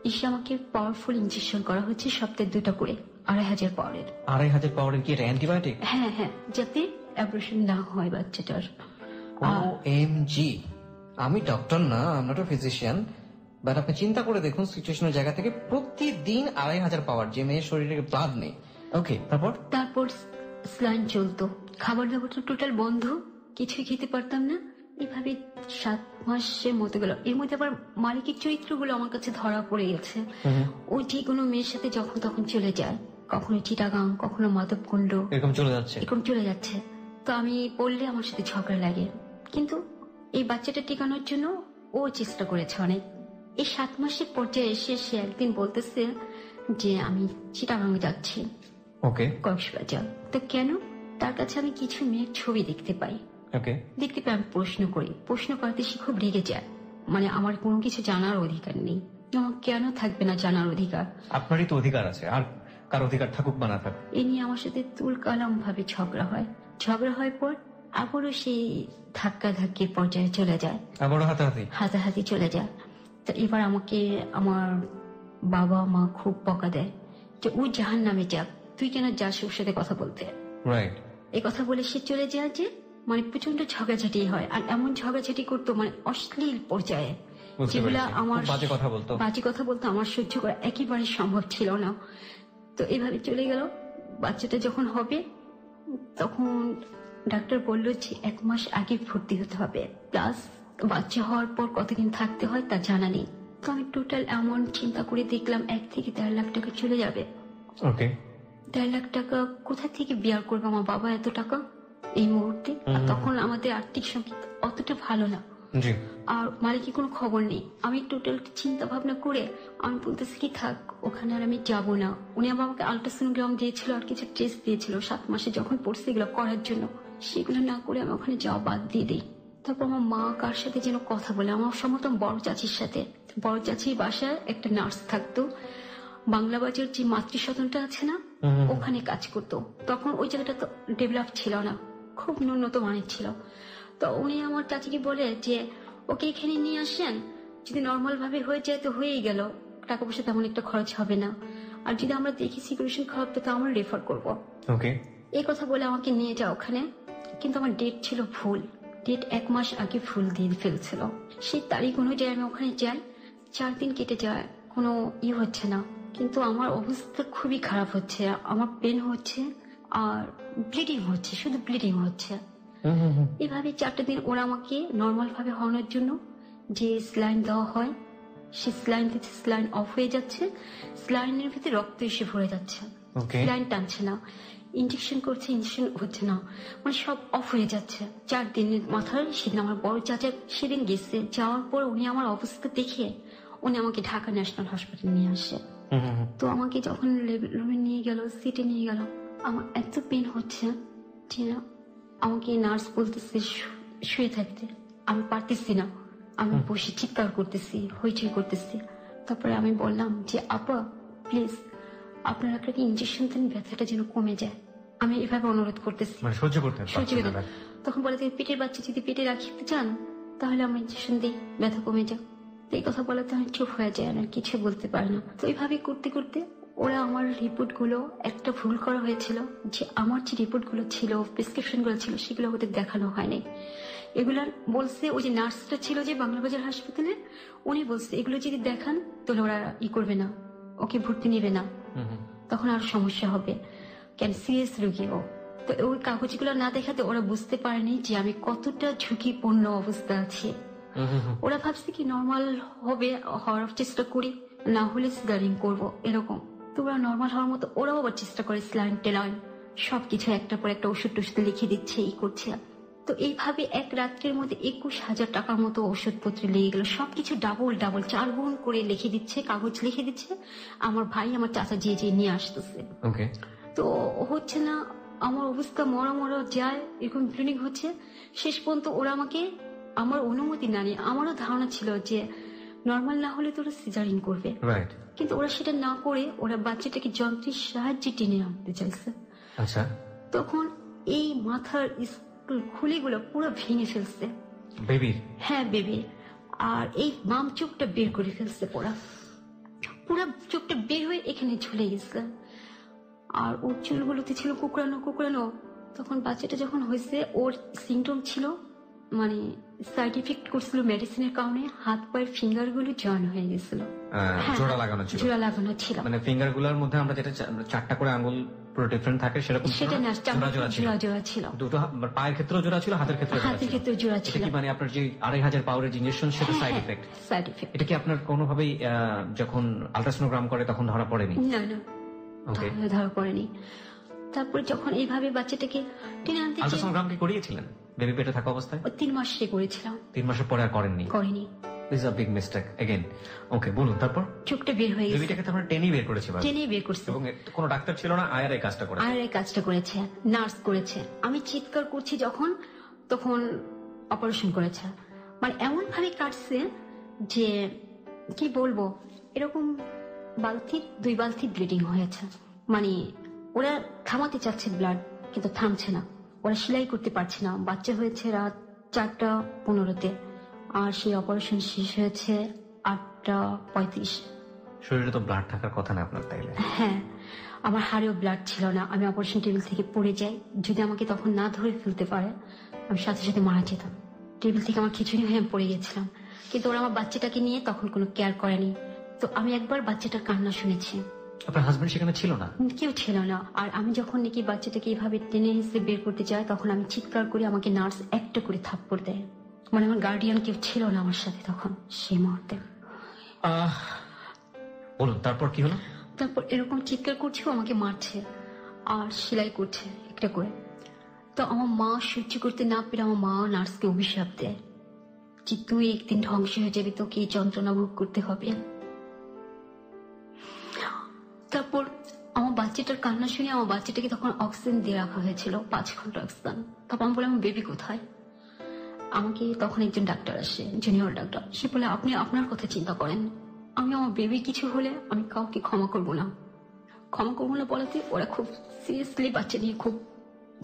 Speaker 1: এসে আমাকে পাওয়ারফুল ইনজেকশন করা হচ্ছে, সপ্তাহে 2টা করে, 2500 পাওয়ারের।
Speaker 2: 2500 পাওয়ারের কি এটা অ্যান্টিবায়োটিক?
Speaker 1: হ্যাঁ হ্যাঁ, যাতে অ্যাবর্শন না হয় বাচ্চাটার।
Speaker 2: OMG, আমি ডক্টর না, I am not a physician, but আপনি চিন্তা করে দেখুন সিচুয়েশনের জায়গা থেকে, প্রতিদিন 2500 পাওয়ার, যে মেয়ের শরীরে ব্লাড নেই। ওকে, তারপর
Speaker 1: স্লাইন চলতো, খাবার দাবার তো টোটাল বন্ধ, কিছুই খেতে পারতাম না। এভাবে 7 মাসের মতো গেল। এর মধ্যে আবার মালিকের চরিত্রগুলো আমার কাছে ধরা পড়ে গেছে। ও যে কোনো মেয়ের সাথে যখন তখন চলে যায়, কখনো চিটাগাং, কখনো মাধবকুণ্ড, এরকম চলে যাচ্ছে। তো আমি বললে আমার সাথে ঝগড়া লাগে। কিন্তু এই বাচ্চাটা টিকানোর জন্য ও চেষ্টা করেছে অনেক। এই 7 মাসের পর্যায়ে এসে সে একদিন বলতেছে যে আমি চিটাগাং যাচ্ছি, ওকে, কক্সবাজার। তো কেন? তার কাছে আমি কিছু মেয়ের ছবি দেখতে পাই। আমি প্রশ্ন করি, প্রশ্ন করতে সে খুব রেগে যায়, মানে আমার কোনো কিছু জানার অধিকার নেই। আমার কেন থাকবে না জানার অধিকার?
Speaker 2: আপনারই তো অধিকার আছে, আর কার অধিকার থাকুক বা না থাকুক।
Speaker 1: এ নিয়ে আমার সাথে তুলকালাম ভাবে ঝগড়া হয়। ঝগড়া হয় পর আবারও সেই ধাক্কা ধাক্কির পর্যায়ে চলে যায়,
Speaker 2: আবারও
Speaker 1: হাতাহাতি চলে যায়। তো এবার আমাকে আমার বাবা মা খুব বকা দেয় যে ও জাহান্নামে যাক, তুই কেন যাস ওর সাথে কথা বলতে। এই কথা বলে সে চলে যায়, যে মানে প্রচন্ড ঝগড়াঝাটি হয়। আর এমন ঝগড়াঝাটি করতো মানে অশ্লীল পর্যায়ে, যেগুলা আমার বাজে কথা বলতো, আমার সহ্য করা একেবারে সম্ভব ছিল না। তো এইভাবে চলে গেল। বাচ্চাটা যখন হবে তখন ডাক্তার বলল যে 1 মাস আগে ভর্তি হতে হবে, প্লাস বাচ্চা হওয়ার পর কতদিন থাকতে হয় তা জানা নেই। তো আমি টোটাল অ্যামাউন্ট চিন্তা করে দেখলাম 1 থেকে 1.5 লাখ টাকা চলে যাবে।
Speaker 3: ওকে,
Speaker 1: 1.5 লাখ টাকা কোথা থেকে বিয়ার করবো আমার বাবা এত টাকা এই মুহূর্তে? আর তখন আমাদের আর্থিক সংকেত অতটা ভালো না,
Speaker 2: জি,
Speaker 1: আর মালিকের কোনো খবর নেই। আমি টোটাল চিন্তা ভাবনা করে আমি বলতেছি কি থাক, ওখানে আর আমি যাবো না। উনি আবার আমাকে আল্ট্রাসোনোগ্রাম দিয়েছিল আর কিছু টেস্ট দিয়েছিল 7 মাসে যখন পড়ছে এগুলো করার জন্য, সেগুলো না করে আমি ওখানে যাওয়া বাদ দিয়ে দিই। তারপর আমার মা কার সাথে যেন কথা বলে, আমার সম্ভবত বড় চাচির সাথে। বড় চাচির বাসায় একটা নার্স থাকতো, বাংলা বাজার যে মাতৃসদনটা আছে না, ওখানে কাজ করতো। তখন ওই জায়গাটা তো ডেভেলপ ছিল না, খুব ন্যূনত মানের ছিল। তো উনি আমার চাচিকে বলে যে ওকে এখানে নিয়ে আসেন, যদি নর্মাল ভাবে হয়ে যায় তো হয়েই গেল, টাকা পয়সা তেমন একটা খরচ হবে না, আর যদি আমরা দেখি সিচুয়েশন খারাপ তো আমরা রেফার করবো।
Speaker 2: ওকে,
Speaker 1: এই কথা বলে আমাকে নিয়ে যাও ওখানে। কিন্তু আমার ডেট ছিল ভুল, ডেট 1 মাস আগে ভুল দিয়ে ফেলছিল। সেই তারিখ অনুযায়ী আমি ওখানে যাই, 4 দিন কেটে যায়, কোনো হচ্ছে না। কিন্তু আমার অবস্থা খুবই খারাপ হচ্ছে, আমার পেন হচ্ছে আর ব্লিডিং হচ্ছে, শুধু ব্লিডিং হচ্ছে। এভাবে 4টা দিন ওরা আমাকে নর্মাল ভাবে হওয়ানোর জন্য যে স্লাইন দেওয়া হয়, সে স্লাইন দিতে স্লাইন অফ হয়ে যাচ্ছে, স্লাইনের ভিতরে রক্ত এসে ভরে যাচ্ছে, স্লাইন টানছে না। ইঞ্জেকশন করছে, ইঞ্জেকশন হচ্ছে না, মানে সব অফ হয়ে যাচ্ছে। 4 দিনের মাথায় সেদিন আমার বড় চাচা সেদিন গেছে, যাওয়ার পর উনি আমার অবস্থা দেখে উনি আমাকে ঢাকা ন্যাশনাল হসপিটাল নিয়ে আসে। তো আমাকে যখন রুমে নিয়ে গেল, সিটে নিয়ে গেল, আমার এত পেন হচ্ছে যে আমাকে নার্স বলতেছে শুয়ে থাকতে, আমি পারতেছি না, আমি বসে চিৎকার করতেছি, হইচই করতেছি। তারপরে আমি বললাম যে আপা প্লিজ আপনারা একটা ইঞ্জেকশন দেন, ব্যথাটা যেন কমে যায়। আমি এভাবে অনুরোধ করতেছি,
Speaker 2: সহ্য করতে।
Speaker 1: তখন বলে পেটের বাচ্চা যদি পেটে রাখতে চান তাহলে আমরা ইঞ্জেকশন দিই, ব্যথা কমে যায়। এই কথা বলাতে আমি চুপ হয়ে যায়, আর কিছু বলতে পারি না। তো এইভাবে করতে করতে ওরা আমার রিপোর্ট গুলো, একটা ভুল করা হয়েছিল যে আমার যে রিপোর্ট গুলো ছিল, প্রেসক্রিপশন গুলো ছিল, সেগুলো ওদের দেখানো হয়নি। এগুলা বলছে ওই যে নার্সটা ছিল যে বাংলা বাজার হাসপাতালে, উনি বলছে এগুলো যদি দেখান তাহলে ওরা করবে না, ওকে ভর্তি নেবে না, তখন আরো সমস্যা হবে, কেন সিরিয়াস রোগী ও। তো ওই কাগজগুলো না দেখাতে ওরা বুঝতে পারেনি যে আমি কতটা ঝুঁকিপূর্ণ অবস্থা আছি। ওরা ভাবছে কি নর্মাল হবে, হওয়ার চেষ্টা করি, না হলে সিজারিং করবো এরকম। তো ওরা নর্মাল হওয়ার মতো ওরাও আবার চেষ্টা করে, স্লাইন টেলাইন সবকিছু একটা পর একটা ওষুধ টষুধ লিখে দিচ্ছে, এই করছে। তো এইভাবে 1 রাত্রের মধ্যে 21,000 টাকার মতো ওষুধপত্র লেগে গেল, সবকিছু ডাবল 4 গুণ করে লিখে দিচ্ছে, কাগজ লিখে দিচ্ছে। আমার ভাই আমার চাচা যে নিয়ে আসতেছে, তো হচ্ছে না, আমার অবস্থা মরা যায়, এরকম ব্লিডিং হচ্ছে। শেষ পর্যন্ত ওরা আমাকে, আমার অনুমতি না নিয়ে, আমারও ধারণা ছিল যে নর্মাল না হলে তো ওরা সিজারিং করবে, কিন্তু ওরা সেটা না করে ওরা বাচ্চাটাকে যন্ত্রের সাহায্যে টেনে আনতে চাইছে।
Speaker 2: আচ্ছা,
Speaker 1: তখন এই মাথার খুলিগুলো পুরো ভেঙে ফেলছে বেবির। হ্যাঁ বেবির। আর এই বাম চোখটা বের করে ফেলছে, পুরো চোখটা বের হয়ে এখানে ঝুলে গেছে। আর ওর চুলগুলোতে ছিল কুকড়ানো। তখন বাচ্চাটা যখন হয়েছে ওর সিমটম ছিল, মানে সাইড ইফেক্ট করছিল মেডিসিনের কারণে, হাত পায়ের ফিঙ্গার গুলো জয়েন হয়ে গেছিল, জোড়া লাগানো ছিল।
Speaker 2: মানে ফিঙ্গার গুলোর মধ্যে আমরা যেটা 4টা করে আঙ্গুল পুরো ডিফারেন্ট থাকে সেরকম,
Speaker 1: সেটা না, জোড়া ছিল।
Speaker 2: দুটো পায়ের ক্ষেত্রেও জোড়া ছিল, হাতের ক্ষেত্রেও জোড়া ছিল। মানে আপনার যে 2500 পাওয়ারের ইঞ্জেকশন, সেটা সাইড ইফেক্ট। এটা কি আপনার কোনোভাবেই যখন আল্ট্রাসোনোগ্রাম করে তখন ধরা পড়েনি?
Speaker 1: না, ধরা পড়েনি। তারপরে যখন এইভাবে বাচ্চাটাকে টেনে আনতে,
Speaker 2: আল্ট্রাসোনোগ্রাম কি করিয়েছিলেন বেবি পেটে থাকা অবস্থায়?
Speaker 1: 3 মাসে করেছিলাম।
Speaker 2: 3 মাসের পরে আর করেননি? This is a big mistake again. Okay, বলুন তারপর।
Speaker 1: চোখটা বের হয়ে গেছে,
Speaker 2: বেবিটাকে তো আমরা টেনেই বের করেছি,
Speaker 1: এবং
Speaker 2: কোনো ডাক্তার ছিল না, আয়ার এই কাজটা করেছে,
Speaker 1: নার্স করেছে। আমি চিৎকার করছি যখন, তখন অপারেশন করেছে। মানে এমন ভাবে কাটছে যে কি বলবো, এরকম 2 বালতি ব্লিডিং হয়েছে। মানে ওরা থামাতে চাচ্ছে ব্লাড, কিন্তু থামছে না, ওরা সেলাই করতে পারছে না। বাচ্চা হয়েছে রাত 4:15-তে, আর সেই অপারেশন শেষ হয়েছে 8:35।
Speaker 2: শরীরে তো ব্লাড থাকার কথা না আপনার, তাইলে?
Speaker 1: হ্যাঁ, আমার হাড়েও ব্লাড ছিল না। আমি অপারেশন টেবিল থেকে পড়ে যাই, যদি আমাকে তখন না ধরে ফেলতে পারে আমি সাথে সাথে মারা যেতাম। টেবিল থেকে আমার খিচুড়ি হয়ে পড়ে গেছিলাম, কিন্তু ওরা আমার বাচ্চাটাকে নিয়ে তখন কোনো কেয়ার করেনি। তো আমি একবার বাচ্চাটার কান্না শুনেছি,
Speaker 2: আপনার হাজবেন্ড সেখানে ছিল না?
Speaker 1: কেউ ছিল না। আর আমি যখন নাকি বাচ্চাটাকে এইভাবে টেনে হিসেবে বের করতে যাই, তখন আমি চিৎকার করে আমাকে নার্স একটা করে থাপ্পড় দেয়। মানে আমার গার্ডিয়ান কেউ ছিল না আমার সাথে তখন সেই মুহূর্তে।
Speaker 2: বলুন তারপর কি হলো?
Speaker 1: তারপর এরকম চিৎকার করছে, আমাকে মারছে আর সেলাই করছে একটা করে। তো আমার মা সহ্য করতে না পেরে আমার মা নার্সকে অভিশাপ দেয় যে তুই একদিন ধ্বংস হয়ে যাবি, তোকে এই যন্ত্রণা ভোগ করতে হবে। তারপর আমার বাচ্চাটার কান্না শুনে আমার বাচ্চাটাকে তখন অক্সিজেন দিয়ে রাখা হয়েছিল, 5 ঘন্টা অক্সিজেন। তারপর আমি বললাম, বেবি কোথায়? আমাকে তখন একজন ডাক্তার আসে, জুনিয়র ডাক্তার। সে বলে, আপনি আপনার কথা চিন্তা করেন, আমি আমার বেবি কিছু হলে আমি কাউকে ক্ষমা করবো না। ক্ষমা করবো না বলাতে ওরা খুব সিরিয়াসলি বাচ্চা নিয়ে খুব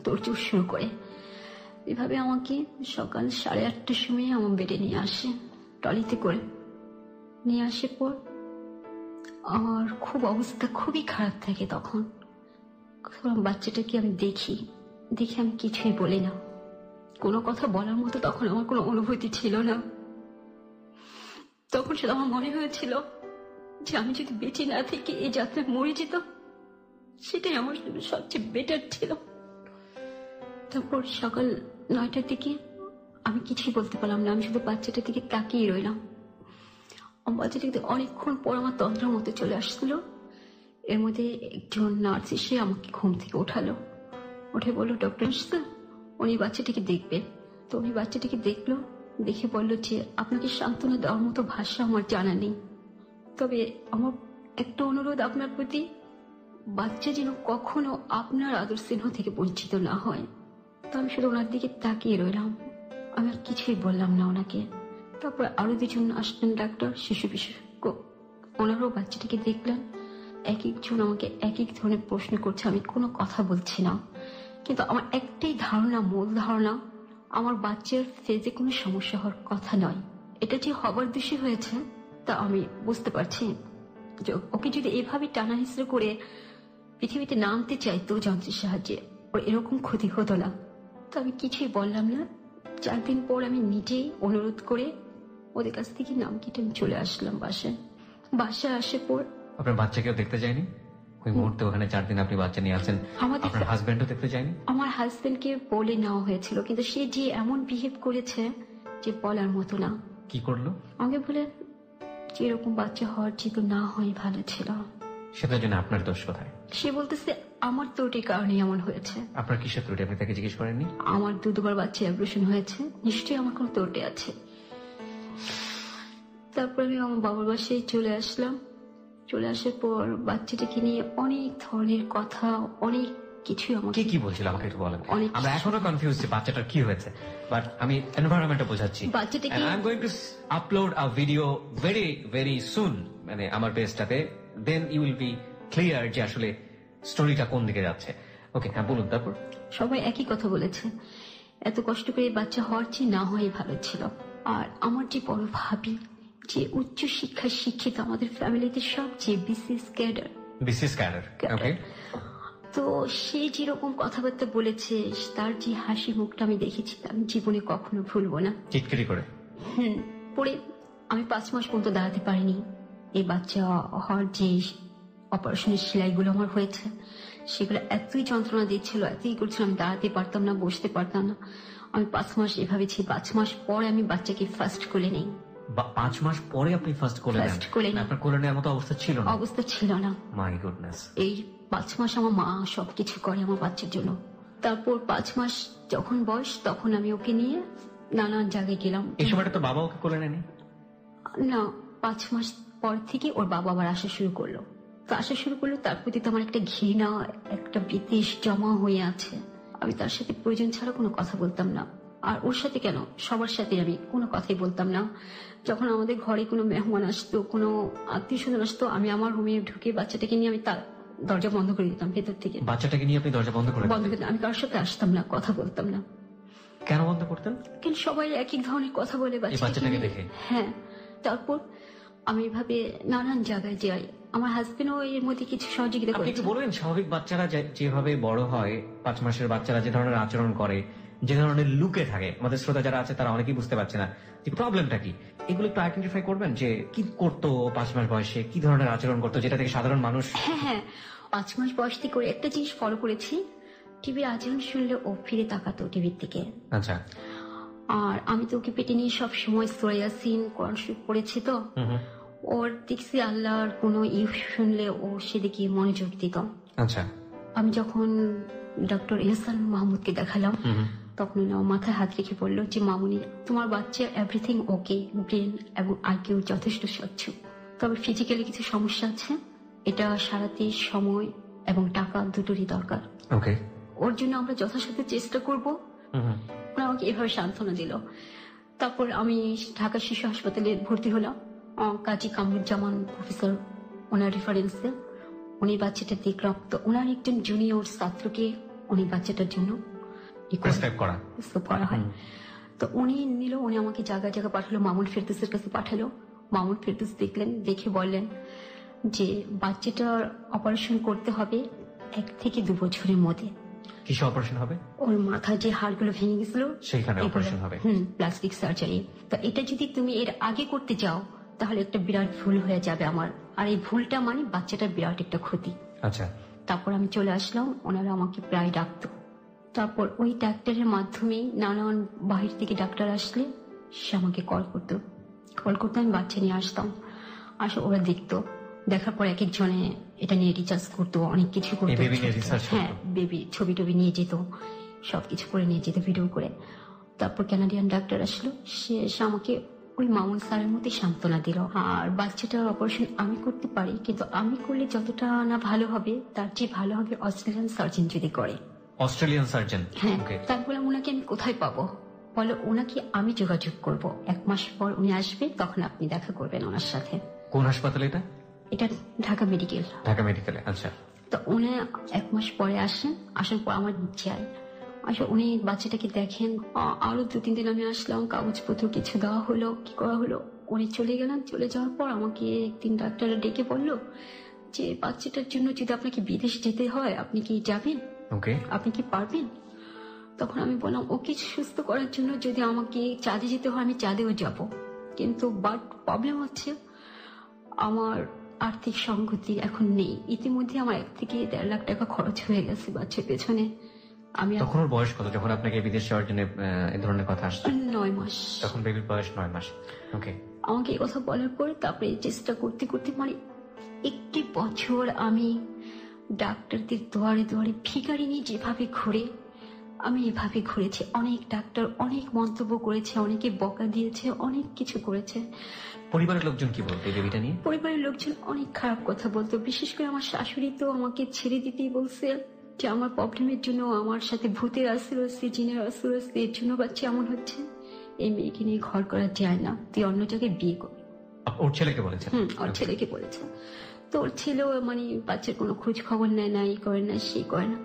Speaker 1: তোড়জোড় শুরু করে। এভাবে আমাকে সকাল 8:30টার সময় আমার বেডে নিয়ে আসে, ট্রলিতে করে নিয়ে আসে। পর আমার খুব অবস্থা খুবই খারাপ থাকে তখন। বাচ্চাটাকে আমি দেখি আমি কিছুই বলি না, কোনো কথা বলার মতো তখন আমার কোনো অনুভূতি ছিল না। তখন সেটা আমার মনে হয়েছিল যে আমি যদি বেঁচে না থেকে এই যাত্রায় মরে যেতাম, সেটাই আমার জন্য সবচেয়ে বেটার ছিল। তারপর সকাল 9টার দিকে আমি কিছুই বলতে পারলাম না, আমি শুধু বাচ্চাটার দিকে তাকিয়ে রইলাম। আমার বাচ্চাটাকে অনেকক্ষণ পর আমার তন্ত্রের মধ্যে চলে আসছিল। এর মধ্যে একজন নার্স এসে আমাকে ঘুম থেকে ওঠালো, উঠে বললো, ডক্টর আসছে, উনি বাচ্চাটিকে দেখবে। তো উনি বাচ্চাটিকে দেখলো, দেখে বললো যে আপনাকে সান্ত্বনা দেওয়ার মতো ভাষা আমার জানা নেই, তবে আমার একটা অনুরোধ আপনার প্রতি, বাচ্চা যেন কখনো আপনার আদর স্নেহ থেকে বঞ্চিত না হয়। তো আমি শুধু ওনার দিকে তাকিয়ে রইলাম, আমি আর কিছুই বললাম না ওনাকে। তারপর আরো 2জন আসলেন ডাক্তার, শিশু বিশেষজ্ঞ, ওনারাও বাচ্চাটিকে দেখলেন। এক একজন আমাকে এক এক ধরনের প্রশ্ন করছে, আমি কোনো কথা বলছি না, কিন্তু আমার একটাই ধারণা, মূল ধারণা, আমার বাচ্চার ফেজে কোনো সমস্যা হওয়ার কথা নয়। এটা যে হবার দোষী হয়েছে তা আমি বুঝতে পারছি। ওকে যদি এভাবে টানা হিসেবে করে পৃথিবীতে নামতে চাইতো যন্ত্রের সাহায্যে, ওর এরকম ক্ষতি হতো না। তো আমি কিছুই বললাম না। 4 দিন পর আমি নিজেই অনুরোধ করে ওদের কাছ থেকে নাম কেটে আমি চলে আসলাম বাসায় আসে পর।
Speaker 2: আপনার বাচ্চাকেও দেখতে যায়নি ওই মুহূর্তে? ওখানে 4 দিন আপনি বাচ্চা নিয়ে আছেন, আপনার হাজবেন্ডও দেখতে যায়নি?
Speaker 1: আমার হাজবেন্ডকে বলে নেওয়া হয়েছিল, কিন্তু সে যে এমন বিহেভ করেছে যে বলার মতো না।
Speaker 2: কি করলো?
Speaker 1: আমাকে বলে যে এরকম বাচ্চা হওয়ার যেহেতু না হয় ভালো ছিল।
Speaker 2: সেটার জন্য আপনার দোষ কোথায়?
Speaker 1: সে বলতেছে আমার ত্রুটির কারণে এমন হয়েছে।
Speaker 2: আপনার কিসের ত্রুটি আপনি তাকে জিজ্ঞেস করেননি?
Speaker 1: আমার 2বার বাচ্চা অ্যাবর্শন হয়েছে, নিশ্চয়ই আমার কোনো ত্রুটি আছে। তারপর আমি আমার বাবার বাসায় চলে আসলাম। চলে আসার পর বাচ্চাটাকে নিয়ে অনেক ধরনের কথা, অনেক কিছু আমাকে
Speaker 2: কি বলছিল আমাকে একটু বলেন। আমরা এখনো কনফিউজ যে বাচ্চাটার কি হয়েছে, বাট আমি এনভায়রনমেন্টটা বোঝাচ্ছি।
Speaker 1: বাচ্চাটাকে
Speaker 2: I am going to upload a video very very soon, মানে আমার পেজটাতে, then you will be clear যে আসলে স্টোরিটা কোন দিকে যাচ্ছে। ওকে, হ্যাঁ বলুন। তারপর
Speaker 1: সবাই একই কথা বলেছে, এত কষ্ট করে বাচ্চা হওয়ার চেয়ে না হওয়াই ভালো ছিল। আর আমার যে বড় ভাবি, যে উচ্চ শিক্ষায় শিক্ষিত, আমাদের ফ্যামিলিতে সবচেয়ে বিসিএস ক্যাডার,
Speaker 2: ওকে,
Speaker 1: তো সে যেরকম কথাবার্তা বলেছে, তার যে হাসি মুখটা আমি দেখেছি, আমি জীবনে কখনো ভুলবো না।
Speaker 2: চিৎকারি করে
Speaker 1: পরে আমি 5 মাস পর্যন্ত দাঁড়াতে পারিনি। এই বাচ্চা হওয়ার যে অপারেশনের সেলাইগুলো আমার হয়েছে, সেগুলো এতই যন্ত্রণা দিচ্ছিল, এতই করছিল, আমি দাঁড়াতে পারতাম না, বসতে পারতাম না। আমি 5 মাস এভাবে ছিল। 5 মাস পরে আমি বাচ্চাকে ফার্স্ট কোলে নেই।
Speaker 2: 5 মাস পরে আপনি ফার্স্ট কোলে নেন? আপনার কোলে নেওয়ার মতো অবস্থা ছিল না?
Speaker 1: অবস্থা ছিল না।
Speaker 2: My goodness.
Speaker 1: এই 5 মাস আমার মা সবকিছু করে আমার বাচ্চার জন্য। তারপর 5 মাস যখন বয়স, তখন আমি ওকে নিয়ে নানান জায়গায় গেলাম।
Speaker 2: এই সময়টা তো বাবা ওকে কোলে নেয়নি?
Speaker 1: না, 5 মাস পর থেকে ওর বাবা আবার আসা শুরু করলো। তার প্রতি তো আমার একটা ঘৃণা, একটা বিদ্বেষ জমা হয়ে আছে। আমি তার সাথে প্রয়োজন ছাড়া কোনো কথা বলতাম না। আর ওর সাথে কেন, সবার সাথে আমি কোনো কথাই বলতাম না। যখন আমাদের ঘরে কোনো মেহমান আসতো, কোনো আত্মীয় স্বজন আসতো, আমি আমার রুমে ঢুকে বাচ্চাটাকে নিয়ে আমি তার দরজা বন্ধ করে দিতাম ভেতর থেকে।
Speaker 2: বাচ্চাটাকে নিয়ে আপনি দরজা বন্ধ করে দিতেন?
Speaker 1: আমি কারোর সাথে আসতাম না, কথা বলতাম না।
Speaker 2: কেন বন্ধ করতেন?
Speaker 1: কেন সবাই এক এক ধরনের কথা বলে
Speaker 2: বাচ্চাটাকে দেখে।
Speaker 1: হ্যাঁ, তারপর আমি এভাবে নানান জায়গায় যাই। আমার হাজবেন্ডও এর মধ্যে কিছু সহযোগিতা করে।
Speaker 2: আপনি বলবেন স্বাভাবিক বাচ্চারা যেভাবে বড় হয়, 5 মাসের বাচ্চারা যে ধরনের আচরণ করে, যে ধরনের লুকে থাকে, আমাদের শ্রোতা যারা আছে তারা অনেকেই বুঝতে পারছে না যে প্রবলেমটা কি, এগুলো একটু আইডেন্টিফাই করবেন যে কি করতো 5 মাস বয়সে, কি ধরনের আচরণ করতো যেটা থেকে সাধারণ মানুষ।
Speaker 1: হ্যাঁ, 5 মাস বয়স থেকে করে একটা জিনিস ফলো করেছি, টিভির আচরণ শুনলে ও ফিরে তাকাতো টিভির দিকে।
Speaker 2: আচ্ছা।
Speaker 1: আর আমি তো ওকে পেটে নিয়ে সব সময় সূরা ইয়াসিন, কোরআন শরীফ পড়েছি, তো ওর দেখছি আল্লাহর কোনো শুনলে ও সেদিকে মনোযোগ দিত।
Speaker 2: আচ্ছা।
Speaker 1: আমি যখন ডক্টর ইহসান মাহমুদকে দেখালাম, তখন আমার মাথায় হাত রেখে বললো যে মামুনি, তোমার বাচ্চার এভরিথিং ওকে, ব্রেন এবং আইকিউ যথেষ্ট স্বচ্ছ, তবে ফিজিক্যালি কিছু সমস্যা আছে, এটা সারাতে সময় এবং টাকা দুটোরই দরকার।
Speaker 2: ওকে,
Speaker 1: ওর জন্য আমরা যথাসাধ্য চেষ্টা করবো। ওরা আমাকে এভাবে সান্ত্বনা দিল। তারপর আমি ঢাকা শিশু হাসপাতালে ভর্তি হলাম, কাজী কামরুজ্জামান প্রফেসর, ওনার রেফারেন্সে উনি বাচ্চাটা দেখলাম। তো ওনার একজন জুনিয়র ছাত্রকে উনি বাচ্চাটার জন্য করা হয়। তো উনি নিল, উনি আমাকে জায়গায় জায়গায় পাঠালো, মামুন ফেরদৌসের কাছে পাঠালো। মামুন ফেরদৌস দেখলেন, দেখে বললেন যে বাচ্চাটার অপারেশন করতে হবে 1 থেকে 2 বছরের মধ্যে।
Speaker 2: কিসে অপারেশন হবে?
Speaker 1: ওর মাথায় যে হাড়গুলো ভেঙে গেছিল
Speaker 2: সেখানে অপারেশন হবে।
Speaker 1: Plastic surgery. তো এটা যদি তুমি এর আগে করতে যাও তাহলে একটা বিরাট ভুল হয়ে যাবে আমার, আর এই ভুলটা মানে বাচ্চাটার বিরাট একটা ক্ষতি।
Speaker 2: আচ্ছা।
Speaker 1: তারপর আমি চলে আসলাম, ওনারা আমাকে প্রায় ডাকতো। তারপর ওই ডাক্তারের মাধ্যমে নানান বাহির থেকে ডাক্তার আসলে সে আমাকে কল করতো, আমি বাচ্চা নিয়ে আসতাম, ওরা দেখতো, দেখার পর এক একজনে এটা নিয়ে রিসার্চ করতো, অনেক কিছু করতো। হ্যাঁ, বেবি ছবি টবি নিয়ে যেত, সবকিছু করে নিয়ে যেত ভিডিও করে। তারপর কানাডিয়ান ডাক্তার আসলো, সে এসে আমাকে ওই মামুন স্যারের মধ্যে সান্ত্বনা দিল। আর বাচ্চাটার অপারেশন আমি করতে পারি, কিন্তু আমি করলে যতটা না ভালো হবে তার চেয়ে ভালো হবে অস্ট্রেলিয়ান সার্জন যদি করে।
Speaker 2: Australian surgeon?
Speaker 1: হ্যাঁ। তার বললাম ওনাকে আমি কোথায় পাবো? বলো ওনাকে আমি যোগাযোগ করব, 1 মাস পর উনি আসবে, তখন আপনি দেখা করবেন ওনার সাথে।
Speaker 2: কোন হাসপাতালে এটা?
Speaker 1: এটা ঢাকা মেডিকেল।
Speaker 2: ঢাকা মেডিকেলে। আচ্ছা। তো
Speaker 1: উনি 1 মাস পরে আসেন, আসার পর আমার চাই উনি বাচ্চাটাকে দেখেন। আরো 2-3 দিন আমি আসলাম, কাগজপত্র কিছু দেওয়া হলো, কি করা হলো, উনি চলে গেলেন। চলে যাওয়ার পর আমাকে একদিন ডাক্তার ডেকে বললো যে বাচ্চাটার জন্য যদি আপনাকে বিদেশ যেতে হয় আপনি কি যাবেন?
Speaker 2: ওকে।
Speaker 1: আপনি কি পারবেন? তখন আমি বললাম ওকে সুস্থ করার জন্য যদি আমাকে চাঁদে যেতে হয় আমি চাঁদেও যাব, কিন্তু বাট প্রবলেম হচ্ছে আমার আর্থিক সংগতি এখন নেই। ইতিমধ্যে আমার 1 থেকে 1.5 লাখ টাকা খরচ হয়ে গেছে বাচ্চার পেছনে। আমি
Speaker 2: তখন ওর বয়স কত যখন আপনাকে বিদেশ যাওয়ার জন্য এই ধরনের কথা আসছে?
Speaker 1: 9 মাস।
Speaker 2: তখন বেবির বয়স 9 মাস। ওকে।
Speaker 1: আমাকে এই কথা বলার পর তারপরে চেষ্টা করতে করতে মানে 1 বছর আমি ডাক্তারদের দুয়ারে দুয়ারে ভিখারি নিয়ে যেভাবে ঘুরে, আমি এভাবে ঘুরেছি। অনেক ডাক্তার অনেক মন্তব্য করেছে, অনেকে বকা দিয়েছে, অনেক কিছু করেছে।
Speaker 2: পরিবারের লোকজন কি বলতো এই বেবিটা নিয়ে?
Speaker 1: পরিবারের লোকজন অনেক খারাপ কথা বলতো, বিশেষ করে আমার শাশুড়ি তো আমাকে ছেড়ে দিতেই বলছে যে আমার প্রবলেমের জন্য আমার সাথে ভূতের আসর হচ্ছে, জিনের আসর হচ্ছে, এর জন্য বাচ্চা এমন হচ্ছে। এই মেয়েকে নিয়ে ঘর করা যায় না, তুই অন্য জায়গায় বিয়ে কর।
Speaker 2: ওর ছেলেকে বলেছে?
Speaker 1: ওর ছেলেকে বলেছে। তো ওর ছেলেও মানে বাচ্চার কোনো খোঁজ খবর নেয় না, এই করে না সেই করে না।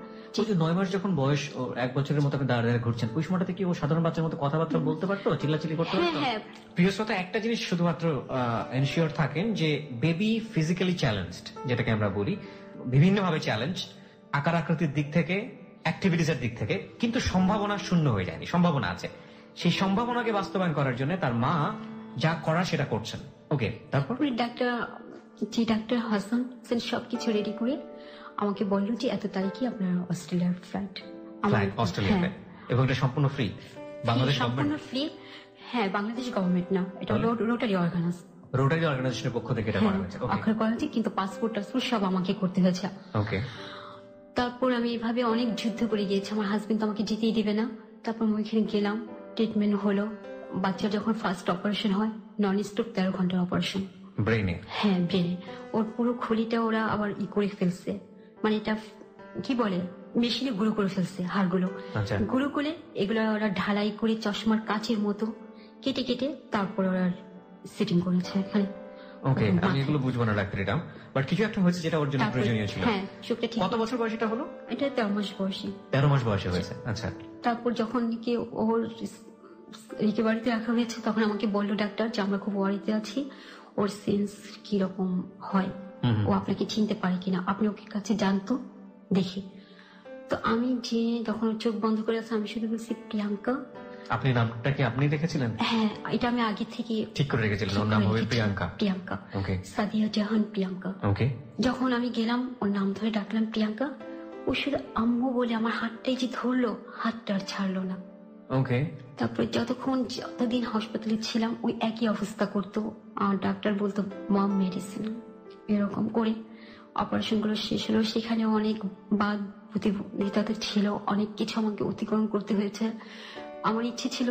Speaker 2: 9 মাস যখন বয়স, 1 বছরের মতো দাঁড়িয়ে দাঁড়িয়ে ঘুরছেন, ওই সময়টাতে কি ও সাধারণ বাচ্চার মতো কথাবার্তা বলতে পারতো, চিল্লাচিল্লি করতে পারতো?
Speaker 1: হ্যাঁ।
Speaker 2: প্রিয় শ্রোতা, একটা জিনিস শুধুমাত্র এনশিওর থাকেন যে বেবি ফিজিক্যালি চ্যালেঞ্জড, যেটাকে আমরা বলি, বিভিন্নভাবে চ্যালেঞ্জ, আকার আকৃতির দিক থেকে, অ্যাক্টিভিটিস এর দিক থেকে, কিন্তু সম্ভাবনা শূন্য হয়ে যায়নি, সম্ভাবনা আছে। সেই সম্ভাবনাকে বাস্তবায়ন করার জন্য তার মা যা করা সেটা করছেন। ওকে, তারপর
Speaker 1: ডাক্তার হাসান সবকিছু রেডি করে আমাকে বললো যে এত তারিখে আপনার অস্ট্রেলিয়ার ফ্লাইট।
Speaker 2: অস্ট্রেলিয়াতে? এবং এটা সম্পূর্ণ ফ্রি? বাংলাদেশ
Speaker 1: সম্পূর্ণ ফ্রি। হ্যাঁ, বাংলাদেশ গভর্নমেন্ট না, এটা রোটারি অর্গানাইজেশনের
Speaker 2: পক্ষ থেকে এটা করা হয়েছে।
Speaker 1: কিন্তু পাসপোর্ট সব আমাকে করতে হয়েছে।
Speaker 2: ওকে।
Speaker 1: তারপর আমি এভাবে অনেক যুদ্ধ করে গিয়েছি, আমার হাজবেন্ড তো আমাকে যেতেই দিবে না। তারপর আমি ওইখানে গেলাম, ট্রিটমেন্ট হলো। বাচ্চার যখন ফার্স্ট অপারেশন হয়, নন স্টপ 13 ঘন্টার অপারেশন
Speaker 2: ব্রেনে।
Speaker 1: হ্যাঁ, ব্রেনে। ওর পুরো খুলিটা ওরা আবার করে ফেলছে, মানে এটা কি বলে মেশিনে গুঁড়ো করে ফেলছে, হাড়গুলো গুঁড়ো করে এগুলো ওরা ঢালাই করে চশমার কাচের মতো কেটে কেটে তারপর ওরা সেটিং করেছে এখানে।
Speaker 2: ওকে, আমি এগুলো বুঝবো না ডাক্তার, এটা বাট কিছু একটা হয়েছে যেটা ওর জন্য প্রয়োজনীয় ছিল।
Speaker 1: হ্যাঁ, চোখটা ঠিক।
Speaker 2: কত বছর বয়সে এটা হলো?
Speaker 1: এটা 13 মাস বয়সে।
Speaker 2: 13 মাস বয়সে হয়েছে। আচ্ছা।
Speaker 1: তারপর যখন কি ওর রিকভারিতে রাখা হয়েছে তখন আমাকে বললো ডাক্তার যে আমরা খুব ওয়ারিতে আছি, ওর সেন্স কিরকম হয়, ও আপনাকে চিনতে পারে কিনা, আপনি ওকে কাছে জানতো দেখি। তো আমি যে যখন ওর চোখ বন্ধ করে আছে আমি শুধু বলছি প্রিয়াঙ্কা।
Speaker 3: আপনি নামটা কি আপনি রেখেছিলেন?
Speaker 1: হ্যাঁ, এটা আমি আগে থেকে
Speaker 3: ঠিক করে রেখেছিলেন, ওর নাম হবে প্রিয়াঙ্কা।
Speaker 1: প্রিয়াঙ্কা,
Speaker 3: ওকে,
Speaker 1: সাদিয়া জাহান প্রিয়াঙ্কা।
Speaker 3: ওকে।
Speaker 1: যখন আমি গেলাম ওর নাম ধরে ডাকলাম প্রিয়াঙ্কা, ও শুধু আম্মু বলে আমার হাতটাই যে ধরলো, হাতটা আর ছাড়লো না।
Speaker 3: ওকে।
Speaker 1: তারপরে যতদিন হাসপাতালে ছিলাম ওই একই অবস্থা করতো, আর ডাক্তার বলতো মম মেডিসিন, এরকম করে অপারেশন গুলো শেষ হলো। সেখানে অনেক বাদ প্রতিযোগিতাতে ছিল, অনেক কিছু আমাকে অতিক্রম করতে হয়েছে। আমার ইচ্ছে ছিল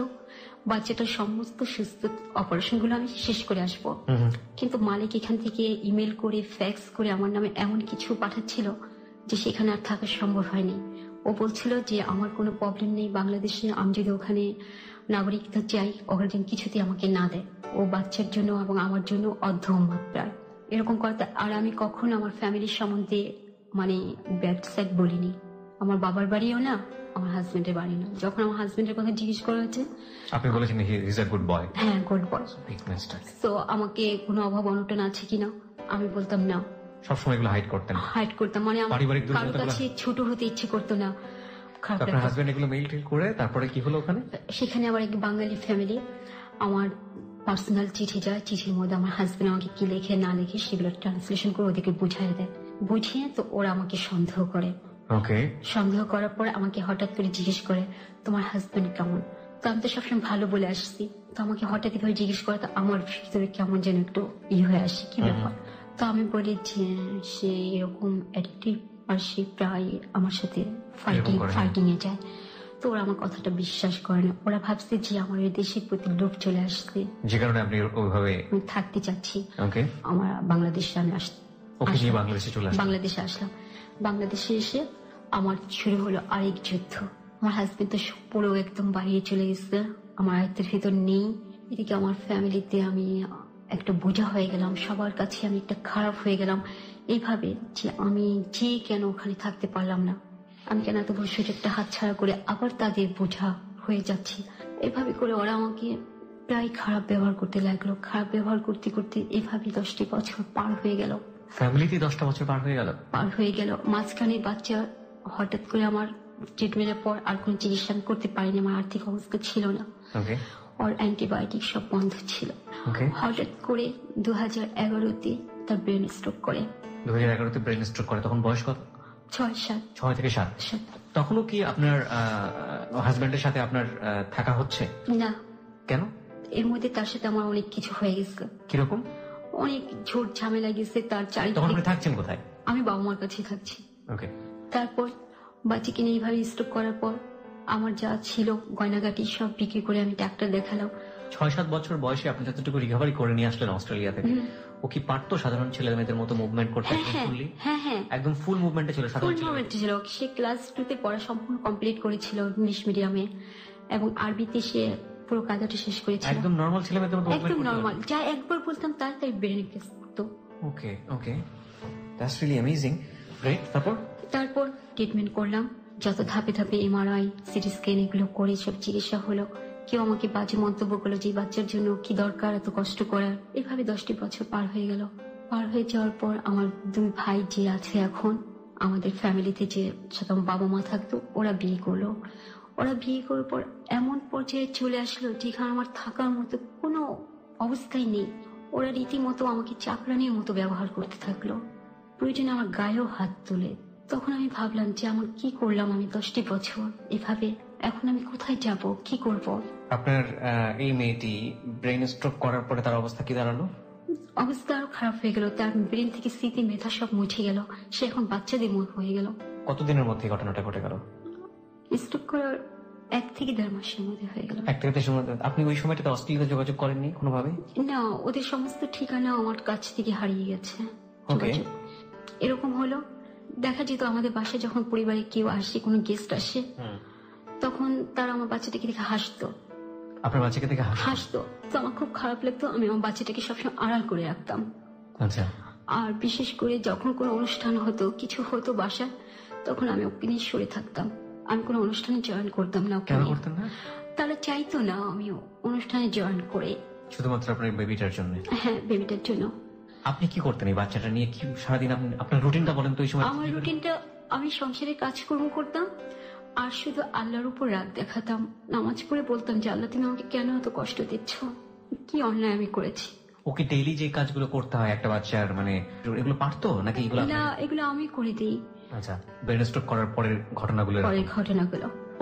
Speaker 1: বাচ্চাটার সমস্ত সুস্থ অপারেশন গুলো আমি শেষ করে আসবো, কিন্তু মালিক এখান থেকে ইমেল করে ফ্যাক্স করে আমার নামে এমন কিছু পাঠাচ্ছিল যে সেখানে আর থাকা সম্ভব হয়নি। ও বলছিল যে আমার কোনো প্রবলেম নেই বাংলাদেশে, আমি যদি ওখানে নাগরিকতা চাই ওখানে কিছুতেই আমাকে না দেয়। ও বাচ্চার জন্য এবং আমার জন্য অর্ধমাত্রায় এরকম করতে। আর আমি কখনো আমার ফ্যামিলির সম্বন্ধে মানে ব্যাড সাইড বলিনি, আমার বাবার বাড়িও না, আমার হাজবেন্ডের বাড়ি না। যখন আমার হাজবেন্ডের কথা জিজ্ঞেস করা হয়েছে,
Speaker 3: আপনি বলেছেন he is a good boy.
Speaker 1: হ্যাঁ, গুড বয়। তো আমাকে কোনো অভাব অনটন আছে কিনা আমি বলতাম না,
Speaker 3: সবসময় এগুলো হাইড করতেন।
Speaker 1: হাইড করতাম, মানে আমার
Speaker 3: পারিবারিক
Speaker 1: কারোর কাছে ছোট হতে ইচ্ছে করতো না।
Speaker 3: আপনার হাজবেন্ড এগুলো মেইল করে তারপরে কি হলো ওখানে?
Speaker 1: সেখানে আবার এক বাঙালি ফ্যামিলি আমার পার্সোনাল চিঠি যায়, চিঠির মধ্যে আমার হাজবেন্ড আমাকে কি লেখে না লেখে সেগুলো ট্রান্সলেশন করে ওদেরকে বুঝাই দেয়। বুঝিয়ে তো ওরা আমাকে সন্দেহ করে।
Speaker 3: ওকে।
Speaker 1: সন্দেহ করার পর আমাকে হঠাৎ করে জিজ্ঞেস করে তোমার হাজবেন্ড কেমন। তো আমি তো সবসময় ভালো বলে আসছি, তো আমাকে হঠাৎ করে জিজ্ঞেস করে, তো আমার ভিতরে কেমন যেন একটু হয়ে আসে, কি ব্যাপার। তো আমি বলি যে সে এরকম অ্যাডিক্টিভ, আর সে প্রায় আমার সাথে ফাইটিং এ যায়। তো ওরা আমার কথাটা বিশ্বাস করে না, ওরা ভাবছে যে আমার এই দেশের প্রতি লোভ চলে আসছে,
Speaker 3: যে কারণে আপনি ওইভাবে
Speaker 1: আমি থাকতে চাচ্ছি।
Speaker 3: ওকে।
Speaker 1: আমার বাংলাদেশে আমি বাংলাদেশে আসলাম। বাংলাদেশে এসে আমার শুরু হলো আরেক যুদ্ধ। আমার হাজবেন্ড তো পুরো একদম বাড়িয়ে চলে গেছে, আমার আয়ত্তের ভিতর নেই। এদিকে আমার ফ্যামিলিতে আমি একটা বোঝা হয়ে গেলাম, সবার কাছে আমি একটা খারাপ হয়ে গেলাম, এইভাবে যে আমি যে কেন ওখানে থাকতে পারলাম না, আমি কেন এত বড় সুযোগটা হাতছাড়া করে আবার তাদের বোঝা হয়ে যাচ্ছি। এভাবে করে ওরা আমাকে প্রায় খারাপ ব্যবহার করতে লাগলো। খারাপ ব্যবহার করতে করতে এভাবে 10টি বছর পার হয়ে গেল।
Speaker 3: ফ্যামিলিতে 10টা বছর পার হয়ে গেল। মাঝখানে বাচ্চা হঠাৎ করে আমার ট্রিটমেন্টের পর আর কোন চিকিৎসা করতে পারিনি, আমার আর্থিক অবস্থা ছিল না, ওর অ্যান্টিবায়োটিক সব বন্ধ ছিল। হঠাৎ করে 2011-তে তার ব্রেন স্ট্রোক করে। 2011-তে ব্রেন স্ট্রোক করে, তখন বয়স কত? 6 থেকে 7। তখনও কি আপনার হাজবেন্ডের সাথে আপনার থাকা হচ্ছে
Speaker 1: না? কেন? এর মধ্যে তার সাথে আমার অনেক কিছু হয়ে গেছে।
Speaker 3: কিরকম?
Speaker 1: অনেক ঝোট ঝামেলা গেছে তার চারিদিকে।
Speaker 3: তখন আপনি থাকছেন কোথায়?
Speaker 1: আমি বাবা মার কাছে থাকছি।
Speaker 3: ওকে।
Speaker 1: তারপর বাচ্চাকে নিয়ে এইভাবে স্ট্রোক করার পর আমার যা ছিল গয়নাগাটি সব বিক্রি করে আমি ডাক্তার দেখালাম।
Speaker 3: 6-7 বছর বয়সে আপনি যতটুকু রিকভারি করে নিয়ে আসলেন অস্ট্রেলিয়া থেকে, ও কি পারতো সাধারণ ছেলে মেয়েদের মতো মুভমেন্ট করতে?
Speaker 1: হ্যাঁ,
Speaker 3: একদম ফুল মুভমেন্টে ছিল।
Speaker 1: সে ক্লাস 2-তে পড়া সম্পূর্ণ কমপ্লিট করেছিল ইংলিশ মিডিয়ামে, এবং আরবিতে সে পুরো কাজটা শেষ করেছিল।
Speaker 3: একদম নরমাল ছেলে মেয়েদের মতো,
Speaker 1: একদম নরমাল, যা একবার বলতাম তাই ব্রেনে কেস করতো।
Speaker 3: ওকে, দ্যাটস রিয়েলি অ্যামেজিং। গ্রেট। তারপর
Speaker 1: ট্রিটমেন্ট করলাম, যত ধাপে ধাপে এমআরআই, সিটি স্ক্যান এগুলো করে সব চিকিৎসা হলো। কেউ আমাকে বাজে মন্তব্য করলো যে বাচ্চার জন্য কি দরকার এত কষ্ট করার। এভাবে 10টি বছর পার হয়ে গেল। পার হয়ে যাওয়ার পর আমার 2 ভাই যে আছে এখন আমাদের ফ্যামিলিতে, যে সাথে আমার বাবা মা থাকতো, ওরা বিয়ে করলো। ওরা বিয়ে করার পর এমন পর্যায়ে চলে আসলো যেখানে আমার থাকার মতো কোনো অবস্থাই নেই। ওরা রীতিমতো আমাকে চাকরানির মতো ব্যবহার করতে থাকলো, প্রয়োজনে আমার গায়েও হাত তুলে। তখন আমি ভাবলাম যে আমার কি করলাম আমি 10টি বছর এভাবে, এখন আমি কোথায় যাব, কি করব।
Speaker 3: আপনার এই মেয়েটি ব্রেন স্ট্রোক করার পরে তার অবস্থা কি দাঁড়ালো?
Speaker 1: অবস্থা আরো খারাপ হয়ে গেল, তার ব্রেন থেকে স্মৃতি মেধা সব মুছে গেল, সে এখন বাচ্চাদের মতো হয়ে গেল।
Speaker 3: কতদিনের মধ্যে ঘটনাটা ঘটে গেল?
Speaker 1: স্ট্রোক করার 1 থেকে 1.5 মাসের মধ্যে হয়ে গেল।
Speaker 3: 1 থেকে 1.5 মাস। আপনি ওই সময়টাতে অস্ট্রেলিয়াতে যোগাযোগ করেননি কোনোভাবে?
Speaker 1: না, ওদের সমস্ত ঠিকানা আমার কাছ থেকে হারিয়ে গেছে। এরকম হলো, দেখা যেত আমাদের বাসায় যখন পরিবারে কেউ আসে, কোনো গেস্ট আসে, তখন তারা আমার বাচ্চাটাকে দেখে হাসতো।
Speaker 3: আপনার বাচ্চাকে দেখে
Speaker 1: হাসতো? তো আমার খুব খারাপ লাগতো, আমি আমার বাচ্চাটাকে সবসময় আড়াল করে রাখতাম।
Speaker 3: আচ্ছা।
Speaker 1: আর বিশেষ করে যখন কোনো অনুষ্ঠান হতো, কিছু হতো বাসায়, তখন আমি ওকে নিয়ে সরে থাকতাম। আমি কোনো অনুষ্ঠানে জয়েন করতাম না।
Speaker 3: কেন করতেন না?
Speaker 1: তারা চাইতো না আমি অনুষ্ঠানে জয়েন করে।
Speaker 3: শুধুমাত্র আপনার বেবিটার জন্য?
Speaker 1: হ্যাঁ, বেবিটার জন্য।
Speaker 3: আপনি কি করতেন এই বাচ্চাটা নিয়ে? কি সারাদিন আপনার রুটিনটা বলেন তো? এই সময়
Speaker 1: আমার রুটিনটা আমি সংসারে কাজকর্ম করতাম আর শুধু আল্লাহর উপর রাগ দেখাতাম। নামাজ পড়ে বলতাম যে আল্লাহ তুমি আমাকে কেন এত কষ্ট দিচ্ছ, কি অন্যায় আমি করেছি।
Speaker 3: ওকে ডেইলি যে কাজগুলো করতে হয় একটা বাচ্চার, মানে এগুলো পারতো নাকি এগুলো
Speaker 1: না, এগুলো আমি করে দিই।
Speaker 3: আচ্ছা, ব্রেন স্ট্রোক করার পরের ঘটনাগুলো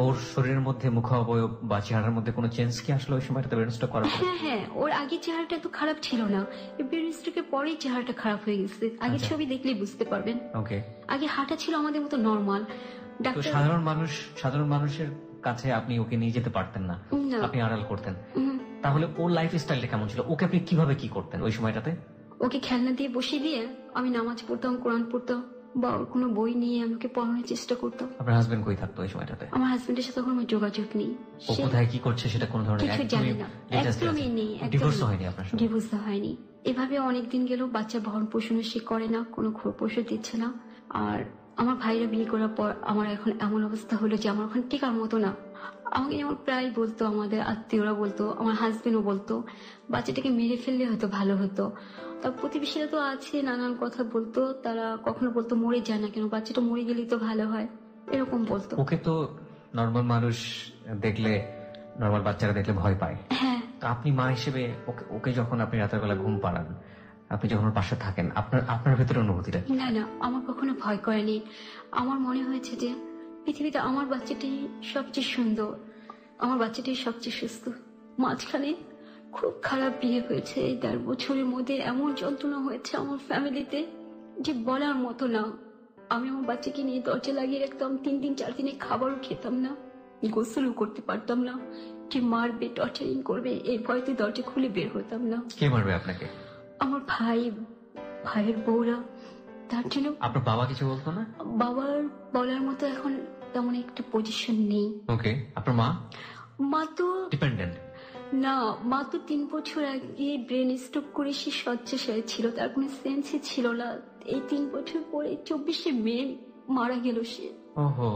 Speaker 3: ওর শরীরের মধ্যে মুখ অবয়ব বা চেহারার মধ্যে কোনো চেঞ্জ কি আসলে ওই সময়টাতে ব্রেন স্ট্রোক করার পরে?
Speaker 1: হ্যাঁ, ওর আগে চেহারাটা এত খারাপ ছিল না, ব্রেন স্ট্রোকের পরেই চেহারাটা খারাপ হয়ে গেছে। আগে ছবি দেখলেই বুঝতে পারবেন।
Speaker 3: ওকে,
Speaker 1: আগে হাঁটা ছিল আমাদের মতো নরমাল।
Speaker 3: তো সাধারণ মানুষের কাছে আপনি ওকে নিয়ে যেতে পারতেন না, আপনি আড়াল করতেন। তাহলে ওর লাইফ স্টাইলটা কেমন ছিল? ওকে আপনি কিভাবে কি করতেন ওই সময়টাতে?
Speaker 1: ওকে খেলনা দিয়ে বসিয়ে দিয়ে আমি নামাজ পড়তাম, কোরআন পড়তাম, বা ওর কোনো বই নিয়ে আমাকে পড়ানোর চেষ্টা করতাম।
Speaker 3: আপনার হাজবেন্ড কই থাকতো ওই সময়টাতে?
Speaker 1: আমার হাজবেন্ডের সাথে তখন আমার যোগাযোগ নেই।
Speaker 3: ও কোথায় কি করছে সেটা কোন ধরনের
Speaker 1: কিছু জানি না, একদমই নেই।
Speaker 3: ডিভোর্স হয়নি আপনার সাথে?
Speaker 1: ডিভোর্স হয়নি। এভাবে অনেকদিন গেল, বাচ্চা ভরণ পোষণও সে করে না, কোনো খোরপোষও দিচ্ছে না। আর আমার ভাইরা বিয়ে করার পর আমার এখন এমন অবস্থা হলো যে আমার এখন টিকার মতো না। আমাকে যেমন প্রায় বলতো, আমাদের আত্মীয়রা বলতো, আমার হাজবেন্ডও বলতো বাচ্চাটাকে মেরে ফেললে হয়তো ভালো হতো। তার প্রতিবেশীরা তো আছে, নানান কথা বলতো। তারা কখনো বলতো মরে যায় না কেন, বাচ্চাটা মরে গেলেই তো ভালো হয়, এরকম বলতো।
Speaker 3: ওকে তো নর্মাল মানুষ দেখলে, নর্মাল বাচ্চারা দেখলে ভয় পায়।
Speaker 1: হ্যাঁ,
Speaker 3: আপনি মা হিসেবে ওকে যখন আপনি রাতের বেলা ঘুম পাড়ান, আপনি যখন ওর পাশে থাকেন, আপনার ভেতরে অনুভূতিটা?
Speaker 1: না, আমার কখনো ভয় করেনি। আমার মনে হয়েছে যে পৃথিবীতে আমার বাচ্চাটাই সবচেয়ে সুন্দর, আমার বাচ্চাটাই সবচেয়ে সুস্থ। মাঝখানে খুব খারাপ বিয়ে হয়েছে, এই ১.৫ বছরের মধ্যে এমন যন্ত্রণা হয়েছে আমার ফ্যামিলিতে যে বলার মতো না। আমি আমার বাচ্চাকে নিয়ে দরজা লাগিয়ে রাখতাম, ৩ দিন ৪ দিনে খাবারও খেতাম না, গোসলও করতে পারতাম না। যে মারবে, টর্চারিং করবে, এই ভয়তে দরজা খুলে বের হতাম না।
Speaker 3: কে মারবে আপনাকে?
Speaker 1: আমার ভাইয়ের বউরা। তার জন্য
Speaker 3: আপনার বাবা কিছু বলতো না?
Speaker 1: বাবার বলার মতো এখন তেমন একটা পজিশন নেই।
Speaker 3: ওকে, আপনার মা
Speaker 1: তো
Speaker 3: ডিপেন্ডেন্ট
Speaker 1: না, মা তো ৩ বছর আগে ব্রেন স্ট্রোক করে সে শয্যাশায়ী ছিল, তার কোনো সেন্সই ছিল না। এই ৩ বছর পরে ২৪শে মে মারা গেল সে।
Speaker 3: ওহো,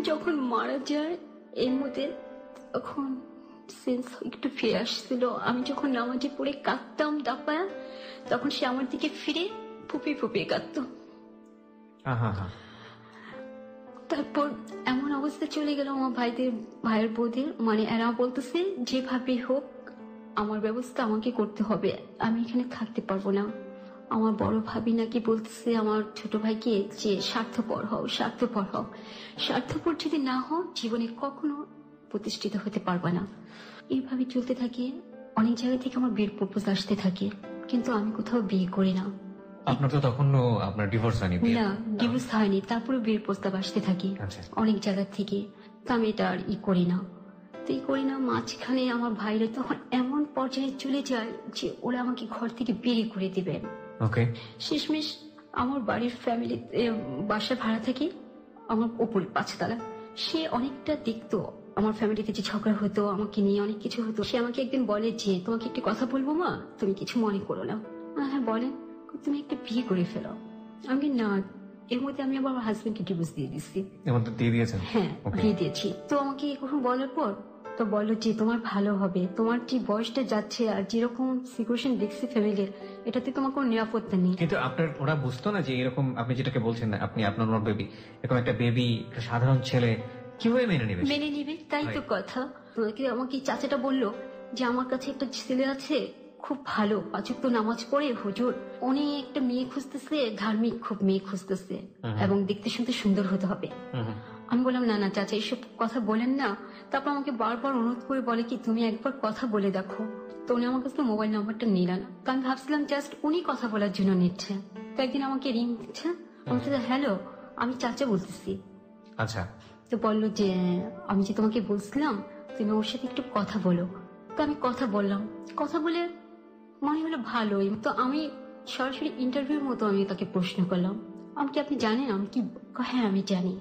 Speaker 1: যখন মারা যায় এর মধ্যে তখন সেন্স একটু ফিরে আসছিল। আমি যখন নামাজে পড়ে কাঁদতাম দাপায়া, তখন সে আমার দিকে ফিরে ফুপিয়ে ফুপিয়ে কাঁদতো। তারপর এমন অবস্থা চলে গেল আমার ভাইয়ের বউদের, মানে এরা বলতেছে যেভাবে হোক আমার ব্যবস্থা আমাকে করতে হবে, আমি এখানে থাকতে পারবো না। আমার বড় ভাবি নাকি বলতেছে আমার ছোট ভাইকে যে স্বার্থপর হও। স্বার্থপর যদি না হও জীবনে কখনো প্রতিষ্ঠিত হতে পারবে না। এইভাবে চলতে থাকে। অনেক জায়গা থেকে আমার বিয়ের প্রপোজ আসতে থাকে, কিন্তু আমি কোথাও বিয়ে করি না।
Speaker 3: আপনার তো তখনও আপনার ডিভোর্স হয়নি?
Speaker 1: না, ডিভোর্স হয়নি, তারপরে বিয়ের প্রস্তাব আসতে থাকে অনেক জায়গা থেকে। তো আমি এটা আর করি না। মাঝখানে আমার ভাইরা তখন এমন পর্যায়ে চলে যায় যে ওরা আমাকে ঘর থেকে বেরিয়ে করে দিবেন। শেষমেশ আমার বাড়ির ফ্যামিলিতে বাসা ভাড়া থাকি, আমার ওপর ৫ তলা। সে অনেকটা দেখতো আমার ফ্যামিলিতে যে ঝগড়া হতো, আমাকে নিয়ে অনেক কিছু হতো। সে আমাকে একদিন বলে যে তোমাকে একটি কথা বলবো মা, তুমি কিছু মনে করো না। হ্যাঁ বলেন। তুমি একটা বিয়ে করে ফেলো। আমি না, এর মধ্যে আমি আবার আমার হাজবেন্ডকে ডিভোর্স দিয়ে দিচ্ছি। হ্যাঁ, দিয়ে দিয়েছি। তো আমাকে এখন বলার পর তো বললো যে তোমার ভালো হবে, তোমার যে বয়সটা যাচ্ছে আর যেরকম সিচুয়েশন দেখছি ফ্যামিলির, এটাতে তোমার কোনো নিরাপত্তা নেই।
Speaker 3: কিন্তু আপনার ওরা বুঝতো না যে এরকম আপনি যেটাকে বলছেন, আপনি আপনার বেবি, এরকম একটা বেবি সাধারণ ছেলে কিভাবে মেনে নিবে?
Speaker 1: তাই তো কথা। আমাকে চাচাটা বললো যে আমার কাছে একটা ছেলে আছে, খুব ভালো, ৫ ওয়াক্ত নামাজ পড়ে, হুজুর, অনেক একটা মেয়ে খুঁজতেছে, ধার্মিক খুব মেয়ে খুঁজতেছে, এবং দেখতে শুনতে সুন্দর হতে হবে। আমি বললাম না চাচা, এইসব কথা বলেন না। তারপর আমাকে বারবার অনুরোধ করে বলে কি তুমি একবার কথা বলে দেখো। তো উনি আমার কাছে মোবাইল নাম্বারটা নিলেন। তো আমি ভাবছিলাম জাস্ট উনি কথা বলার জন্য নিচ্ছে। তো একদিন আমাকে রিং দিচ্ছে, আমাকে হ্যালো, আমি চাচা বলতেছি।
Speaker 3: আচ্ছা।
Speaker 1: তো বললো যে আমি যে তোমাকে বলছিলাম তুমি ওর সাথে একটু কথা বলো। তো আমি কথা বললাম, কথা বলে মনে হলো ভালোই। তো আমি সরাসরি ইন্টারভিউর মতো আমি তাকে প্রশ্ন করলাম, আমাকে আপনি জানেন? আমি কি? হ্যাঁ আমি জানি।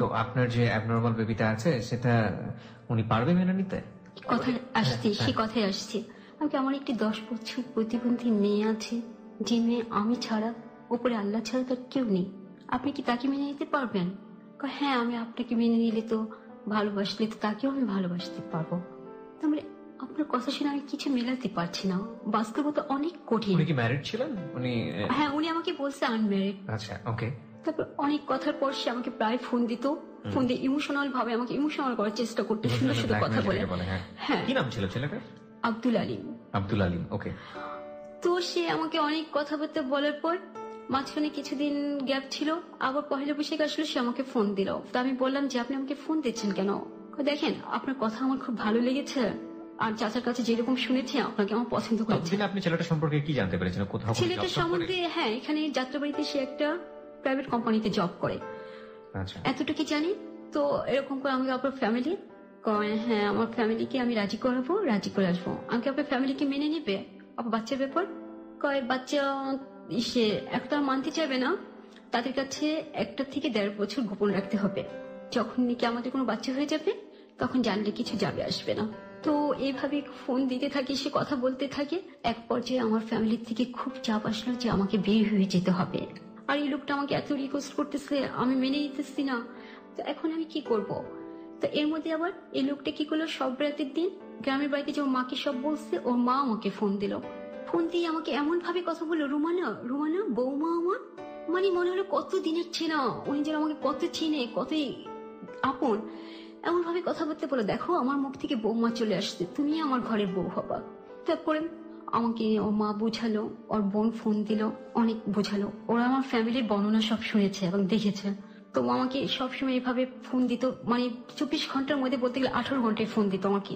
Speaker 3: তো আপনার যে অ্যাবনর্মাল বেবিটা আছে সেটা উনি পারবে মেনে নিতে?
Speaker 1: সে কথাই আসছে। আমাকে আমার একটি 10 বছর প্রতিবন্ধী মেয়ে আছে, যে মেয়ে আমি ছাড়া, উপরে আল্লাহ ছাড়া তার কেউ নেই। আপনি কি তাকে মেনে নিতে পারবেন? হ্যাঁ, আমি আপনাকে মেনে নিলে তো, ভালোবাসলে তো তাকেও আমি ভালোবাসতে পারবো। তাহলে আপনার কথা শুনে আমি কিছু মেলাতে পারছি না, বাস্তবতা অনেক কঠিন।
Speaker 3: উনি কি ম্যারিড ছিলেন?
Speaker 1: হ্যাঁ, উনি আমাকে বলছে আনম্যারিড।
Speaker 3: আচ্ছা, ওকে।
Speaker 1: তারপর অনেক কথার পর সে আমাকে প্রায় ফোন দিত, ফোন দিয়ে ইমোশনাল ভাবে আমাকে ইমোশনাল করার চেষ্টা করতো, সুন্দর সুন্দর কথা বলে।
Speaker 3: হ্যাঁ, কি নাম ছিল ছেলেটার?
Speaker 1: আব্দুল আলিম।
Speaker 3: আব্দুল আলিম, ওকে।
Speaker 1: তো সে আমাকে অনেক কথাবার্তা বলার পর মাঝখানে কিছুদিন গ্যাপ ছিল, আবার পহেলা বৈশাখ আসলে সে আমাকে ফোন দিল। তো আমি বললাম যে আপনি আমাকে ফোন দিচ্ছেন কেন? দেখেন আপনার কথা আমার খুব ভালো লেগেছে, আর চাচার কাছে যেরকম শুনেছি আপনাকে আমার পছন্দ করেছে।
Speaker 3: আপনি ছেলেটা সম্পর্কে কি জানতে পেরেছেন? কোথাও
Speaker 1: ছেলেটা সম্বন্ধে, হ্যাঁ, এখানে যাত্রাবাড়িতে সে একটা প্রাইভেট কোম্পানিতে জব করে, এতটুকু জানি। তো এরকম করে আমাকে আপনার ফ্যামিলি, হ্যাঁ আমার ফ্যামিলিকে আমি রাজি করাবো, রাজি করে আসবো। আমাকে আপনার ফ্যামিলিকে মেনে নিবে? আপনার বাচ্চার ব্যাপার কয় বাচ্চা সে একটা মানতে চাইবে না, তাদের কাছে 1 থেকে 1.5 বছর গোপন রাখতে হবে। যখন নাকি আমাদের কোনো বাচ্চা হয়ে যাবে তখন জানলে কিছু যাবে আসবে না। তো এইভাবে ফোন দিতে থাকে, সে কথা বলতে থাকে। এক পর্যায়ে আমার ফ্যামিলির থেকে খুব চাপ আসলো যে আমাকে বিয়ে হয়ে যেতে হবে, আর এই লোকটা আমাকে এত রিকোয়েস্ট করতেছে, আমি মেনে নিতেছি না। তো এখন আমি কি করব? তো এর মধ্যে আবার এই লোকটা কি করলো, সব রাতের দিন গ্রামের বাড়িতে যে ওর মাকে সব বলছে, ওর মা আমাকে ফোন দিল। ফোন দিয়ে আমাকে এমন ভাবে কথা বললো, রুমানা রুমানা বৌমা আমার, মানে মনে হলো কত দিনের চেনা, উনি যেন আমাকে কত চিনে, কতই আপন, এমন ভাবে কথা বলতে বলো, দেখো আমার মুখ থেকে বৌমা চলে আসছে, তুমি আমার ঘরের বউ হবা। তারপরে আমাকে ওর মা বোঝালো, ওর বোন ফোন দিল, অনেক বোঝালো। ওরা আমার ফ্যামিলির বর্ণনা সব শুনেছে এবং দেখেছে। তো আমাকে সবসময় এভাবে ফোন দিত, মানে 24 ঘন্টার মধ্যে বলতে গেলে 18 ঘন্টায় ফোন দিত আমাকে।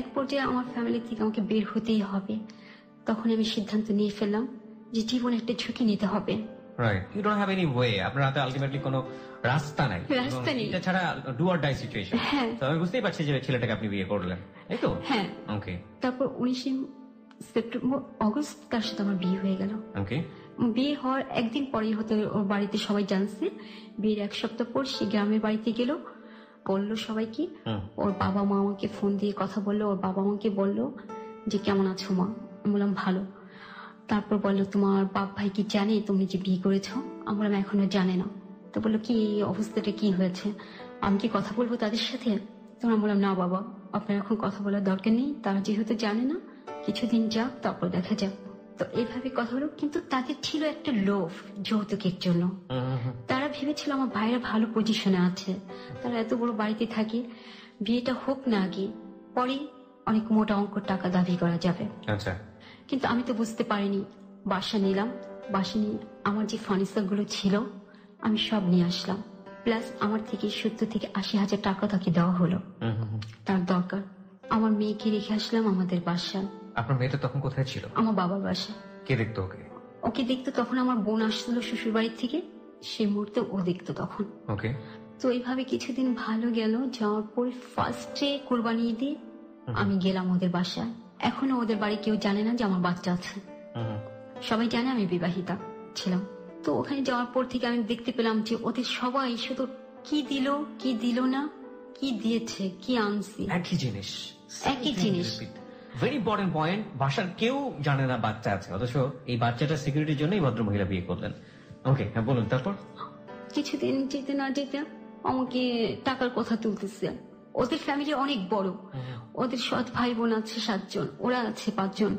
Speaker 1: এক পর্যায়ে আমার ফ্যামিলি থেকে আমাকে বের হতেই হবে। তখন আমি সিদ্ধান্ত নিয়ে ফেললাম যে জীবনে একটা ঝুঁকি নিতে হবে।
Speaker 3: Right, you don't have any way, আপনার হাতে আলটিমেটলি কোনো রাস্তা নাই, এটা ছাড়া ডু অর ডাই সিচুয়েশন। তো আমি বুঝতেই পারছি যে ছেলেটাকে আপনি বিয়ে করলেন, এই তো?
Speaker 1: হ্যাঁ,
Speaker 3: ওকে।
Speaker 1: তারপর 19 সেপ্টেম্বর অগস্ট তার সাথে আমার বিয়ে হয়ে গেল।
Speaker 3: ওকে।
Speaker 1: বিয়ে হওয়ার একদিন পরেই হতে ওর বাড়িতে সবাই জানছে। বিয়ের 1 সপ্তাহ পর সে গ্রামের বাড়িতে গেল, বললো সবাইকে। ওর বাবা মা আমাকে ফোন দিয়ে কথা বললো, ওর বাবা আমাকে বললো যে কেমন আছো মা? আমি বললাম ভালো। তারপর বললো তোমার বাপ ভাই কি জানে তুমি যে বিয়ে করেছো? আমি বললাম এখনো জানে না। তো বললো কি অবস্থাটা কি হয়েছে, আমি কি কথা বলবো তাদের সাথে? তোমরা বললাম না বাবা, আপনার এখন কথা বলার দরকার নেই, তারা যেহেতু জানে না, কিছুদিন যাক তারপর দেখা যাক। তো এইভাবে কথা হলো, কিন্তু তাদের ছিল একটা লোভ যৌতুকের জন্য। তারা ভেবেছিল আমার ভাইয়ের ভালো পজিশনে আছে, তারা এত বড় বাড়িতে থাকে, বিয়েটা হোক না আগে, পরে অনেক মোটা অঙ্ক টাকা দাবি করা যাবে।
Speaker 3: আচ্ছা।
Speaker 1: কিন্তু আমি তো বুঝতে পারিনি। বাসা নিলাম, বাসা নিয়ে আমার যে ফার্নিচার গুলো ছিল আমি সব নিয়ে আসলাম, প্লাস আমার থেকে 70 থেকে 80,000 টাকা তাকে দেওয়া হলো, তার দরকার। আমার মেয়েকে রেখে আসলাম আমাদের বাসায়।
Speaker 3: আপনার মেয়েটা তখন কোথায় ছিল?
Speaker 1: আমার বাবার বাসায়।
Speaker 3: কে দেখতো ওকে?
Speaker 1: ওকে দেখতো তখন আমার বোন আসছিল শ্বশুর বাড়ি থেকে, সেই মুহূর্তে ও দেখতো তখন।
Speaker 3: ওকে।
Speaker 1: তো এইভাবে কিছুদিন ভালো গেল। যাওয়ার পর ফার্স্টে কোরবানি ঈদে আমি গেলাম ওদের বাসায়। এখনো ওদের বাড়ি কেউ জানে না যে আমার বাচ্চা আছে, সবাই জানে আমি বিবাহিতা ছিলাম। তো ওখানে যাওয়ার পর থেকে আমি দেখতে পেলাম যে ওদের সবাই শুধু কি দিল কি দিল না, কি দিয়েছে কি আনছি,
Speaker 3: একই জিনিস,
Speaker 1: একই জিনিস।
Speaker 3: ভেরি ইম্পর্টেন্ট পয়েন্ট, বাসার কেউ জানে না বাচ্চা আছে, অথচ এই বাচ্চাটা সিকিউরিটির জন্যই ভদ্র মহিলা বিয়ে করলেন। ওকে, হ্যাঁ বলুন। তারপর
Speaker 1: কিছুদিন যেতে না যেতে আমাকে টাকার কথা তুলতেছে। ওদের ফ্যামিলি অনেক বড়, ওদের সৎ ভাই বোন আছে 7 জন, ওরা আছে 5 জন।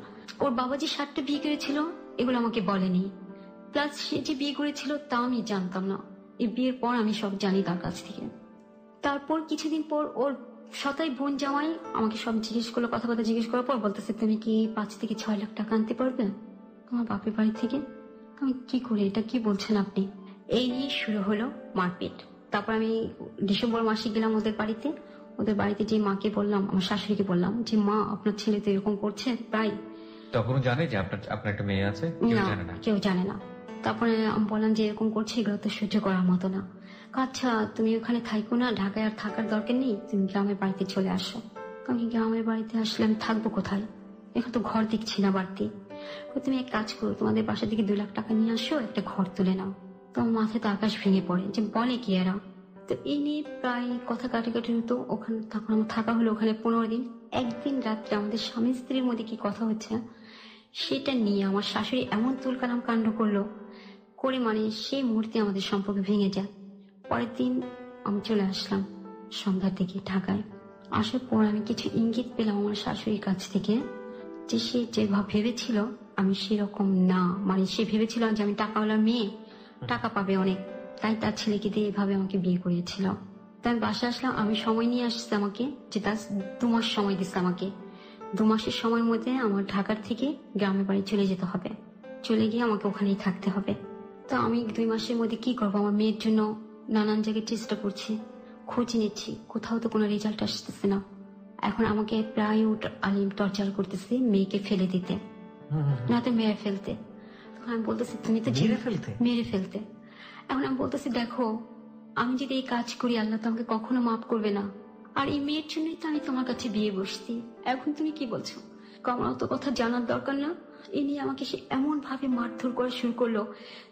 Speaker 1: ওর বাবা যে 7টা বিয়ে করেছিল এগুলো আমাকে বলেনি, প্লাস সে যে বিয়ে করেছিল তা আমি জানতাম না। এই বিয়ের পর আমি সব জানি তার কাছ থেকে। তারপর কিছুদিন পর ওর সতাই বোন জামাই আমাকে সব জিজ্ঞেস করলো, কথাবার্তা জিজ্ঞেস করার পর বলতেছে তুমি কি 5 থেকে 6 লাখ টাকা আনতে পারবে তোমার বাপের বাড়ি থেকে? আমি কি করে, এটা কি বলছেন আপনি? এই নিয়ে শুরু হলো মারপিট। তারপর আমি ডিসেম্বর মাসে গেলাম ওদের বাড়িতে। ওদের বাড়িতে যে মাকে বললাম, আমার শাশুড়িকে বললাম যে মা আপনার ছেলে তো এরকম করছে প্রায়।
Speaker 3: তখন জানে যে আপনার একটা মেয়ে আছে?
Speaker 1: কেউ জানে না। তারপরে আমি বললাম যে এরকম করছে, এগুলো তো সহ্য করার মতো না। আচ্ছা তুমি ওখানে থাইকো না, ঢাকায় আর থাকার দরকার নেই, তুমি গ্রামের বাড়িতে চলে আসো। আমি গ্রামের বাড়িতে আসলে আমি থাকবো কোথায়, এখন তো ঘর দেখছি না বাড়তি। তুমি এক কাজ করো, তোমাদের বাসা থেকে 2 লাখ টাকা নিয়ে আসো, একটা ঘর তুলে নাও। তোমার মাথায় তো আকাশ ভেঙে পড়ে যে বলে কি এরা। তো এই নিয়ে প্রায় কথা কাটাকাটি হতো ওখানে। তখন আমার থাকা হলো ওখানে 15 দিন। একদিন রাত্রে আমাদের স্বামী স্ত্রীর মধ্যে কি কথা হচ্ছে সেটা নিয়ে আমার শাশুড়ি এমন তুলকালাম কাণ্ড করলো করে, মানে সেই মুহূর্তে আমাদের সম্পর্ক ভেঙে যায়। পরের দিন আমি চলে আসলাম সন্ধ্যার দিকে ঢাকায়। আসার পর আমি কিছু ইঙ্গিত পেলাম আমার শাশুড়ির কাছ থেকে যে সে যেভাবে ভেবেছিল আমি সেরকম না। মানে সে ভেবেছিল যে আমি টাকাওয়ালা মেয়ে, টাকা পাবে অনেক, তাই তার ছেলেকে দিয়ে এভাবে আমাকে বিয়ে করিয়েছিল। তাই আমি বাসায় আসলাম, আমি সময় নিয়ে আসছে আমাকে, যে তার 2 মাস সময় দিচ্ছে আমাকে। 2 মাসের সময়ের মধ্যে আমার ঢাকার থেকে গ্রামের বাড়ি চলে যেতে হবে, চলে গিয়ে আমাকে ওখানেই থাকতে হবে। তো আমি 2 মাসের মধ্যে কি করবো, আমার মেয়ের জন্য নানান জায়গায় চেষ্টা করছি, খোঁজ নিচ্ছি, কোথাও তো কোনো রেজাল্ট আসতেছে না। এখন আমাকে প্রায় আলিম টর্চার করতেছে মেয়েকে ফেলে দিতে, নাতে মেরে ফেলতে। তখন আমি বলতেছি তুমি তো মেরে ফেলতে। এখন আমি বলতেছি দেখো, আমি যদি এই কাজ করি আল্লাহ তো আমাকে কখনো মাফ করবে না, আর এই মেয়ের জন্যই তো আমি তোমার কাছে বিয়ে বসছি। এখন তুমি কি বলছো, আমার অত কথা জানার দরকার না। এ নিয়ে আমাকে সে এমন ভাবে মারধর করা শুরু করলো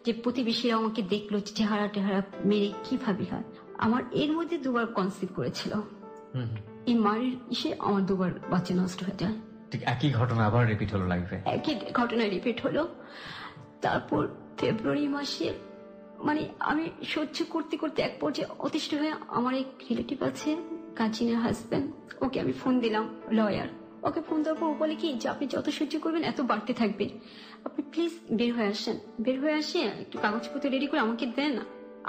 Speaker 1: যে প্রতিবেশীরা আমাকে দেখলো চেহারা টেহারা মেরে কিভাবে হয়। আমার এর মধ্যে 2বার কনসিভ করেছিল, এই মায়ের ইসে আমার 2বার বাচ্চা নষ্ট হয়ে যায়।
Speaker 3: ঠিক একই ঘটনা আবার রিপিট হলো লাইফে?
Speaker 1: একই ঘটনা রিপিট হলো। তারপর ফেব্রুয়ারি মাসে মানে আমি সহ্য করতে করতে এক পর্যায়ে অতিষ্ঠ হয়ে, আমার এক রিলেটিভ আছে কাজিনের হাজবেন্ড, ওকে আমি ফোন দিলাম, লয়ার। ওকে ফোন দেওয়ার পর ও বলে কি যে আপনি যত সহ্য করবেন এত বাড়তে থাকবে, আপনি প্লিজ বের হয়ে আসেন, বের হয়ে আসে একটু কাগজপত্র রেডি করে আমাকে দেন,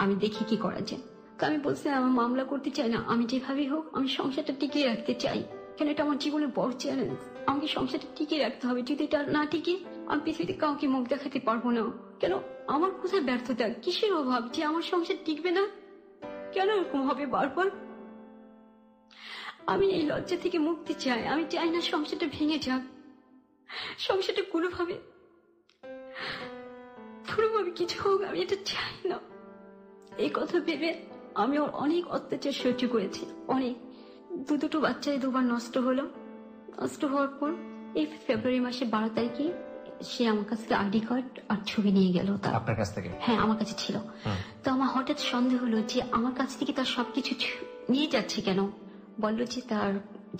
Speaker 1: আমি দেখি কি করা যায়। তো আমি বলছি আমার মামলা করতে চাই না, আমি যেভাবেই হোক আমি সংসারটা টিকিয়ে রাখতে চাই, কেন এটা আমার জীবনের বড় চ্যালেঞ্জ। আমাকে সংসারটা টিকিয়ে রাখতে হবে, যদি এটা না টিকে আমি পৃথিবীতে কাউকে মুখ দেখাতে পারবো না। কেন আমার কোথায় ব্যর্থতা, কিসের অভাব যে আমার সংসার টিকবে না, কেন এরকম হবে বারবার। আমি এই লজ্জা থেকে মুক্তি চাই, আমি চাই না সংসারটা ভেঙে যাক, সংসারটা কোনোভাবে কিছু হোক, আমি এটা চাই না। এই কথা ভেবে আমি ওর অনেক অত্যাচার সহ্য করেছি, অনেক। দুটো বাচ্চায় 2বার নষ্ট হলো। নষ্ট হওয়ার পর এই ফেব্রুয়ারি মাসের 12 তারিখে সে আমার কাছ থেকে আইডি কার্ড আর ছবি নিয়ে গেল।
Speaker 3: আপনার কাছ থেকে?
Speaker 1: হ্যাঁ, আমার কাছে ছিল। তো আমার হঠাৎ সন্দেহ হলো যে আমার কাছ থেকে তার সবকিছু নিয়ে যাচ্ছে কেন। বললো যে তার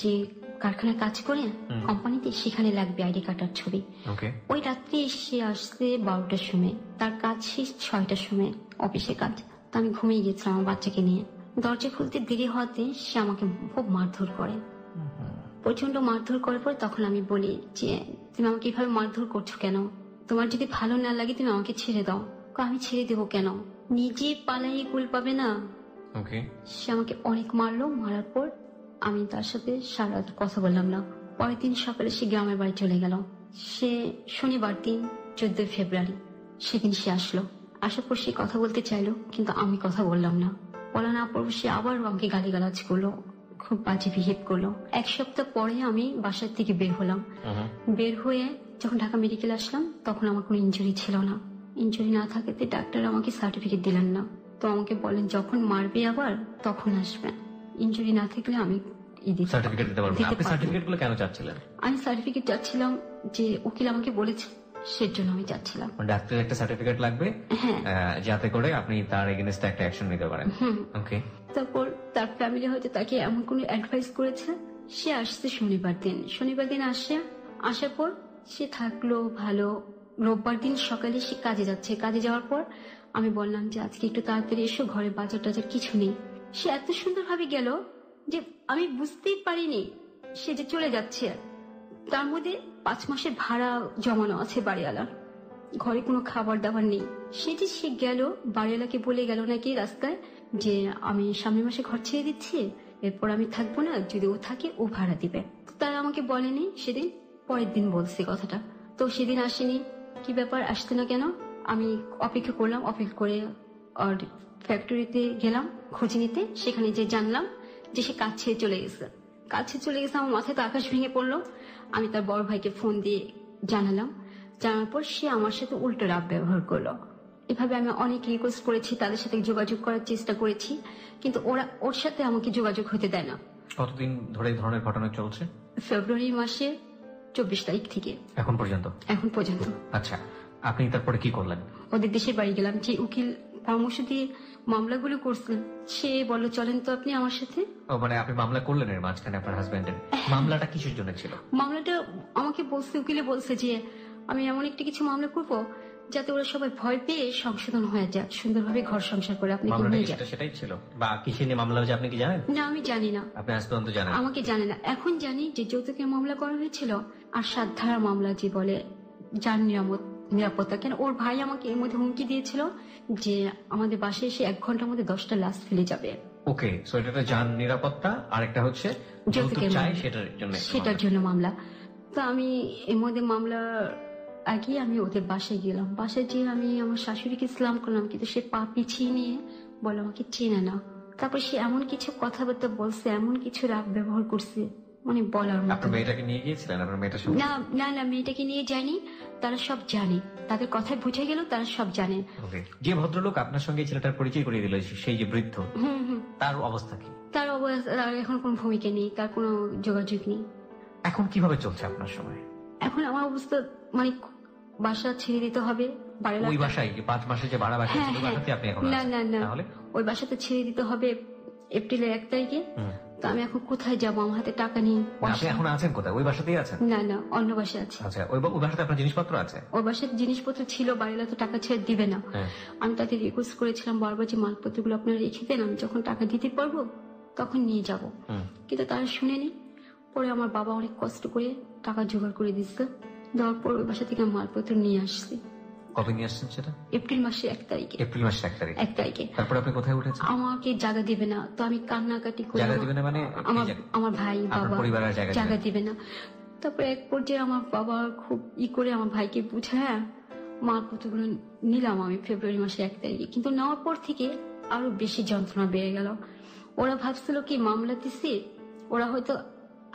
Speaker 1: যে কারখানায় কাজ করে কোম্পানিতে, সেখানে লাগবে আইডি কার্ড আর ছবি। ওই রাত্রে এসে আসছে 12টার সময়, তার কাজ শেষ 6টার সময়, অফিসে কাজ। তো আমি ঘুমিয়ে গেছিলাম আমার বাচ্চাকে নিয়ে। দরজা খুলতে দেরি হওয়াতে সে আমাকে খুব মারধর করে, প্রচন্ড মারধর করার পর তখন আমি বলি যে তুমি আমাকে এভাবে মারধর করছো কেন, তোমার যদি ভালো না লাগে তুমি আমাকে ছেড়ে দাও। আমি ছেড়ে দেবো কেন, নিজে পালাই কুল পাবে না। সে আমাকে অনেক মারলো, মারার পর আমি তার সাথে সারা রাত কথা বললাম না। পরের দিন সকালে সে গ্রামের বাড়ি চলে গেল। সে শনিবার দিন 14 ফেব্রুয়ারি সেদিন সে আসলো। আসার পর সে কথা বলতে চাইলো, কিন্তু আমি কথা বললাম না। বলা না পর সে আবার আমাকে গালিগালাজ করলো, খুব বাজে বিহেভ করলো। 1 সপ্তাহ পরে আমি বাসার থেকে বের হলাম। বের হয়ে যখন ঢাকা মেডিকেল আসলাম তখন আমার কোনো ইনজুরি ছিল না। ইনজুরি না থাকাতে ডাক্তার আমাকে সার্টিফিকেট দিলেন না। তো আমাকে বলেন যখন মারবে আবার তখন আসবেন, ইনজুরি না থাকলে আমি
Speaker 3: সার্টিফিকেট দিতে পারবো না। আপনি সার্টিফিকেটগুলো কেন চাচ্ছিলেন?
Speaker 1: আমি সার্টিফিকেট চাচ্ছিলাম যে উকিল আমাকে বলেছে, সেজন্য আমি চাচ্ছিলাম।
Speaker 3: ডাক্তারের একটা সার্টিফিকেট লাগবে যাতে করে আপনি তার এগেইনস্টে একটা অ্যাকশন নিতে পারেন। ওকে।
Speaker 1: তারপর তার ফ্যামিলি হয়তো তাকে এমন কোন অ্যাডভাইস করেছে। সে আসছে শনিবার দিন আসার পর সে থাকলো ভালো। রোববার দিন সকালে সে কাজে যাচ্ছে। কাজে যাওয়ার পর আমি বললাম যে আজকে একটু তাড়াতাড়ি এসো, ঘরে বাজার টাজার কিছু নেই। সে এত সুন্দর ভাবে গেল যে আমি বুঝতেই পারিনি সে যে চলে যাচ্ছে। তার মধ্যে 5 মাসের ভাড়া জমানো আছে বাড়িওয়ালার, ঘরে কোনো খাবার দাবার নেই। সে গেল, বাড়িওয়ালাকে বলে গেল নাকি রাস্তায় যে আমি সামনের মাসে ঘর ছেড়ে দিচ্ছি, এরপর আমি থাকবো না, যদি ও থাকে ও ভাড়া দিবে। তারা আমাকে বলেনি সেদিন, পরের দিন বলছে কথাটা। তো সেদিন আসেনি, কি ব্যাপার আসতে না কেন। আমি অপেক্ষা করলাম, অপেক্ষা করে ফ্যাক্টরিতে গেলাম খোঁজ নিতে। সেখানে যে জানলাম যে সে কাজ ছেড়ে চলে গেছে। আমার মাথায় তো আকাশ ভেঙে পড়লো। আমি তার বড় ভাইকে ফোন দিয়ে জানালাম। জানার পর সে আমার সাথে উল্টো রাগ ব্যবহার করলো। এভাবে আমি অনেক রিকোয়েস্ট করেছি, তাদের সাথে যোগাযোগ করার চেষ্টা করেছি, কিন্তু ওর সাথে আমাকে যোগাযোগ হতে দেয় না।
Speaker 3: কতদিন ধরে এই ধরনের ঘটনা চলছে?
Speaker 1: ফেব্রুয়ারি মাসে 24 তারিখ থেকে এখন পর্যন্ত।
Speaker 3: আচ্ছা, আপনি তারপরে কি করলেন?
Speaker 1: ওদের দেশের বাড়ি গেলাম। যে উকিল পরামর্শ দিয়ে মামলাগুলো করছেন সে বলল চলেন তো আপনি আমার সাথে।
Speaker 3: মানে আপনি মামলা করলেন এর মাঝখানে আপনার হাজবেন্ডের? মামলাটা কিসের জন্য ছিল?
Speaker 1: মামলাটা আমাকে বলছে, উকিলে বলছে যে আমি এমন একটা কিছু মামলা করবো যাতে ওরা সবাই ভয় পেয়ে সংশোধন হয়ে যায়, সুন্দরভাবে ঘর সংসার করে। আপনি
Speaker 3: সেটাই ছিল বা কিসের নিয়ে মামলা হয়েছে আপনি কি জানেন?
Speaker 1: না, আমি জানি না।
Speaker 3: আপনি আজ পর্যন্ত জানেন?
Speaker 1: আমাকে জানে না। এখন জানি যে যৌতুকের মামলা করা হয়েছিল আর 7 ধারার মামলা, যে বলে যান নিরামত নিরাপত্তা। কেন ওর ভাই আমাকে এর মধ্যে হুমকি দিয়েছিল যে আমাদের বাসায় এসে 1 ঘন্টার মধ্যে 10টা লাশ ফেলে যাবে।
Speaker 3: ওকে, সো এটা যান নিরাপত্তা, আর একটা হচ্ছে যৌতুক চাই, সেটার জন্য
Speaker 1: মামলা। তো আমি এর মধ্যে মামলার আগে আমি ওদের বাসায় গেলাম। বাসায় যেয়ে আমি আমার শাশুড়িকে ইসলাম করলাম, কিন্তু সে পা পিছিয়ে নিয়ে বলে আমাকে চেনে না। তারপর সে এমন কিছু কথাবার্তা বলছে, এমন কিছু রাগ ব্যবহার করছে, মানে বলার মতো।
Speaker 3: আপনার মেয়েটাকে নিয়ে গিয়েছিলেন? আপনার মেয়েটার সঙ্গে?
Speaker 1: না না না, মেয়েটাকে নিয়ে যায়নি। তারা সব জানে, তাদের কথায় বুঝে গেল, তারা সব জানে।
Speaker 3: যে ভদ্রলোক আপনার সঙ্গে ছেলেটার পরিচয় করিয়ে দিল, সেই যে বৃদ্ধ, তার অবস্থা কি?
Speaker 1: তার অবস্থা এখন কোনো ভূমিকা নেই, তার কোনো যোগাযোগ নেই।
Speaker 3: এখন কিভাবে চলছে আপনার সময়?
Speaker 1: এখন আমার অবস্থা মানে বাসা ছেড়ে দিতে হবে।
Speaker 3: ওই বাসায় 5 মাসে যে ভাড়া বাসা ছিল, বাসাতে আপনি এখন
Speaker 1: না না না,
Speaker 3: তাহলে
Speaker 1: ওই বাসাতে ছেড়ে দিতে হবে এপ্রিলের 1 তারিখে। তো আমি এখন কোথায় যাবো? আমার হাতে টাকা নেই।
Speaker 3: আপনি এখন আছেন কোথায়? ওই বাসাতেই আছেন?
Speaker 1: না না, অন্য বাসায় আছে।
Speaker 3: আচ্ছা, ওই বাসাতে আপনার জিনিসপত্র আছে?
Speaker 1: ওই বাসায় জিনিসপত্র ছিল, বাড়িলা তো টাকা ছেড়ে দিবে না। আমি তাদের রিকোয়েস্ট করেছিলাম বারবার যে মালপত্রগুলো আপনারা রেখে দেন, আমি যখন টাকা দিতে পারবো তখন নিয়ে যাব। কিন্তু তারা শুনেনি। পরে আমার বাবা অনেক কষ্ট করে টাকা জোগাড় করে দিচ্ছে, দেওয়ার পর ওই বাসা থেকে মালপত্র নিয়ে আসছি।
Speaker 3: কবে নিয়ে আসছেন সেটা?
Speaker 1: এপ্রিল মাসে 1 তারিখে।
Speaker 3: এপ্রিল মাসে 1 তারিখে। তারপর আপনি কোথায় উঠেছেন?
Speaker 1: আমাকে জায়গা দিবে না, তো আমি কান্নাকাটি করি।
Speaker 3: জায়গা দিবে না মানে?
Speaker 1: আমার ভাই বাবা
Speaker 3: পরিবারের
Speaker 1: জায়গা দিবে না। তারপর এক পর্যায়ে আমার বাবা খুব করে আমার ভাইকে বুঝায় মালপত্রগুলো নিলাম আমি ফেব্রুয়ারি মাসে 1 তারিখে। কিন্তু নেওয়ার পর থেকে আরো বেশি যন্ত্রণা বেড়ে গেল। ওরা ভাবছিল কি মামলা দিছি, ওরা হয়তো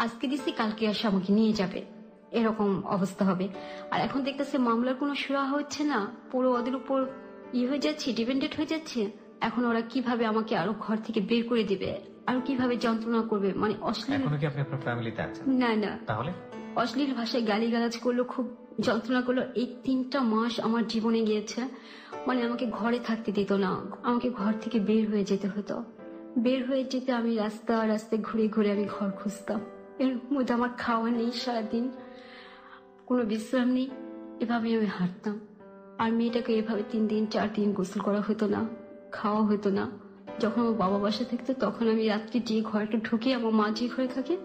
Speaker 1: আজকে দিছি কালকে এসে আমাকে নিয়ে যাবে, এরকম অবস্থা হবে। আর এখন দেখতেছে মামলার কোনো সুরা হচ্ছে না, পুরো ওদের উপর হয়ে যাচ্ছে, ডিপেন্ডেন্ট হয়ে যাচ্ছে। এখন ওরা কিভাবে আমাকে আরো ঘর থেকে বের করে দিবে, আর কিভাবে যন্ত্রণা করবে, মানে অশ্লীল। না না, তাহলে অশ্লীল ভাষায় গালিগালাজ করলো, খুব যন্ত্রণা করলো। এই 3টা মাস আমার জীবনে গিয়েছে, মানে আমাকে ঘরে থাকতে দিত না, আমাকে ঘর থেকে বের হয়ে যেতে হতো। বের হয়ে যেতে আমি রাস্তায় ঘুরে ঘুরে আমি ঘর খুঁজতাম। এর মধ্যে আমার খাওয়া নেই, সারাদিন কোনো বিশ্রাম নেই, এভাবে আমি হাঁটতাম। আর মেয়েটাকে এভাবে 3 দিন 4 দিন গোসল করা হতো না, খাওয়া হতো না। যখন আমার বাবা বাসা থাকতো তখন আমি রাত্রি যে ঘরটা ঢুকে, আমার মা যে ঘরে থাকে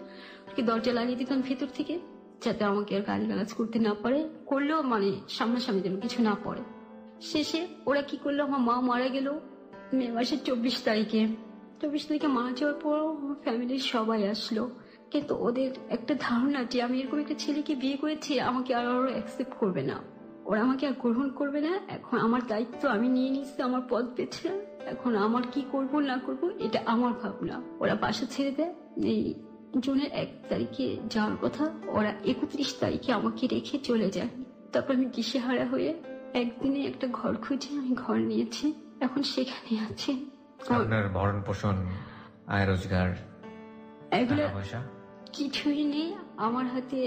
Speaker 1: দরজা লাগিয়ে দিতাম ভেতর থেকে, যাতে আমাকে আর গালিগালাজ করতে না পারে, করলেও মানে সামনাসামনি যেন কিছু না পড়ে। শেষে ওরা কি করলো, আমার মা মারা গেল মে মাসের 24 তারিখে। 24 তারিখে মারা যাওয়ার পর আমার ফ্যামিলির সবাই আসলো, কিন্তু ওদের একটা ধারণা যে আমি এরকম একটা ছেলেকে বিয়ে করেছি, আমাকে আর অ্যাকসেপ্ট করবে না, ওরা আমাকে আর গ্রহণ করবে না। এখন আমার দায়িত্ব আমি নিয়ে নিচ্ছি, আমার পথ বেছে, এখন আমার কি করব না করব এটা আমার ভাবনা। ওরা বাসা ছেড়ে দেয় এই জুনের 1 তারিখে যাওয়ার কথা, ওরা 31 তারিখে আমাকে রেখে চলে যায়। তারপর আমি দিশেহারা হয়ে একদিনে একটা ঘর খুঁজে আমি ঘর নিয়েছি, এখন সেখানে আছি।
Speaker 3: আপনার ভরণ পোষণ, আয় রোজগার
Speaker 1: এগুলো কিছুই নেই। আমার হাতে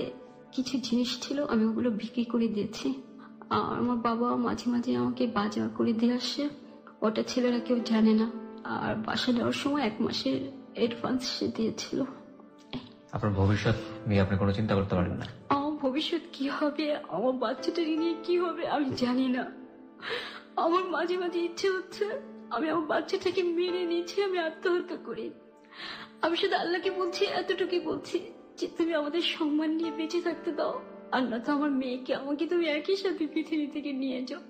Speaker 1: কিছু জিনিস ছিল, আমি ওগুলো বিক্রি করে দিয়েছি। আর আমার বাবা মাঝে মাঝে আমাকে বাজার করে দিয়ে আসে, ওটা ছেলেরা কেউ জানে না। আর বাসা নেওয়ার সময় 1 মাসের অ্যাডভান্স সে দিয়েছিল।
Speaker 3: আপনার ভবিষ্যৎ নিয়ে আপনি কোনো চিন্তা করতে পারেন না?
Speaker 1: আমার ভবিষ্যৎ কি হবে, আমার বাচ্চাটাকে নিয়ে কি হবে আমি জানি না। আমার মাঝে মাঝে ইচ্ছে হচ্ছে আমি আমার বাচ্চাটাকে মেরে নিয়েছি, আমি আত্মহত্যা করি। আমি শুধু আল্লাহকে বলছি, এতটুকুই বলছি যে তুমি আমাদের সম্মান নিয়ে বেঁচে থাকতে দাও, আর না তো আমার মেয়েকে আমাকে তুমি একই সাথে পৃথিবী থেকে নিয়ে যাও।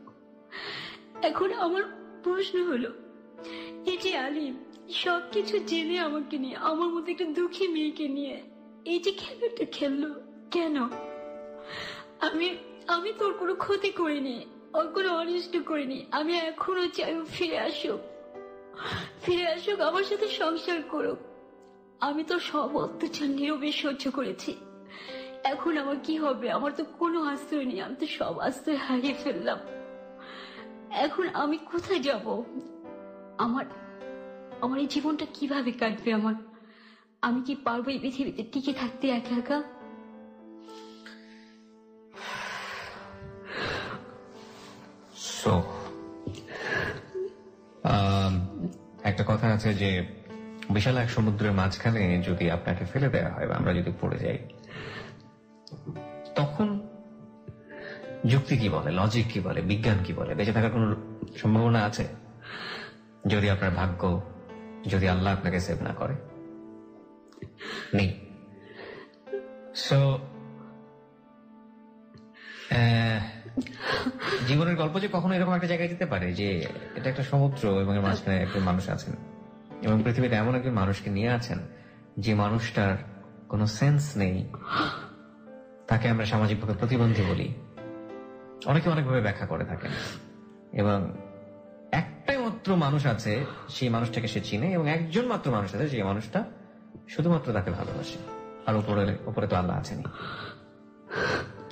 Speaker 1: এখন আমার প্রশ্ন হলো, এই যে আলিম সবকিছু জেনে আমাকে নিয়ে, আমার মতো একটা দুঃখী মেয়েকে নিয়ে এই যে খেলাটা খেললো কেন? আমি তোর কোনো ক্ষতি করিনি, ওর কোনো অনিষ্ট করিনি। আমি এখনো চাই ফিরে আসুক, আমার সাথে সংসার করুক। আমি তো সব অত্যাচার নীরবে সহ্য করেছি, এখন আমার কি হবে? আমার তো কোনো আশ্রয় নেই, আমি তো সব আশ্রয় হারিয়ে ফেললাম। এখন আমি কোথায় যাব? আমার এই জীবনটা কিভাবে কাটবে? আমি কি পারবো এই পৃথিবীতে টিকে থাকতে একা একা?
Speaker 3: একটা কথা আছে যে বিশাল এক সমুদ্রের মাঝখানে যদি আপনাকে ফেলে দেওয়া হয় বা আমরা যদি পড়ে যাই, তখন যুক্তি কি বলে, লজিক কি বলে, বিজ্ঞান কি বলে, বেঁচে থাকার কোন সম্ভাবনা আছে? যদি আপনার ভাগ্য, যদি আল্লাহ আপনাকে সেভ না করে, নেই। সো
Speaker 2: জীবনের গল্প যে কখনো এরকম একটা জায়গায় যেতে পারে যে এটা একটা সমুদ্র এবং এর মাঝখানে একজন মানুষ আছেন এবং পৃথিবীতে এমন একজন মানুষকে নিয়ে আছেন যে মানুষটার কোনো সেন্স নেই, তাকে আমরা সামাজিকভাবে প্রতিবন্ধী বলি, অনেকে অনেকভাবে ব্যাখ্যা করে থাকেন, এবং একটাই মাত্র মানুষ আছে সেই মানুষটাকে সে চিনে, এবং একজন মাত্র মানুষ আছে যে মানুষটা শুধুমাত্র তাকে ভালোবাসে, আর উপরে তো আল্লাহ আছেনি।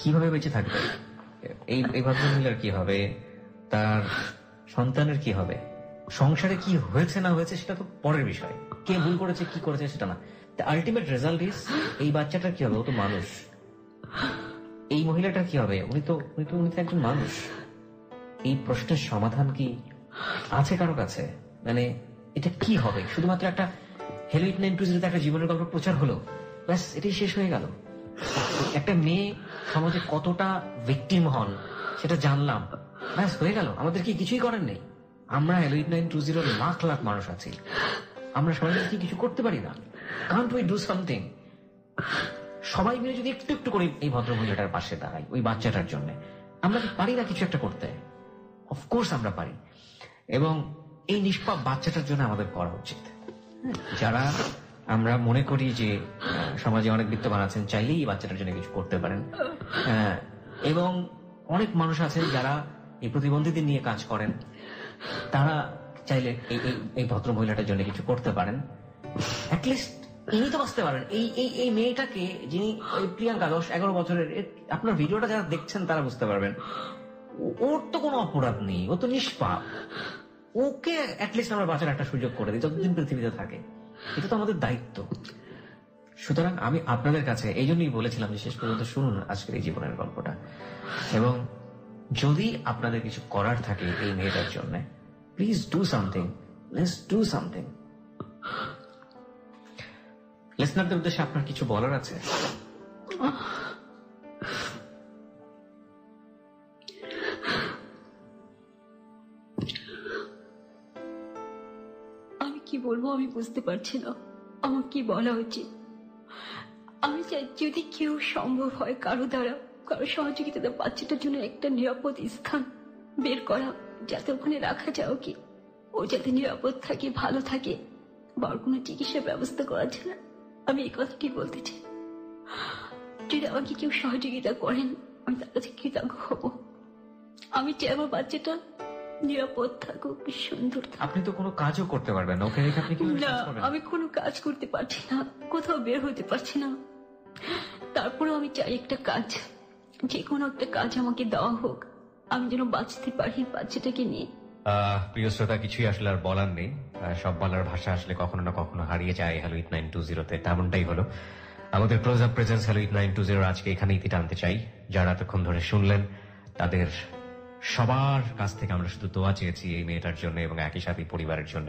Speaker 2: কিভাবে বেঁচে থাকবে এই ভদ্রমহিলার? কি হবে তার সন্তানের? কি হবে সংসারে? কি হয়েছে না হয়েছে সেটা তো পরের বিষয়, কে ভুল করেছে কি করেছে সেটা না। আলটিমেট রেজাল্ট ইজ এই বাচ্চাটার কি হবে? ও তো মানুষ। এই মহিলাটার কি হবে? উনি তো একজন মানুষ। এই প্রশ্নের সমাধান কি আছে কারো কাছে? মানে এটা কি হবে? শুধুমাত্র একটা হেলোইড 920 একটা জীবনের গল্প প্রচার হলো, ব্যাস এটাই শেষ হয়ে গেল? একটা মেয়ে সমাজে কতটা ভিকটিম হন সেটা জানলাম, ব্যাস হয়ে গেল? আমাদের কি কিছুই করেন নেই? আমরা হেলোইড 920 লাখ লাখ মানুষ আছি, আমরা সমাজে কি কিছু করতে পারি না? Can't we do something? সবাই মিলে যদি একটু একটু করে এই ভদ্রমহিলাটার পাশে দাঁড়াই, ওই বাচ্চাটার জন্য, আমরা কি পারি না কিছু একটা করতে? অফকোর্স আমরা পারি, এবং এই নিষ্পাপ বাচ্চাটার জন্য আমাদের করা উচিত। যারা আমরা মনে করি যে সমাজে অনেক বিত্তবান আছেন, চাইলেই এই বাচ্চাটার জন্য কিছু করতে পারেন, এবং অনেক মানুষ আছেন যারা এই প্রতিবন্ধীদের নিয়ে কাজ করেন, তারা চাইলে এই ভদ্র মহিলাটার জন্য কিছু করতে পারেন। অ্যাটলিস্ট ইনি তো বাঁচতে পারেন। এই মেয়েটাকে, যিনি প্রিয়াঙ্কা 10-11 বছরের, আপনার ভিডিওটা যারা দেখছেন তারা বুঝতে পারবেন, ওর তো কোনো অপরাধ নেই, ও তো নিষ্পাপ। ওকে অ্যাটলিস্ট আমরা বাঁচার একটা সুযোগ করে দিই যতদিন পৃথিবীতে থাকে। এটা তো আমাদের দায়িত্ব। সুতরাং আমি আপনাদের কাছে এই জন্যই বলেছিলাম যে শেষ পর্যন্ত শুনুন আজকের এই জীবনের গল্পটা, এবং যদি আপনাদের কিছু করার থাকে এই মেয়েটার জন্য, please do something, let's do something. লিসনারদের উদ্দেশ্যে আপনার কিছু বলার আছে?
Speaker 1: আমি কি বলবো আমি বুঝতে পারছি না, আমার কি বলা উচিত। আমি চাই যদি কেউ সম্ভব হয় কারো দ্বারা, কারো সহযোগিতাতে বাচ্চাটার জন্য একটা নিরাপদ স্থান বের করা, যাতে ওখানে রাখা যায়, কি ও যাতে নিরাপদ থাকে, ভালো থাকে, বা ওর কোনো চিকিৎসার ব্যবস্থা করা যায় না। আমি এই কথাটি বলতে চাই। যদি আমাকে কেউ সহযোগিতা করেন আমি তার কাছে কৃতজ্ঞ হব। আমি চাই আমার বাচ্চাটা নিরাপদ থাকুক, সুন্দর থাকুক।
Speaker 2: আপনি তো কোনো কাজও করতে পারবেন না, ওকে রেখে আপনি কি
Speaker 1: না, আমি কোনো কাজ করতে পারছি না, কোথাও বের হতে পারছি না। তারপরে আমি চাই একটা কাজ, যে কোনো একটা কাজ আমাকে দেওয়া হোক, আমি যেন বাঁচতে পারি বাচ্চাটাকে নিয়ে।
Speaker 3: প্রিয় শ্রোতা, কিছুই আসলে আর বলার নেই। সব বলার ভাষা আসলে কখনো না কখনো হারিয়ে যায় হেলোইড 920-তে। তেমনটাই হলো আমাদের ক্লোজ আপ প্রেজেন্স হেলোইড 920 আজকে এখানে ইতি টানতে চাই। যারা এতক্ষণ ধরে শুনলেন তাদের সবার কাছ থেকে আমরা শুধু দোয়া চেয়েছি এই মেয়েটার জন্য এবং একই সাথে পরিবারের জন্য।